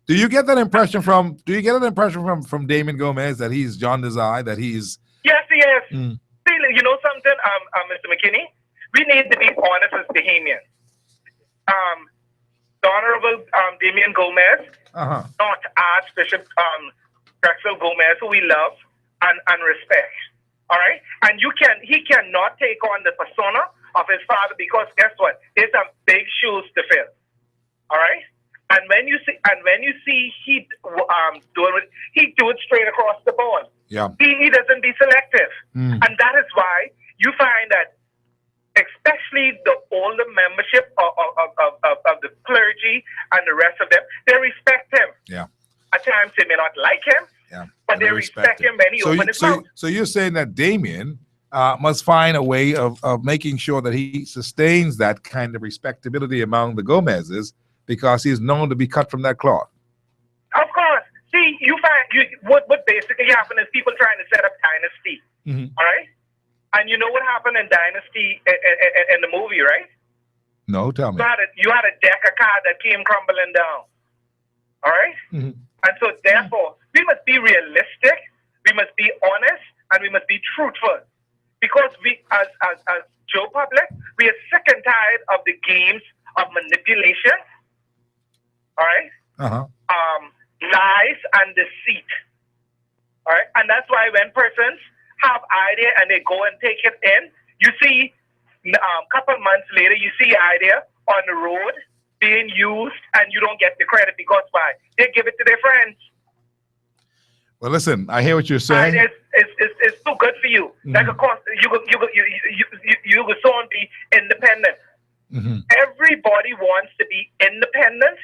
A: Do you get that impression from Damien Gomez that he's jaundiced, that he's...
X: Yes. See, you know something, Mr. McKinney? We need to be honest as Bahamians. The Honorable Damien Gomez, not Archbishop Drexel Gomez, who we love and respect. All right? And he cannot take on the persona of his father, because guess what? There's some big shoes to fill. All right? And when you see he do it straight across the board.
A: Yeah.
X: He doesn't be selective. And that is why you find that especially the older membership of the clergy and the rest of them, they respect him.
A: Yeah.
X: At times they may not like him, but they respect him when he opens his mouth.
A: So you're saying that Damien must find a way of making sure that he sustains that kind of respectability among the Gomezes, because he is known to be cut from that cloth.
X: Of course. See, you find what basically happened is people trying to set up dynasty. All right? And you know what happened in Dynasty in the movie, right?
A: No, tell me.
X: You had a deck of cards that came crumbling down. All right? And so therefore, we must be realistic, we must be honest, and we must be truthful. Because we, as Joe Public, we are sick and tired of the games of manipulation. All right? Lies and deceit. All right? And that's why when persons have idea and they go and take it in, you see a couple months later, you see idea on the road being used, and you don't get the credit because why? They give it to their friends.
A: Well, listen, I hear what you're saying.
X: It's too good for you. Like, of course, you could so on be independent. Everybody wants to be independent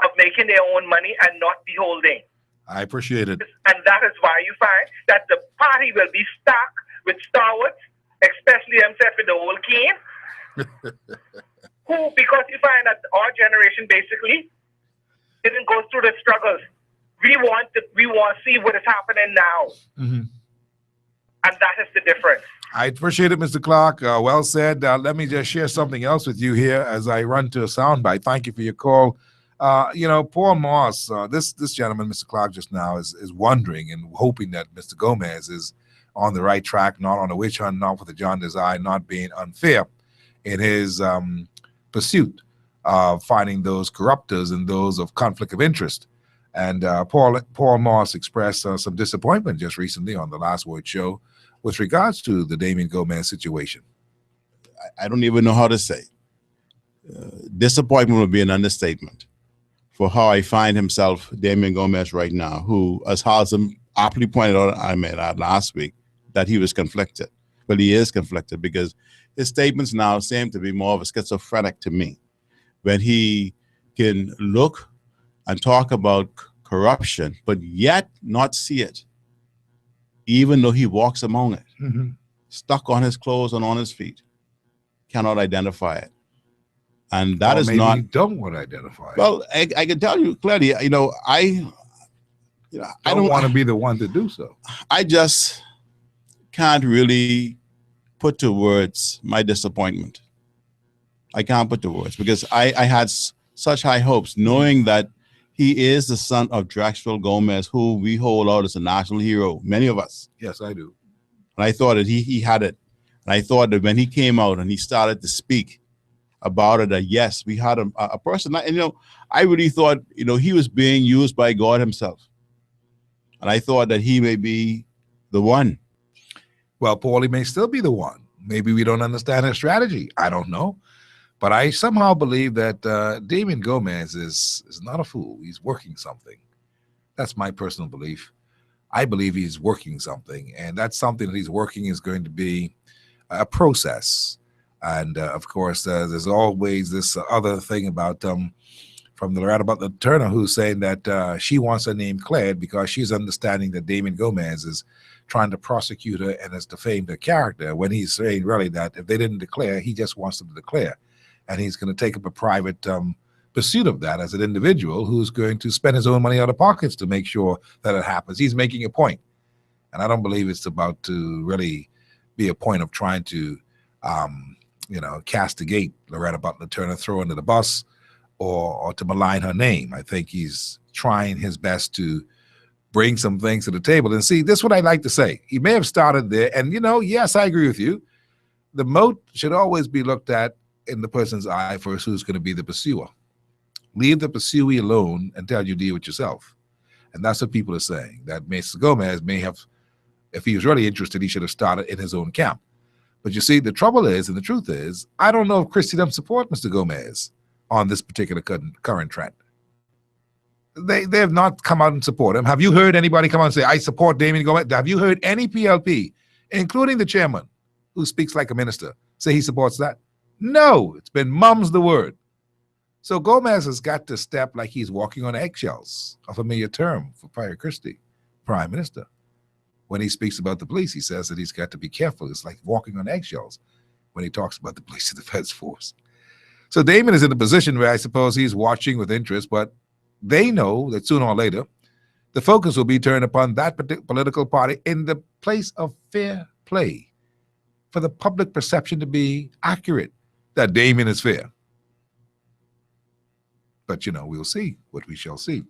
X: of making their own money and not beholding.
A: I appreciate it.
X: And that is why you find that the party will be stuck with stalwarts, especially himself in the old king, who, because you find that our generation basically,
N: didn't go through the struggles. We want to see what is happening now, and that is the difference.
A: I appreciate it, Mr. Clark. Well said. Let me just share something else with you here as I run to a soundbite. Thank you for your call. Paul Moss, this gentleman, Mr. Clark, just now is wondering and hoping that Mr. Gomez is on the right track, not on a witch hunt, not with a jaundiced eye, not being unfair in his pursuit of finding those corruptors and those of conflict of interest. And Paul Moss expressed some disappointment just recently on the Last Word show with regards to the Damien Gomez situation.
G: I don't even know how to say. Disappointment would be an understatement for how I find himself, Damien Gomez, right now, who, as Halsam aptly pointed out last week, that he was conflicted. Well, he is conflicted because his statements now seem to be more of a schizophrenic to me. When he can look and talk about corruption, but yet not see it, even though he walks among it, stuck on his clothes and on his feet, cannot identify it. And that is not.
A: You don't want to identify it.
G: Well, I can tell you clearly, I don't
A: want to be the one to do so.
G: I just can't really put to words my disappointment. I can't put to words because I had such high hopes, knowing that he is the son of Drexel Gomez, who we hold out as a national hero, many of us.
A: Yes, I do.
G: And I thought that he had it. And I thought that when he came out and he started to speak about it, that yes, we had a person. And, I really thought, he was being used by God himself. And I thought that he may be the one.
A: Well, Paulie may still be the one. Maybe we don't understand his strategy. I don't know. But I somehow believe that Damien Gomez is not a fool. He's working something. That's my personal belief. I believe he's working something. And that something that he's working is going to be a process. And, of course, there's always this other thing about from the Loretta Butler Turner, who's saying that she wants her name cleared because she's understanding that Damien Gomez is trying to prosecute her and has defamed her character, when he's saying really that if they didn't declare, he just wants them to declare. And he's going to take up a private pursuit of that as an individual who's going to spend his own money out of pockets to make sure that it happens. He's making a point. And I don't believe it's about to really be a point of trying to, castigate Loretta Butler Turner, throw her under the bus, or to malign her name. I think he's trying his best to bring some things to the table. And see, this is what I like to say. He may have started there. And, yes, I agree with you. The moat should always be looked at in the person's eye first, who's going to be the pursuer. Leave the pursuee alone until you deal with yourself. And that's what people are saying, that Mr. Gomez may have, if he was really interested, he should have started in his own camp. But you see, the trouble is, and the truth is, I don't know if Christendom support Mr. Gomez on this particular current trend. They have not come out and support him. Have you heard anybody come out and say, I support Damien Gomez? Have you heard any PLP, including the chairman, who speaks like a minister, say he supports that? No, it's been mum's the word. So Gomez has got to step like he's walking on eggshells, a familiar term for Pierre Christie, Prime Minister. When he speaks about the police, he says that he's got to be careful. It's like walking on eggshells when he talks about the police and defense force. So Damien is in a position where I suppose he's watching with interest, but they know that sooner or later, the focus will be turned upon that political party in the place of fair play, for the public perception to be accurate that Damien is fair. But, we'll see what we shall see.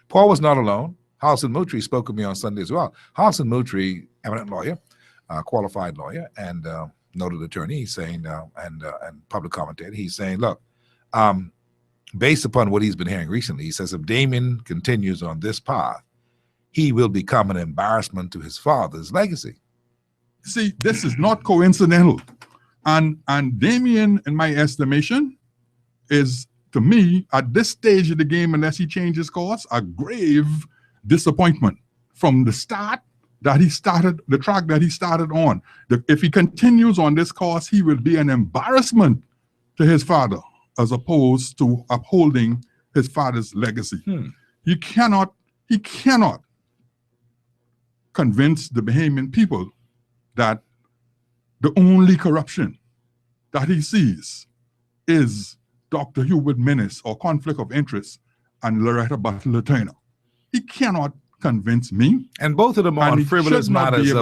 A: Paul was not alone. Halson Moutry spoke with me on Sunday as well. Halson Moutry, eminent lawyer, qualified lawyer, and noted attorney, saying, and public commentator, he's saying, look, based upon what he's been hearing recently, he says if Damien continues on this path, he will become an embarrassment to his father's legacy.
J: See, this is not coincidental. And Damien, in my estimation, is, to me, at this stage of the game, unless he changes course, a grave disappointment from the start that he started, the track that he started on. If he continues on this course, he will be an embarrassment to his father, as opposed to upholding his father's legacy. He cannot convince the Bahamian people that the only corruption that he sees is Dr. Hubert Minnis or conflict of interest and Loretta Butler Turner. He cannot convince me.
A: And both of them are on frivolous matters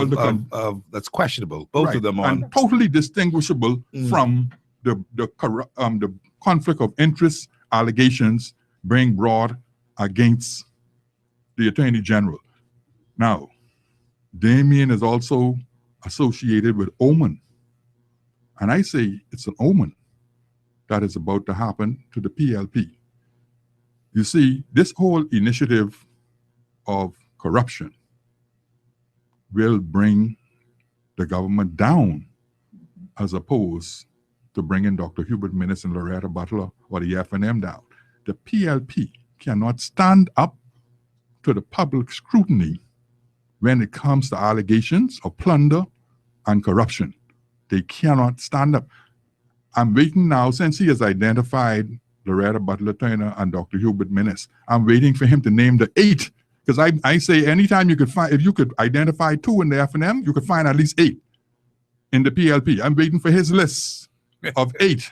A: that's questionable. Both of them are
J: and totally distinguishable from the conflict of interest allegations being brought against the Attorney General. Now, Damien is also associated with omen. And I say it's an omen that is about to happen to the PLP. You see, this whole initiative of corruption will bring the government down as opposed to bringing Dr. Hubert Minnis and Loretta Butler or the FNM down. The PLP cannot stand up to the public scrutiny when it comes to allegations of plunder and corruption. They cannot stand up. I'm waiting now, since he has identified Loretta Butler Turner and Dr. Hubert Minnis, I'm waiting for him to name the 8. Because I say anytime you could find, if you could identify 2 in the FNM, you could find at least 8 in the PLP. I'm waiting for his list of 8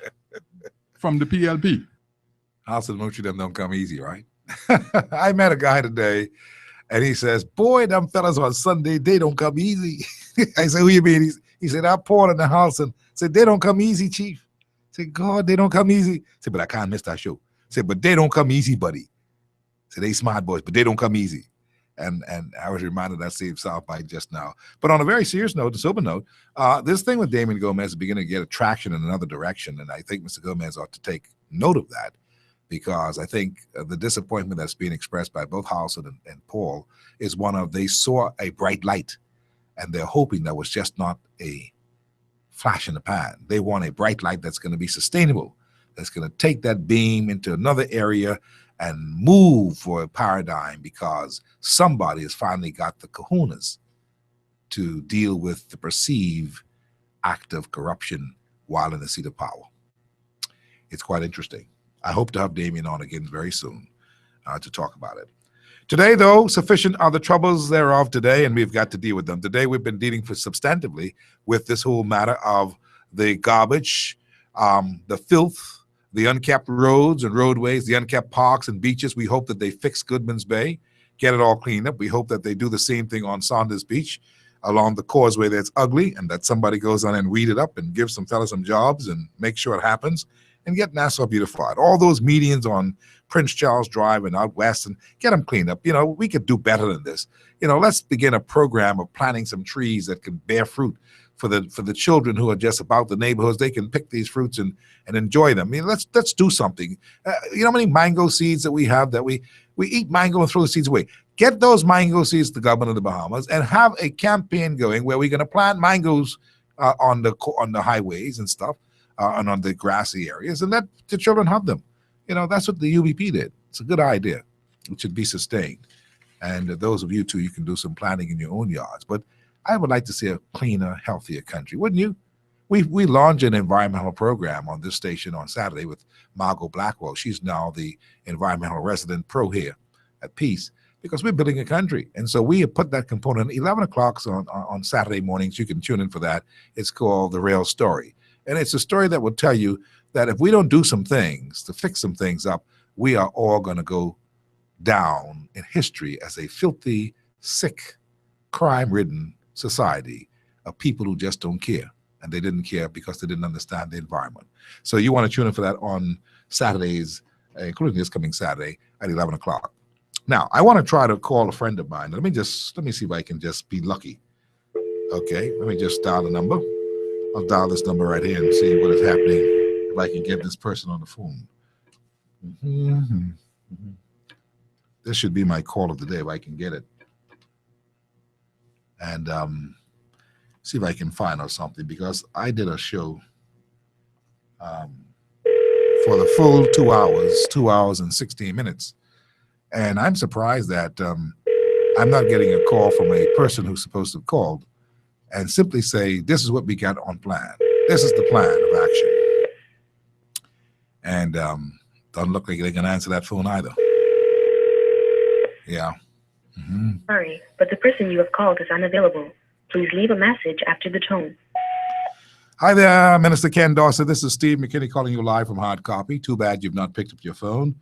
J: from the PLP.
A: House of Mochi, them don't come easy, right? I met a guy today, and he says, boy, them fellas on Sunday, they don't come easy. I said, who you mean? He said, I poured in the house and said, they don't come easy, Chief. I said, God, they don't come easy. I said, but I can't miss that show. I said, but they don't come easy, buddy. So they smart boys, but they don't come easy. And I was reminded of that same soundbite just now. But on a very serious note, a sober note, this thing with Damien Gomez is beginning to get a traction in another direction. And I think Mr. Gomez ought to take note of that, because I think the disappointment that's being expressed by both Halston and Paul is one of, they saw a bright light and they're hoping that was just not a flash in the pan. They want a bright light that's going to be sustainable, that's going to take that beam into another area and move for a paradigm, because somebody has finally got the kahunas to deal with the perceived act of corruption while in the seat of power. It's quite interesting. I hope to have Damien on again very soon to talk about it. Today, though, sufficient are the troubles thereof today, and we've got to deal with them. Today, we've been dealing substantively with this whole matter of the garbage, the filth, the unkept roads and roadways, the unkept parks and beaches. We hope that they fix Goodman's Bay, get it all cleaned up. We hope that they do the same thing on Saunders Beach along the causeway that's ugly, and that somebody goes on and weed it up and give some fellas some jobs and make sure it happens, and get Nassau beautified. All those medians on Prince Charles Drive and out west, and get them cleaned up. You know, we could do better than this. You know, let's begin a program of planting some trees that can bear fruit for the children who are just about the neighborhoods. They can pick these fruits and enjoy them. I mean, let's do something. You know how many mango seeds that we have that we eat mango and throw the seeds away? Get those mango seeds to the government of the Bahamas and have a campaign going where we're going to plant mangoes on the highways and stuff, and on the grassy areas, and let the children have them. You know, that's what the UBP did. It's a good idea. It should be sustained. And those of you too, you can do some planting in your own yards. But I would like to see a cleaner, healthier country, wouldn't you? We launched an environmental program on this station on Saturday with Margot Blackwell. She's now the environmental resident pro here at Peace, because we're building a country. And so we have put that component 11 o'clock on Saturday mornings. You can tune in for that. It's called The Real Story. And it's a story that will tell you that if we don't do some things to fix some things up, we are all going to go down in history as a filthy, sick, crime-ridden society of people who just don't care. And they didn't care because they didn't understand the environment. So you want to tune in for that on Saturdays, including this coming Saturday at 11 o'clock. Now, I want to try to call a friend of mine. Let me see if I can just be lucky. Okay, let me just dial the number. I'll dial this number right here and see what is happening, if I can get this person on the phone. This should be my call of the day if I can get it. And see if I can find out something, because I did a show for the full 2 hours, 2 hours and 16 minutes. And I'm surprised that I'm not getting a call from a person who's supposed to have called and simply say, this is what we got on plan. This is the plan of action. And doesn't look like they can answer that phone either. Yeah.
I: Sorry, but the person you have called is unavailable. Please leave a message after the tone.
A: Hi there, Minister Ken Dorsett. This is Steve McKinney calling you live from Hard Copy. Too bad you've not picked up your phone.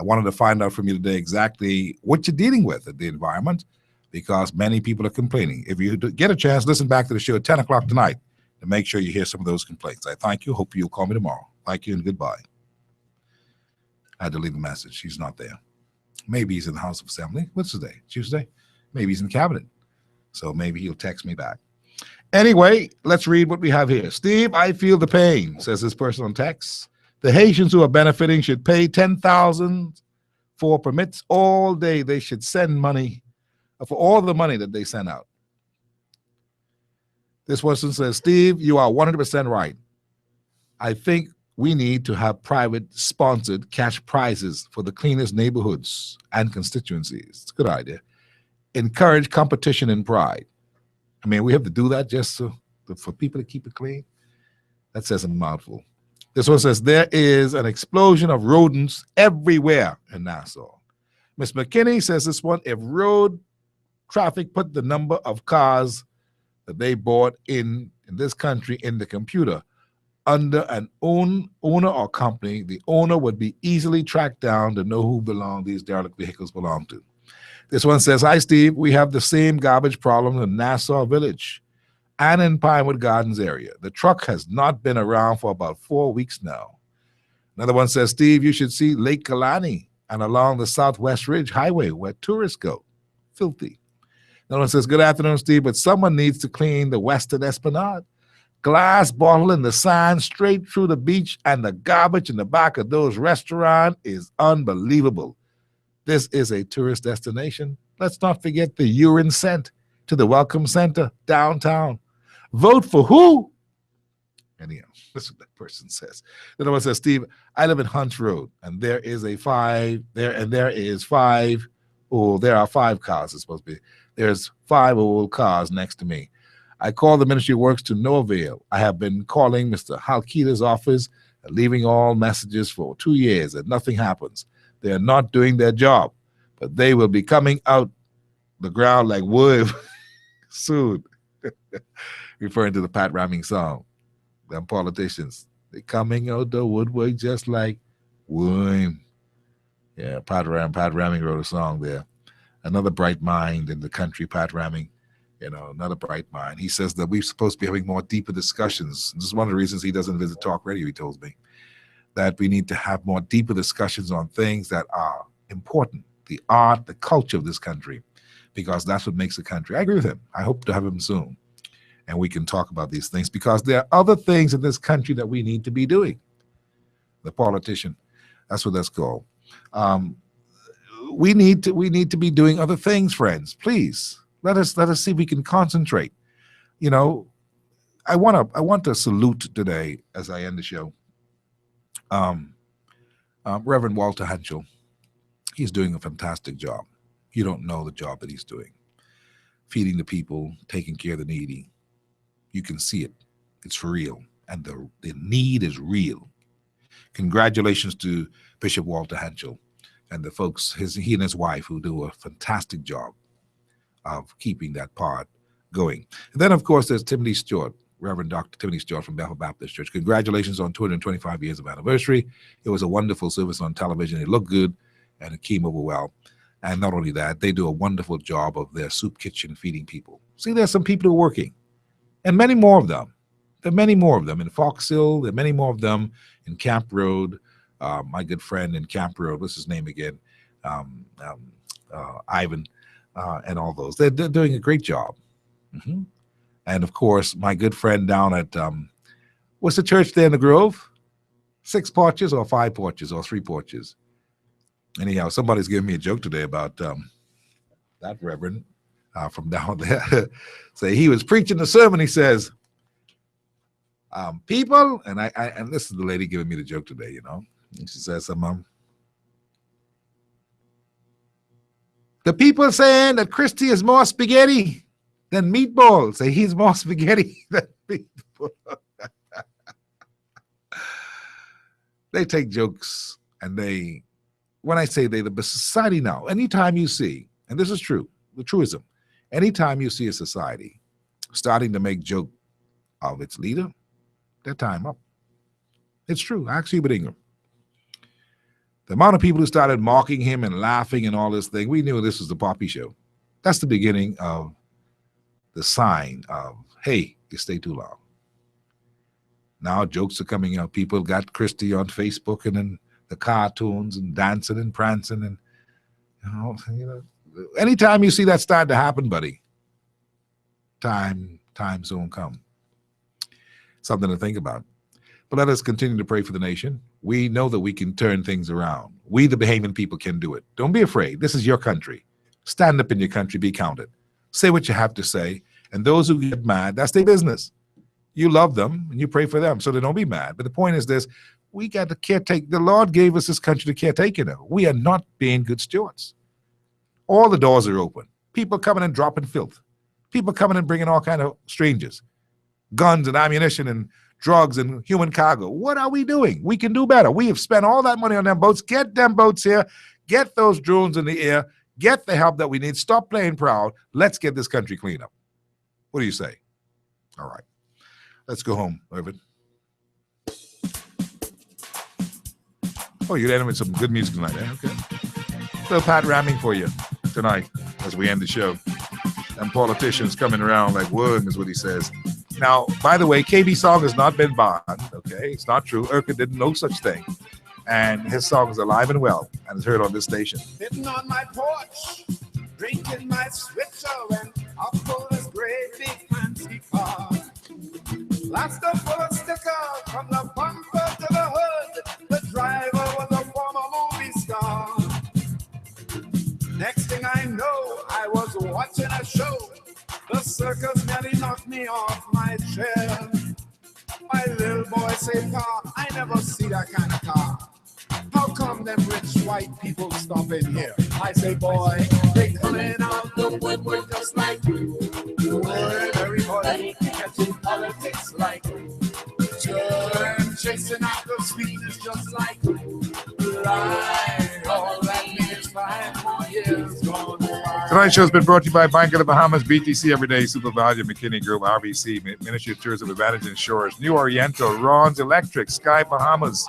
A: I wanted to find out from you today exactly what you're dealing with at the environment, because many people are complaining. If you get a chance, listen back to the show at 10 o'clock tonight to make sure you hear some of those complaints. I thank you. Hope you'll call me tomorrow. Thank you and goodbye. I had to leave a message. He's not there. Maybe he's in the House of Assembly. What's today? Tuesday? Maybe he's in cabinet. So maybe he'll text me back. Anyway, let's read what we have here. Steve, I feel the pain, says this person on text. The Haitians who are benefiting should pay $10,000 for permits all day. They should send money for all the money that they send out. This person says, Steve, you are 100% right. I think we need to have private sponsored cash prizes for the cleanest neighborhoods and constituencies. It's a good idea. Encourage competition and pride. I mean, we have to do that just for people to keep it clean. That says a mouthful. This one says, there is an explosion of rodents everywhere in Nassau. Ms. McKinney says this one, if road traffic put the number of cars that they bought in this country in the computer under an owner or company, the owner would be easily tracked down to know who these derelict vehicles belong to. This one says, hi, Steve. We have the same garbage problem in Nassau Village and in Pinewood Gardens area. The truck has not been around for about 4 weeks now. Another one says, Steve, you should see Lake Kalani and along the Southwest Ridge Highway where tourists go. Filthy. Another one says, good afternoon, Steve, but someone needs to clean the Western Esplanade. Glass bottle in the sand straight through the beach, and the garbage in the back of those restaurants is unbelievable. This is a tourist destination. Let's not forget the urine sent to the Welcome Center downtown. Vote for who? Anyhow, this is what that person says. Another one says, Steve, I live in Hunts Road, and there are 5 cars, it's supposed to be. There's 5 old cars next to me. I called the Ministry of Works to no avail. I have been calling Mr. Halkita's office and leaving all messages for 2 years, and nothing happens. They are not doing their job, but they will be coming out the ground like wood soon. Referring to the Pat Raming song. Them politicians, they coming out the woodwork just like wood. Yeah, Pat Raming wrote a song there. Another bright mind in the country, Pat Raming. Another bright mind. He says that we're supposed to be having more deeper discussions. This is one of the reasons he doesn't visit talk radio, he tells me. That we need to have more deeper discussions on things that are important, the art, the culture of this country, because that's what makes the country. I agree with him. I hope to have him soon. And we can talk about these things because there are other things in this country that we need to be doing. The politician, that's what that's called. We need to be doing other things, friends. Please. Let us see if we can concentrate. I want to salute today as I end the show. Reverend Walter Hanschel. He's doing a fantastic job. You don't know the job that he's doing. Feeding the people, taking care of the needy. You can see it. It's for real. And the need is real. Congratulations to Bishop Walter Hanschel and the folks, he and his wife, who do a fantastic job of keeping that part going. And then, of course, there's Timothy Stewart, Reverend Dr. Timothy Stewart from Bethel Baptist Church. Congratulations on 225 years of anniversary. It was a wonderful service on television. It looked good, and it came over well. And not only that, they do a wonderful job of their soup kitchen feeding people. See, there's some people who are working, and many more of them. There are many more of them in Fox Hill. There are many more of them in Camp Road. My good friend in Camp Road, what's his name again? Ivan. And all those. They're doing a great job. Mm-hmm. And, of course, my good friend down at, what's the church there in the Grove? 6 porches or 5 porches or 3 porches? Anyhow, somebody's giving me a joke today about that reverend from down there. Say he was preaching the sermon. He says, people, and this is the lady giving me the joke today, And she says, the people saying that Christy is more spaghetti than meatballs. Say he's more spaghetti than meatballs. They take jokes and when I say the society now, anytime you see, and this is true, the truism, anytime you see a society starting to make joke of its leader, their time up. It's true. Ask Hubert Ingram. The amount of people who started mocking him and laughing and all this thing, we knew this was the Poppy Show. That's the beginning of the sign of, hey, you stay too long. Now jokes are coming out. People got Christie on Facebook and then the cartoons and dancing and prancing and you know. Anytime you see that start to happen, buddy, time zone come. Something to think about. But let us continue to pray for the nation. We know that we can turn things around. We, the Bahamian people, can do it. Don't be afraid. This is your country. Stand up in your country. Be counted. Say what you have to say. And those who get mad, that's their business. You love them and you pray for them, so they don't be mad. But the point is this: we got to caretake. The Lord gave us this country to caretake it. We are not being good stewards. All the doors are open. People coming and dropping filth. People coming and bringing all kind of strangers, guns and ammunition and drugs and human cargo. What are we doing? We can do better. We have spent all that money on them boats. Get them boats here. Get those drones in the air. Get the help that we need. Stop playing proud. Let's get this country cleaned up. What do you say? All right. Let's go home, Irvin. Oh, you're ending with some good music tonight, eh? Okay. Little Pat Ramming for you tonight as we end the show. And politicians coming around like wood is what he says. Now, by the way, KB song has not been banned, okay? It's not true. Urquhart didn't know such thing. And his song is alive and well and is heard on this station.
H: Sitting on my porch, drinking my switcher, and I'll pull this great big fancy car. Last of all sticker from the bumper to the hood. The driver was a former movie star. Next thing I know, I was watching a show. The circus nearly knocked me off my chair. My little boy say, "Pa, I never see that kind of car. How come them rich white people stop in here?" I say, "Boy, they coming out the woodwork just like you. Everybody catching politics like turn chasing out the sweetness just like light. All that means 5 more years gone by."
A: Tonight's show has been brought to you by Bank of the Bahamas, BTC Everyday, Super Value, McKinney Group, RBC, Ministry of Tourism, Advantage Insurance, New Oriental, Ron's Electric, Sky Bahamas,